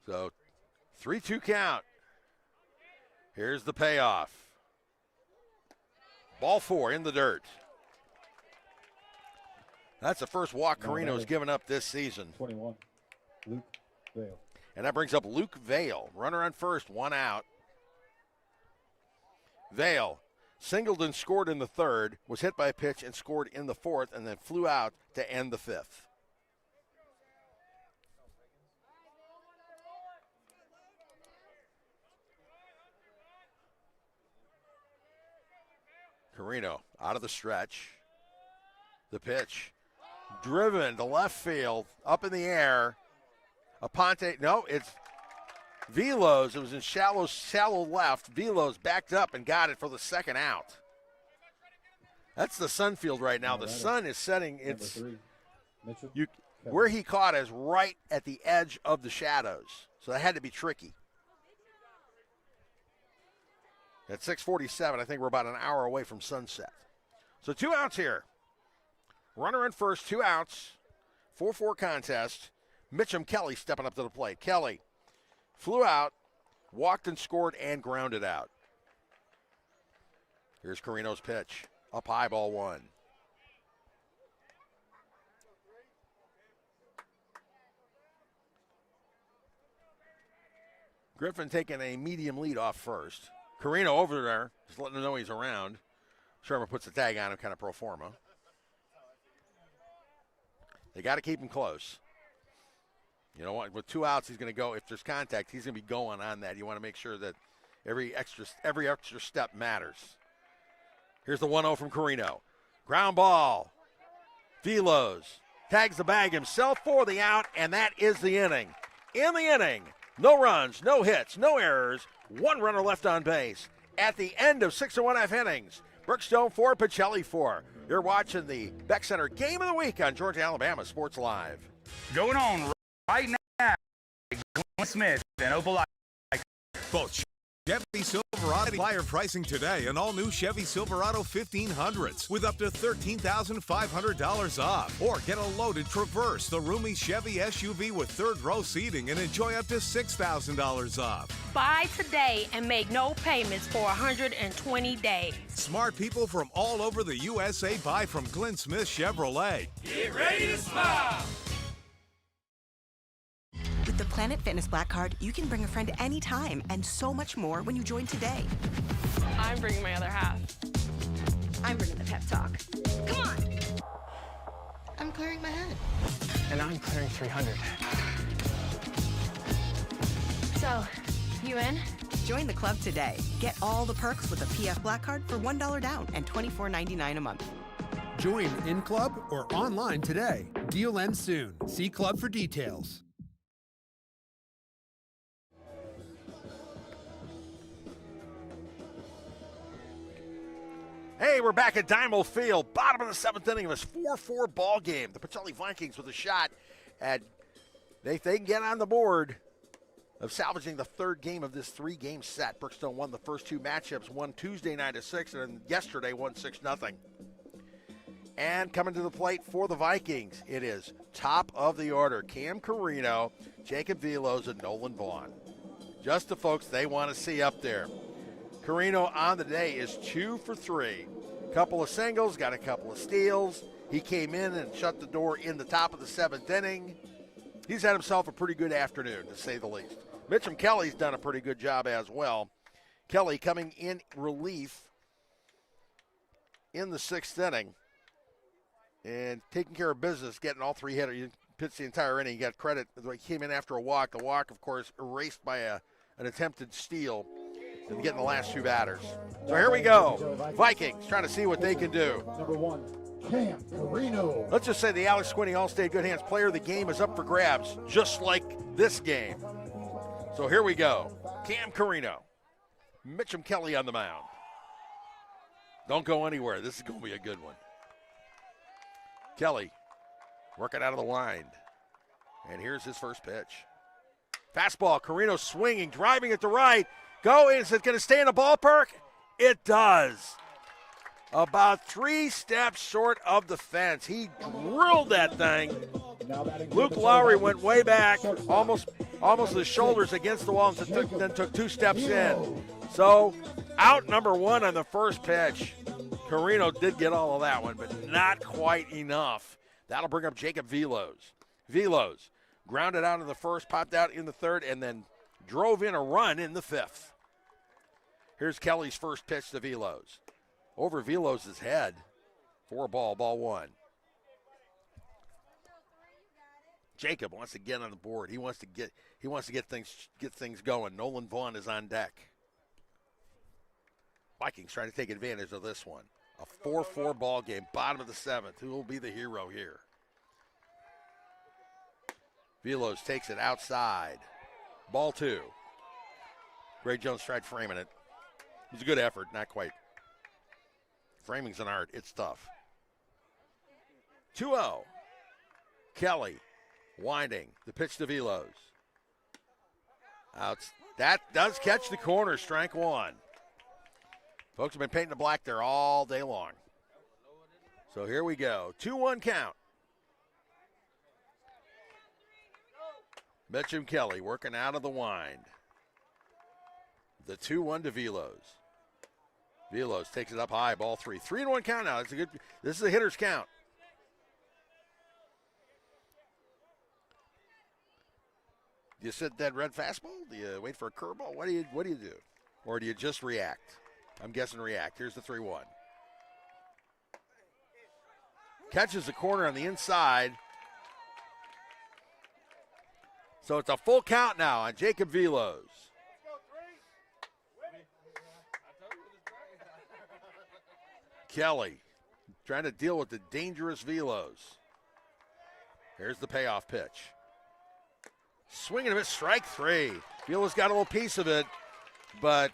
So 3-2 count. Here's the payoff. Ball 4 in the dirt. That's the first walk Carino's given up this season. 21, Luke Vale. And that brings up Luke Vale. Runner on first, 1 out. Vale singled and scored in the 3rd, was hit by a pitch and scored in the 4th, and then flew out to end the 5th. Carino out of the stretch. The pitch. Driven to left field, up in the air. Aponte, no, it's Velos. It was in shallow left. Velos backed up and got it for the 2nd out. That's the sun field right now. The sun is setting. It's where he caught is right at the edge of the shadows. So that had to be tricky. At 6:47, I think we're about an hour away from sunset. So 2 outs here. Runner in first, 2 outs. 4-4 contest. Mitchum Kelly stepping up to the plate. Kelly flew out, walked and scored, and grounded out. Here's Carino's pitch. Up high, ball 1. Griffin taking a medium lead off first. Carino over there, just letting him know he's around. Sherman puts the tag on him, kind of pro forma. They got to keep him close. You know what? With 2 outs, he's going to go. If there's contact, he's going to be going on that. You want to make sure that every extra step matters. Here's the 1-0 from Carino. Ground ball. Velos tags the bag himself for the out, and that is the inning. In the inning, no runs, no hits, no errors. 1 runner left on base. At the end of 6 1/2 innings, Brookstone 4, Pacelli 4. You're watching the Beck Center Game of the Week on Georgia, Alabama Sports Live. Going on right now. Glenn Smith and Opelika. Both Chevy Silverado supplier pricing today and all new Chevy Silverado 1500s with up to $13,500 off. Or get a loaded Traverse, the roomy Chevy SUV with third row seating, and enjoy up to $6,000 off. Buy today and make no payments for 120 days. Smart people from all over the USA buy from Glenn Smith Chevrolet. Get ready to smile. With the Planet Fitness Black Card, you can bring a friend anytime and so much more when you join today. I'm bringing my other half. I'm bringing the pep talk. Come on! I'm clearing my head. And I'm clearing 300. So, you in? Join the club today. Get all the perks with the PF Black Card for $1 down and $24.99 a month. Join in club or online today. Deal ends soon. See club for details. Hey, we're back at Dynamo Field. Bottom of the seventh inning of this 4-4 ball game. The Pacelli Vikings with a shot at, they can get on the board of salvaging the third game of this three-game set. Brookstone won the first two matchups, won Tuesday night at 6, and yesterday won 6-0. And coming to the plate for the Vikings, it is top of the order, Cam Carino, Jacob Velos, and Nolan Vaughn. Just the folks they want to see up there. Carino on the day is 2 for 3. Couple of singles, got a couple of steals. He came in and shut the door in the top of the seventh inning. He's had himself a pretty good afternoon, to say the least. Mitchum Kelly's done a pretty good job as well. Kelly coming in relief in the sixth inning and taking care of business, getting all three hitters. He pitched the entire inning. He got credit. He came in after a walk. The walk, of course, erased by an attempted steal. And getting the last two batters. So here we go. Vikings trying to see what they can do. Number 1, Cam Carino. Let's just say the Alex Quinney All-State Good Hands Player of the Game is up for grabs, just like this game. So here we go. Cam Carino. Mitchum Kelly on the mound. Don't go anywhere. This is going to be a good one. Kelly working out of the line. And here's his first pitch. Fastball. Carino swinging, driving it to right. Go, is it going to stay in the ballpark? It does. About 3 steps short of the fence. He drilled that thing. Luke Lowry went way back, almost the shoulders against the wall, and then took 2 steps in. So, out number 1 on the first pitch. Carino did get all of that one, but not quite enough. That'll bring up Jacob Velos. Velos grounded out in the first, popped out in the third, and then drove in a run in the fifth. Here's Kelly's first pitch to Velos. Over Velos' head. 4-ball, ball 1. Jacob wants to get on the board. He wants to get things going. Nolan Vaughn is on deck. Vikings trying to take advantage of this one. A 4-4 ball game, bottom of the seventh. Who will be the hero here? Velos takes it outside. Ball 2. Gray Jones tried framing it. It was a good effort, not quite. Framing's an art. It's tough. 2-0. Kelly winding. The pitch to Velos. That does catch the corner. Strike 1. Folks have been painting the black there all day long. So here we go. 2-1 count. Mitchum Kelly working out of the wind. The 2-1 to Velos. Velos takes it up high, ball 3. 3-1 count now. This is a hitter's count. Do you sit dead red fastball? Do you wait for a curveball? What do you do? Or do you just react? I'm guessing react. Here's the 3-1. Catches the corner on the inside. So it's a full count now on Jacob Velos. Kelly trying to deal with the dangerous Velos. Here's the payoff pitch. Swinging a bit, strike 3. Velos got a little piece of it, but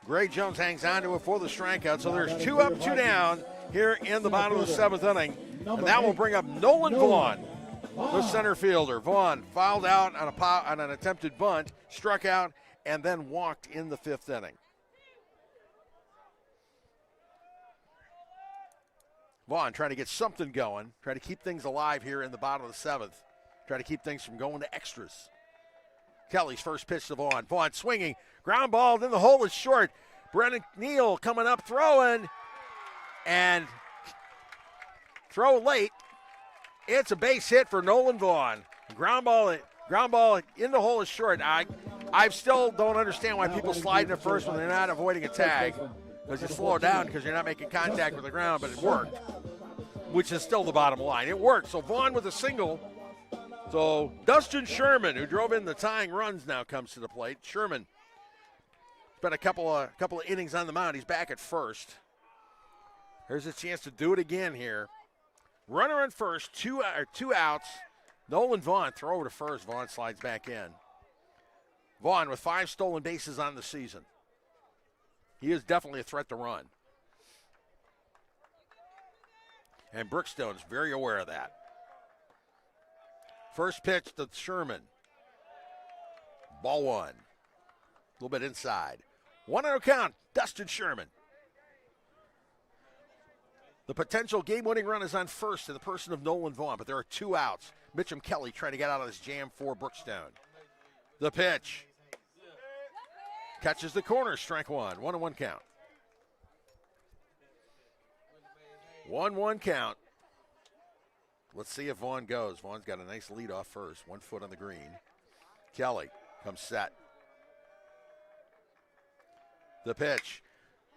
Gray Jones hangs on to it for the strikeout. So there's 2 up, 2 down here in the bottom of the seventh inning. And that will bring up Nolan Vaughn. the center fielder. Vaughn fouled out on an attempted bunt, struck out, and then walked in the 5th inning. Vaughn trying to get something going, trying to keep things alive here in the bottom of the 7th, trying to keep things from going to extras. Kelly's first pitch to Vaughn. Vaughn swinging, ground ball in the hole is short. Brennan Neal coming up, throwing, and throw late. It's a base hit for Nolan Vaughn. Ground ball in the hole is short. I still don't understand why people slide into first when they're not avoiding a tag. Because you slow it down because you're not making contact with the ground, but it worked, which is still the bottom line. It worked. So Vaughn with a single. So Dustin Sherman, who drove in the tying runs, now comes to the plate. Sherman spent a couple of innings on the mound. He's back at first. Here's a chance to do it again here. Runner on first, two outs. Nolan Vaughn throw over to first. Vaughn slides back in. Vaughn with 5 stolen bases on the season. He is definitely a threat to run. And Brookstone is very aware of that. First pitch to Sherman. Ball 1. A little bit inside. 1-0 count, Dustin Sherman. The potential game-winning run is on first in the person of Nolan Vaughn, but there are 2 outs. Mitchum Kelly trying to get out of this jam for Brookstone. The pitch. Catches the corner, strike 1. 1-1 count. 1-1 count. Let's see if Vaughn goes. Vaughn's got a nice lead off first. 1 foot on the green. Kelly comes set. The pitch.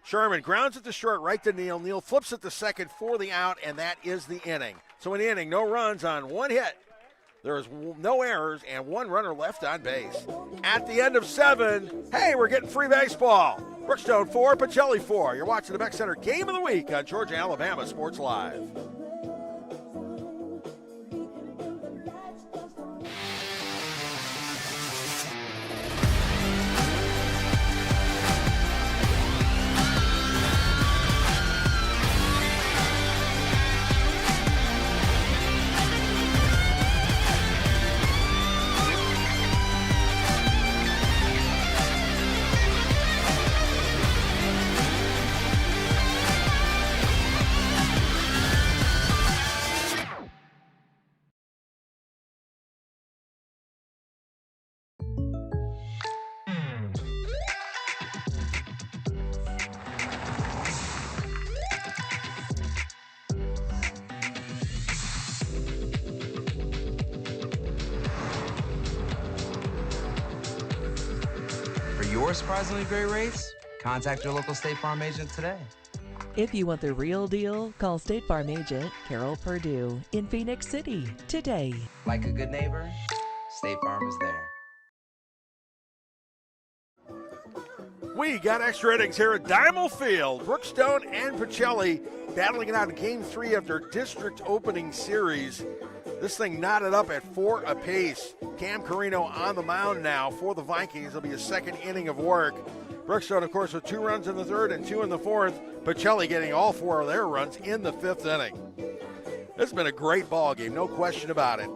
Sherman grounds it to short, right to Neal. Neal flips it to second for the out, and that is the inning. So in the inning, no runs on 1 hit. There is no errors and 1 runner left on base. At the end of 7, hey, we're getting free baseball. Brookstone 4, Pacelli 4. You're watching the Beck Center Game of the Week on Georgia Alabama Sports Live. Your surprisingly great race? Contact your local State Farm agent today. If you want the real deal, call State Farm agent Carol Purdue in Phoenix City today. Like a good neighbor, State Farm is there. We got extra innings here at Diamond Field. Brookstone and Pacelli battling it out in Game 3 of their district opening series. This thing knotted up at 4 apiece. Cam Carino on the mound now for the Vikings. It'll be a second inning of work. Brookstone, of course, with 2 runs in the 3rd and 2 in the 4th. Pacelli getting all 4 of their runs in the 5th inning. This has been a great ball game, no question about it.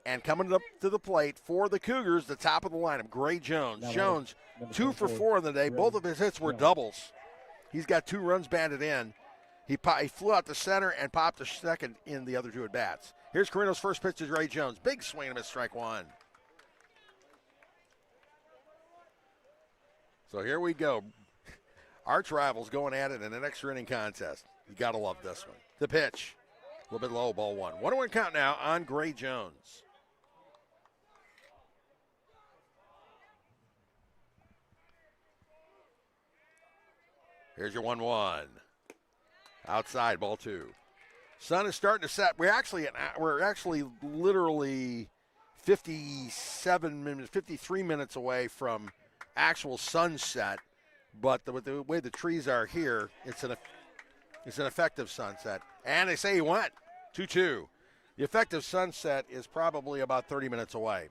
And coming up to the plate for the Cougars, the top of the lineup, Gray Jones. Jones, 2 for 4 in the day. Both of his hits were doubles. He's got 2 runs batted in. He flew out to center and popped to second in the other 2 at-bats. Here's Carino's first pitch to Gray Jones. Big swing and a miss, strike 1. So here we go. Arch rivals going at it in an extra inning contest. You got to love this one. The pitch. A little bit low, ball 1. 1-1 count now on Gray Jones. Here's your 1-1. Outside, ball 2. Sun is starting to set. We're actually literally 53 minutes away from actual sunset, but with the way the trees are here, it's an effective sunset. And they say he went 2-2. The effective sunset is probably about 30 minutes away.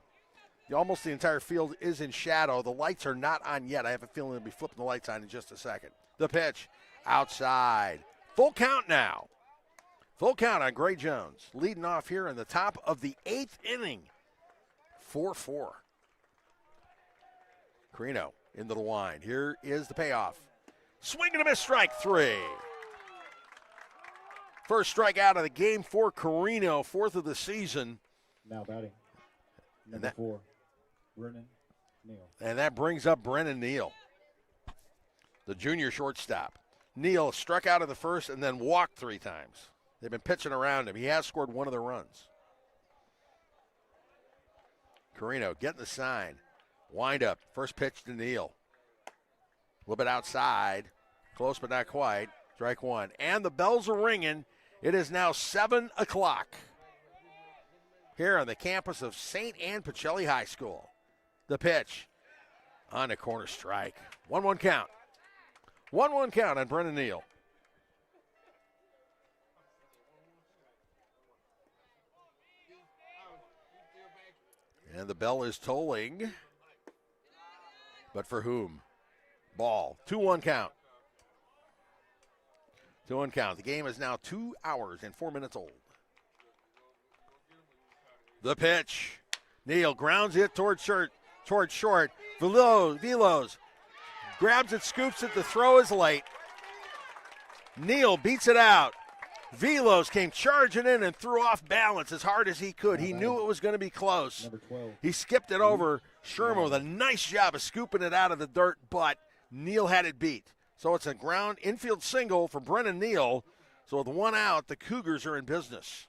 Almost the entire field is in shadow. The lights are not on yet. I have a feeling they'll be flipping the lights on in just a second. The pitch outside. Full count now. Full count on Gray Jones, leading off here in the top of the 8th inning. 4-4. Carino into the line. Here is the payoff. Swing and a miss, strike 3. First strikeout of the game for Carino, 4th of the season. Now batting, number 4, Brennan Neal. And that brings up Brennan Neal, the junior shortstop. Neal struck out of the first and then walked 3 times. They've been pitching around him. He has scored one of the runs. Carino getting the sign. Wind up. First pitch to Neal. A little bit outside. Close but not quite. Strike 1. And the bells are ringing. It is now 7 o'clock here on the campus of St. Anne Pacelli High School. The pitch on a corner strike. 1-1 count. 1-1 count on Brennan Neal. And the bell is tolling. But for whom? Ball. 2-1 count. 2-1 count. The game is now 2 hours and 4 minutes old. The pitch. Neal grounds it towards short. Velos grabs it, scoops it. The throw is late. Neal beats it out. Velos came charging in and threw off balance as hard as he could. He knew it was going to be close. He skipped it over. Sherman with a nice job of scooping it out of the dirt, but Neal had it beat. So it's a ground infield single for Brennan Neal. So with 1 out, the Cougars are in business.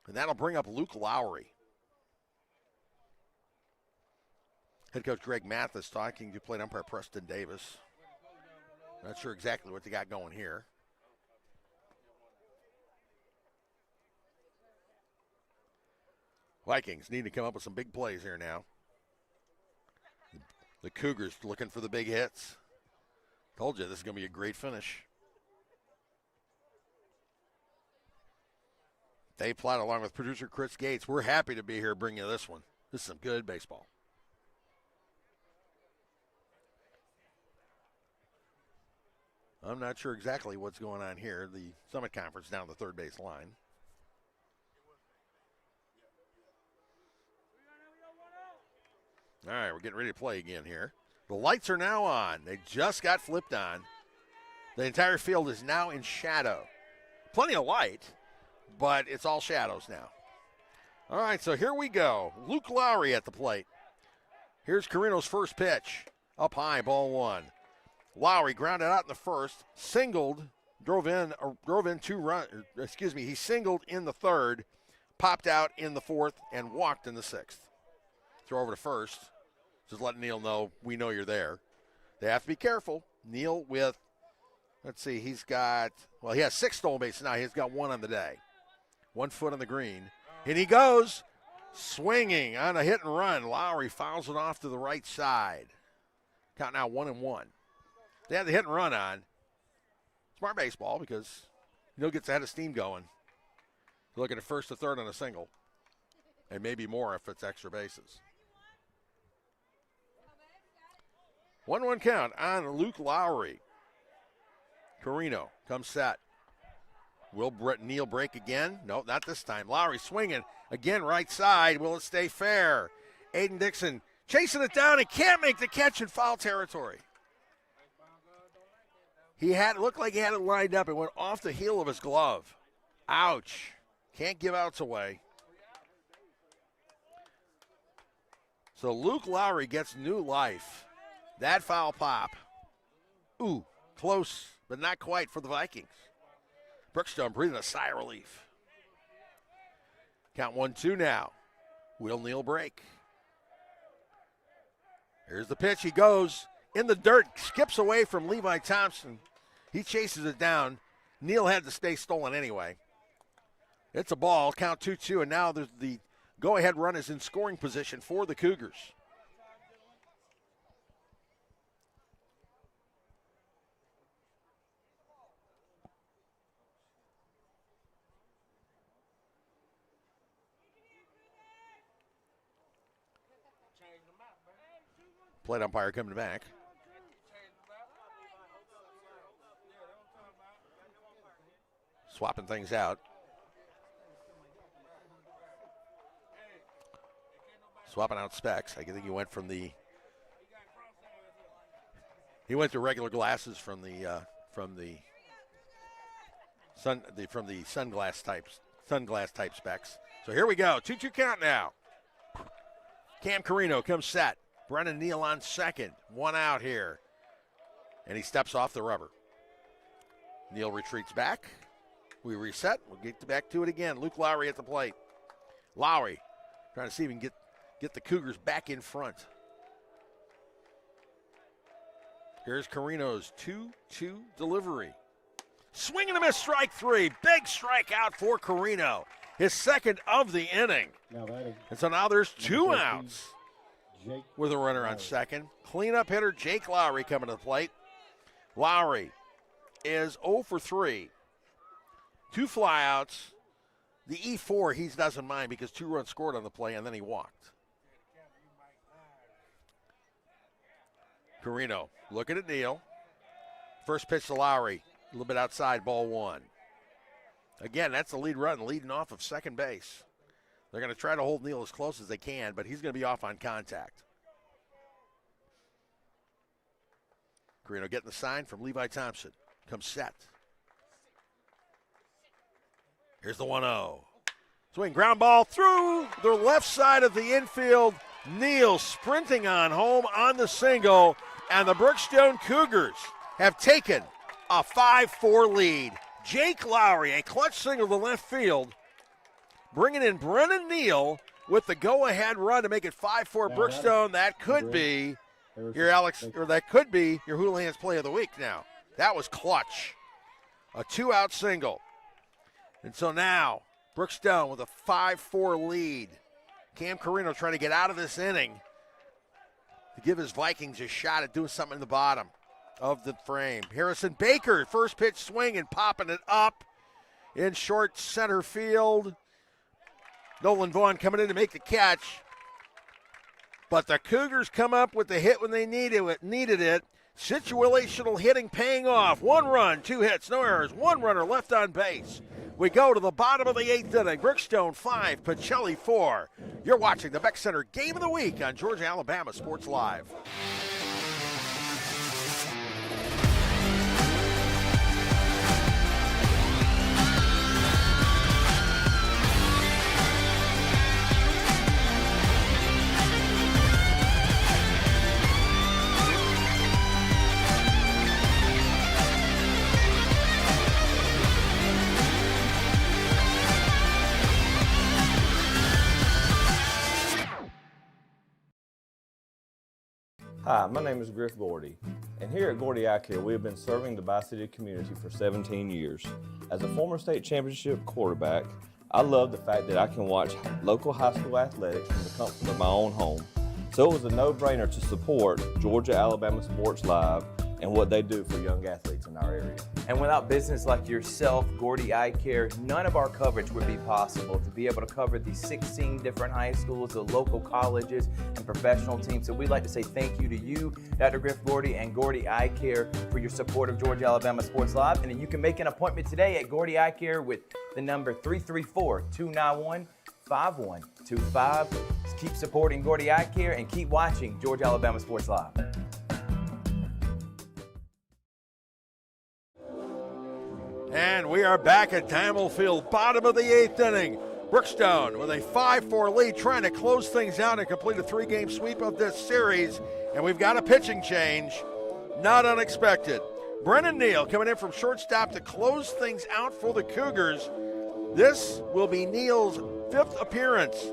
And that'll bring up Luke Lowry. Head coach Greg Mathis talking to plate umpire Preston Davis. Not sure exactly what they got going here. Vikings need to come up with some big plays here now. The Cougars looking for the big hits. Told you this is going to be a great finish. Dave Platt along with producer Chris Gates. We're happy to be here bringing you this one. This is some good baseball. I'm not sure exactly what's going on here. The Summit Conference down the third base line. All right, we're getting ready to play again here. The lights are now on. They just got flipped on. The entire field is now in shadow. Plenty of light, but it's all shadows now. All right, so here we go. Luke Lowry at the plate. Here's Carino's first pitch. Up high, ball 1. Lowry grounded out in the first, singled, drove in 2 runs. He singled in the third, popped out in the fourth, and walked in the 6th. Throw over to first. Just letting Neal know we know you're there. They have to be careful. Neal with, he has 6 stolen bases now. He's got 1 on the day. 1 foot on the green. And he goes swinging on a hit and run. Lowry fouls it off to the right side. Count now 1-1. They have the hit and run on. Smart baseball because gets ahead of steam going. You're looking at first to third on a single. And maybe more if it's extra bases. 1-1 count on Luke Lowry. Carino comes set. Will Neal break again? No, not this time. Lowry swinging again right side. Will it stay fair? Aiden Dixon chasing it down and can't make the catch in foul territory. Looked like he had it lined up. It went off the heel of his glove. Ouch. Can't give outs away. So Luke Lowry gets new life. That foul pop. Ooh, close, but not quite for the Vikings. Brookstone breathing a sigh of relief. Count 1-2 now. Will Neal break? Here's the pitch. He goes in the dirt, skips away from Levi Thompson. He chases it down. Neal had to stay stolen anyway. It's a ball. Count 2-2, and now there's the go-ahead run is in scoring position for the Cougars. Plate umpire coming back. swapping things out. Swapping out specs. I think he went from the. He went to regular glasses from the sunglass type specs. So here we go. 2-2 count now. Cam Carino comes set. Brennan Neal on second. One out here. And he steps off the rubber. Neal retreats back. We reset. We'll get back to it again. Luke Lowry at the plate. Lowry trying to see if he can get the Cougars back in front. Here's Carino's 2-2 delivery. Swing and a miss, strike three. Big strikeout for Carino. His second of the inning. And so now there's 2 outs with a runner on second. Cleanup hitter Jake Lowry coming to the plate. Lowry is 0 for 3. 2 flyouts. The E4 he doesn't mind because 2 runs scored on the play and then he walked. Carino looking at Neal. First pitch to Lowry. A little bit outside, ball 1. Again, that's the lead run, leading off of second base. They're going to try to hold Neal as close as they can, but he's going to be off on contact. Carino getting the sign from Levi Thompson. Comes set. Here's the 1-0. Swing, ground ball through the left side of the infield. Neal sprinting on home on the single, and the Brookstone Cougars have taken a 5-4 lead. Jake Lowry, a clutch single to left field, bringing in Brennan Neal with the go-ahead run to make it 5-4 Brookstone. That could be your Houlihan's play of the week now. That was clutch. A 2-out single. And so now, Brookstone with a 5-4 lead. Cam Carino trying to get out of this inning to give his Vikings a shot at doing something in the bottom of the frame. Harrison Baker, first pitch swing and popping it up in short center field. Nolan Vaughn coming in to make the catch. But the Cougars come up with the hit when they needed it. Situational hitting paying off. 1 run, 2 hits, no errors, 1 runner left on base. We go to the bottom of the 8th inning. Brookstone 5, Pacelli 4. You're watching the Beck Center Game of the Week on Georgia Alabama Sports Live. Hi, my name is Griff Gordy, and here at Gordy Eye Care, we have been serving the Bi-City community for 17 years. As a former state championship quarterback, I love the fact that I can watch local high school athletics from the comfort of my own home. So it was a no-brainer to support Georgia Alabama Sports Live and what they do for young athletes in our area. And without business like yourself, Gordy Eye Care, none of our coverage would be possible to be able to cover the 16 different high schools, the local colleges, and professional teams. So we'd like to say thank you to you, Dr. Griff Gordy, and Gordy Eye Care for your support of Georgia Alabama Sports Live. And then you can make an appointment today at Gordy Eye Care with the number 334-291-5125. Keep supporting Gordy Eye Care and keep watching Georgia Alabama Sports Live. And we are back at Diamond Field, bottom of the 8th inning. Brookstone with a 5-4 lead, trying to close things out and complete a 3-game sweep of this series. And we've got a pitching change, not unexpected. Brennan Neal coming in from shortstop to close things out for the Cougars. This will be Neal's 5th appearance.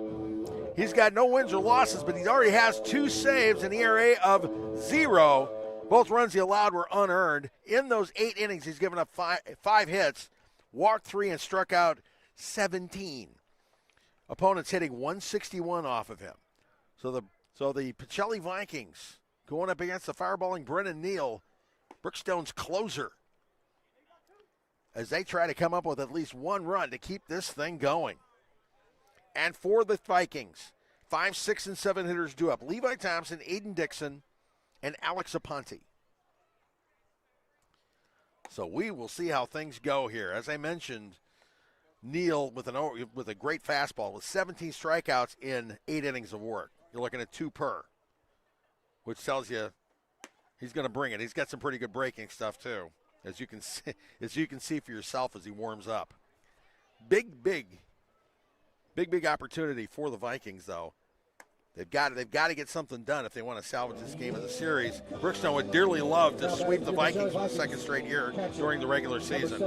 He's got no wins or losses, but he already has 2 saves, an ERA of 0. Both runs he allowed were unearned. In those 8 innings, he's given up 5 hits, walked 3, and struck out 17. Opponents hitting 161 off of him. So the Pacelli Vikings going up against the fireballing Brennan Neal, Brookstone's closer, as they try to come up with at least 1 run to keep this thing going. And for the Vikings, 5, 6, and 7 hitters due up. Levi Thompson, Aiden Dixon, and Alex Aponte. So we will see how things go here. As I mentioned, Neal with a great fastball with 17 strikeouts in 8 innings of work. You're looking at 2 per, which tells you he's going to bring it. He's got some pretty good breaking stuff too, as you can see for yourself as he warms up. Big opportunity for the Vikings though. They've got to get something done if they want to salvage this game of the series. Brookstone would dearly love to sweep the Vikings for the second straight year during the regular season.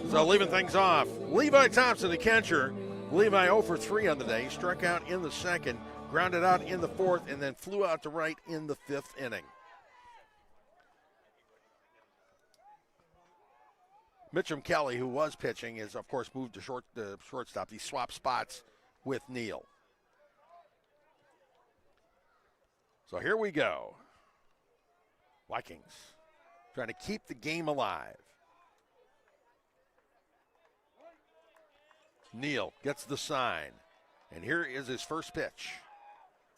So leaving things off, Levi Thompson, the catcher. Levi 0 for 3 on the day. He struck out in the second, grounded out in the fourth, and then flew out to right in the 5th inning. Mitchum Kelly, who was pitching, is of course moved to shortstop. He swapped spots with Neal. So here we go. Vikings trying to keep the game alive. Neal gets the sign. And here is his first pitch.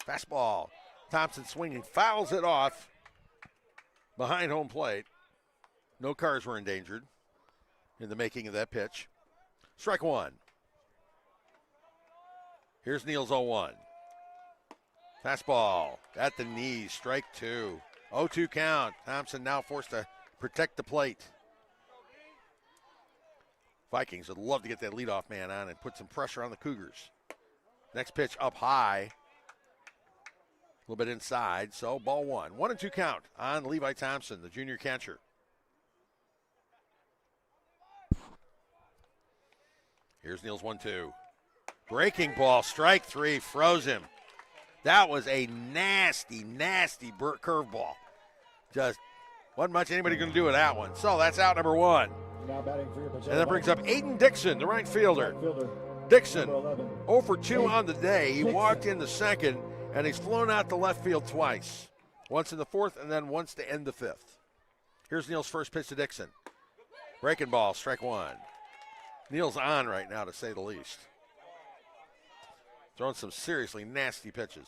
Fastball. Thompson swinging, fouls it off behind home plate. No cars were endangered in the making of that pitch. Strike 1. Here's Neal's 0-1. Fastball at the knees, strike 2. 0-2 count. Thompson now forced to protect the plate. Vikings would love to get that leadoff man on and put some pressure on the Cougars. Next pitch up high. A little bit inside, so ball 1. 1-2 count on Levi Thompson, the junior catcher. Here's Neal's 1-2. Breaking ball, strike 3, froze him. That was a nasty curveball. Just wasn't much anybody going to do with that one. So that's out number 1. And that brings up Aiden Dixon, the right fielder. Dixon, 0 for 2 on the day. He walked in the second, and he's flown out to left field twice. Once in the 4th and then once to end the 5th. Here's Neal's first pitch to Dixon. Breaking ball, strike 1. Neal's on right now, to say the least. Throwing some seriously nasty pitches.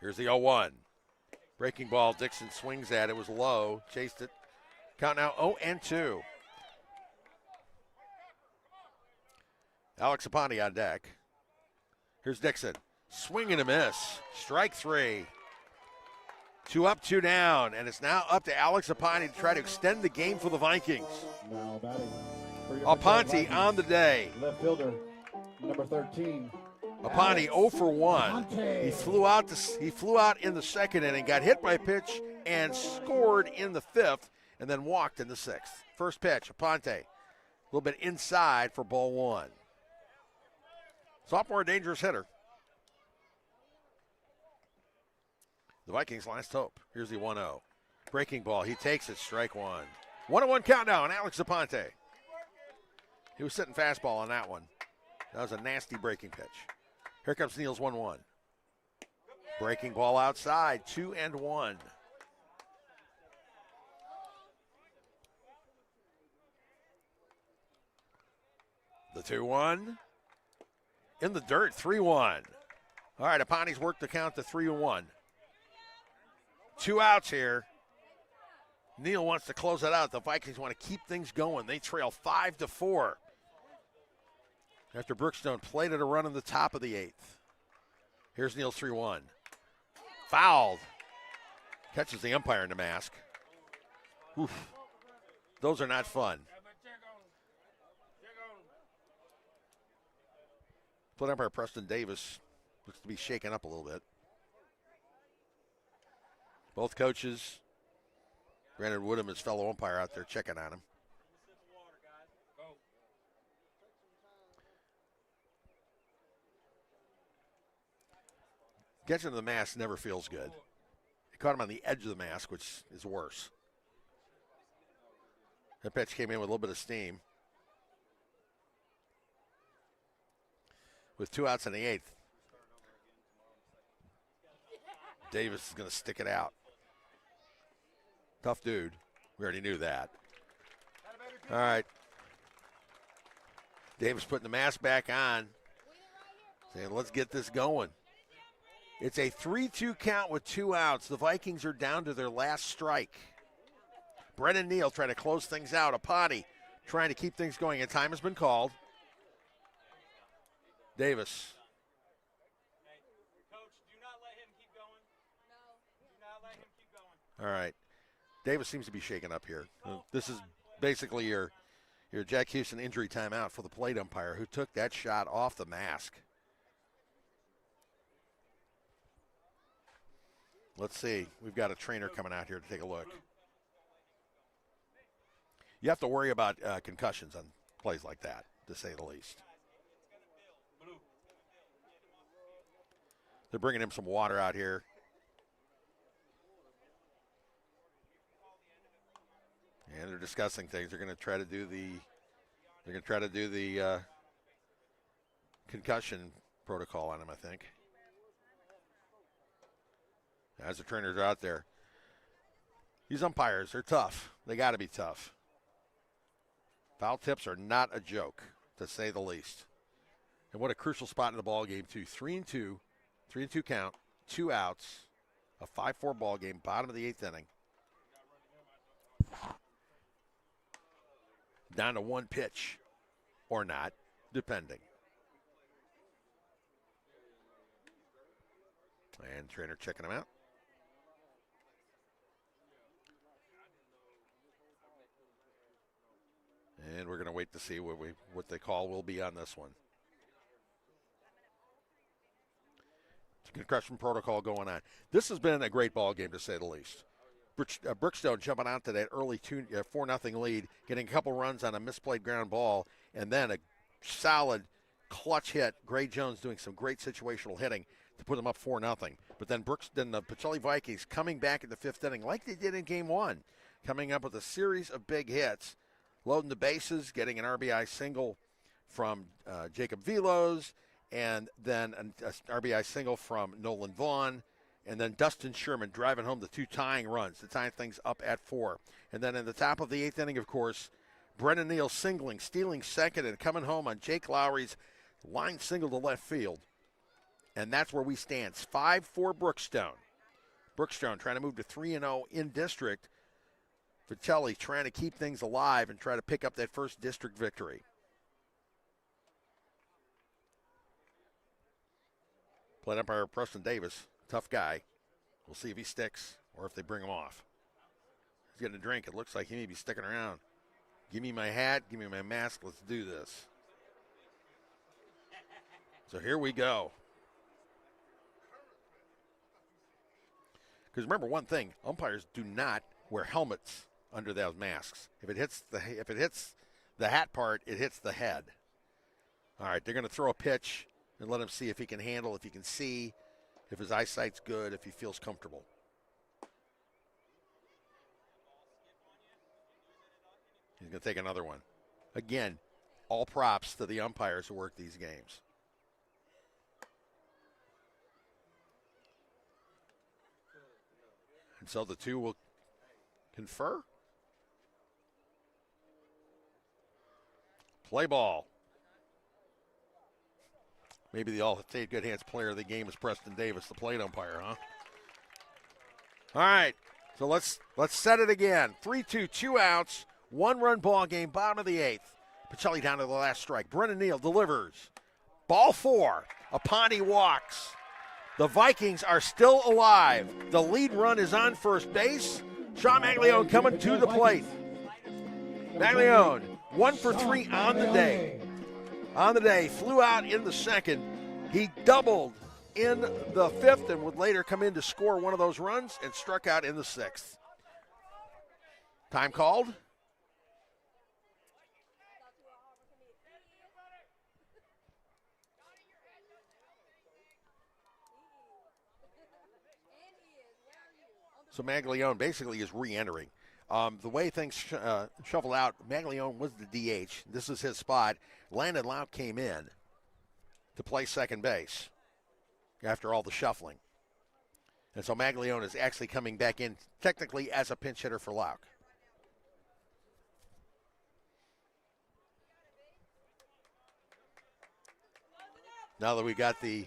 Here's the 0-1. Breaking ball, Dixon swings at it. It was low, chased it. Count now 0-2. Alex Apani on deck. Here's Dixon. Swing and a miss. Strike 3. 2 up, 2 down. And it's now up to Alex Apani to try to extend the game for the Vikings. Aponte on the day. Left fielder, number 13. Apani 0 for 1. He flew out in the second inning, got hit by a pitch, and scored in the 5th, and then walked in the 6th. First pitch, Aponte. A little bit inside for ball 1. Sophomore, dangerous hitter. The Vikings' last hope. Here's the 1-0. Breaking ball, he takes it, strike 1. 1-1 countdown, Alex Aponte. He was sitting fastball on that one. That was a nasty breaking pitch. Here comes Neal's 1-1. Breaking ball outside, 2-1. The 2-1. In the dirt, 3-1. All right, Aponte's worked the count to 3-1. 2 outs here. Neal wants to close it out. The Vikings want to keep things going. They trail 5-4. After Brookstone played at a run in the top of the 8th. Here's Neal's 3-1. Fouled. Catches the umpire in the mask. Oof. Those are not fun. Plate umpire Preston Davis looks to be shaken up a little bit. Both coaches, Brandon Woodham, his fellow umpire, out there checking on him. Catching the mask never feels good. He caught him on the edge of the mask, which is worse. That pitch came in with a little bit of steam. With 2 outs in the 8th. Davis is going to stick it out. Tough dude. We already knew that. All right. Davis putting the mask back on. Saying, let's get this going. It's a 3-2 count with 2 outs. The Vikings are down to their last strike. Brennan Neal trying to close things out. Apati trying to keep things going, and time has been called. Davis. All right. Davis seems to be shaken up here. This is basically your Jack Houston injury timeout for the plate umpire who took that shot off the mask. Let's see. We've got a trainer coming out here to take a look. You have to worry about concussions on plays like that, to say the least. They're bringing him some water out here. And they're discussing things. They're going to try to do the concussion protocol on him, I think. As the trainers are out there. These umpires, they're tough. They got to be tough. Foul tips are not a joke, to say the least. And what a crucial spot in the ball game, too. 3-2 count, 2 outs, a 5-4 ball game, bottom of the 8th inning. Down to 1 pitch, or not, depending. And trainer checking him out. And we're going to wait to see what the call will be on this one. Concussion protocol going on. This has been a great ball game, to say the least. Brookstone jumping out to that early 4-0 lead, getting a couple runs on a misplayed ground ball, and then a solid clutch hit. Gray Jones doing some great situational hitting to put them up 4-0. But then the Pacelli Vikings coming back in the 5th inning like they did in Game 1, coming up with a series of big hits, loading the bases, getting an RBI single from Jacob Velos, and then an RBI single from Nolan Vaughn, and then Dustin Sherman driving home the 2 tying runs to tie things up at 4. And then in the top of the 8th inning, of course, Brennan Neal singling, stealing second, and coming home on Jake Lowry's line single to left field. And that's where we stand. 5 for Brookstone. Brookstone trying to move to 3-0 in district. Pacelli trying to keep things alive and try to pick up that first district victory. Plate umpire Preston Davis, tough guy. We'll see if he sticks or if they bring him off. He's getting a drink. It looks like he may be sticking around. Give me my hat. Give me my mask. Let's do this. So here we go. Because remember one thing, umpires do not wear helmets under those masks. If it hits the hat part, it hits the head. All right, they're going to throw a pitch and let him see if he can handle, if he can see, if his eyesight's good, if he feels comfortable. He's going to take another one. Again, all props to the umpires who work these games. And so the two will confer. Play ball. Maybe the all-state good hands player of the game is Preston Davis, the plate umpire, huh? All right, so let's set it again. 3-2, 2 outs, 1-run ball game, bottom of the 8th. Pacelli down to the last strike. Brennan Neal delivers. Ball 4. Apani walks. The Vikings are still alive. The lead run is on first base. Sean Maglione coming to the plate. Maglione, 1 for 3 on the day. On the day, flew out in the 2nd. He doubled in the 5th and would later come in to score one of those runs and struck out in the 6th. Time called. So Maglione basically is re-entering. The way things shuffled out, Maglione was the DH. This is his spot. Landon Laut came in to play second base after all the shuffling. And so Maglione is actually coming back in technically as a pinch hitter for Laut. Now that we got the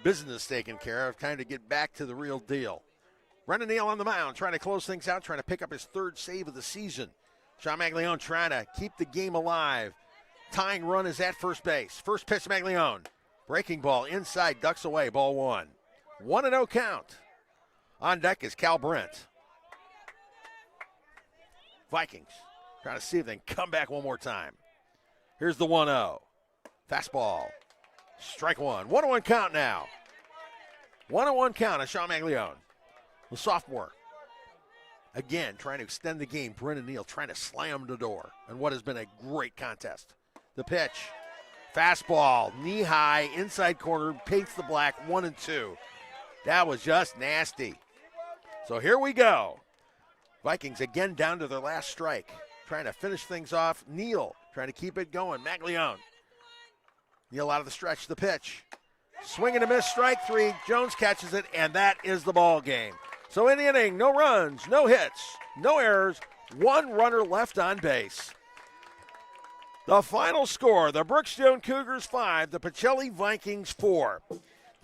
business taken care of, time to get back to the real deal. Brendan Neal on the mound, trying to close things out, trying to pick up his third save of the season. Sean Maglione trying to keep the game alive. Tying run is at first base. First pitch, Maglione. Breaking ball inside, ducks away, ball one. 1-0 count. On deck is Cal Brent. Vikings trying to see if they can come back one more time. Here's the 1-0. Fastball. Strike one. 1-1 count now. 1-1 count on Sean Maglione. The sophomore. Again, trying to extend the game. Brendan Neal trying to slam the door in what has been a great contest. The pitch. Fastball. Knee high. Inside corner. Paints the black. 1-2. That was just nasty. So here we go. Vikings again down to their last strike. Trying to finish things off. Neal trying to keep it going. Maglione. Neal out of the stretch. The pitch. Swing and a miss. Strike three. Jones catches it, and that is the ball game. So in the inning, no runs, no hits, no errors, one runner left on base. The final score, the Brookstone Cougars 5, the Pacelli Vikings 4.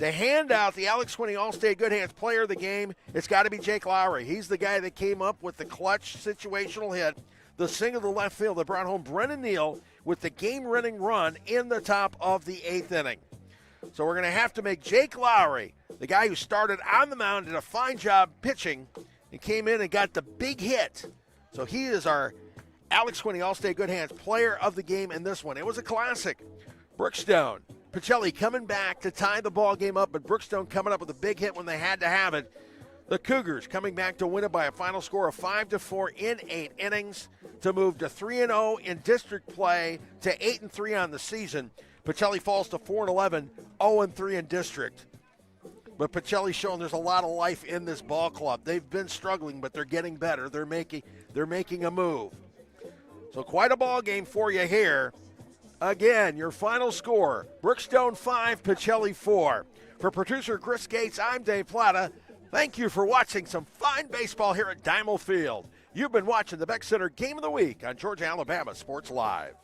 To hand out the Alex Quinney All-State Good Hands Player of the Game, it's got to be Jake Lowry. He's the guy that came up with the clutch situational hit, the single to left field that brought home Brendan Neal with the game-winning run in the top of the 8th inning. So we're going to have to make Jake Lowry, the guy who started on the mound, did a fine job pitching, and came in and got the big hit. So he is our Alex Quinney All-State Good Hands Player of the Game in this one. It was a classic. Brookstone, Pacelli coming back to tie the ball game up, but Brookstone coming up with a big hit when they had to have it. The Cougars coming back to win it by a final score of 5-4 in 8 innings to move to 3-0 in district play to 8-3 on the season. Pacelli falls to 4-11, 0-3 in district. But Pacelli's showing there's a lot of life in this ball club. They've been struggling, but they're getting better. They're making a move. So quite a ball game for you here. Again, your final score, Brookstone 5, Pacelli 4. For producer Chris Gates, I'm Dave Plata. Thank you for watching some fine baseball here at Diamond Field. You've been watching the Beck Center Game of the Week on Georgia Alabama Sports Live.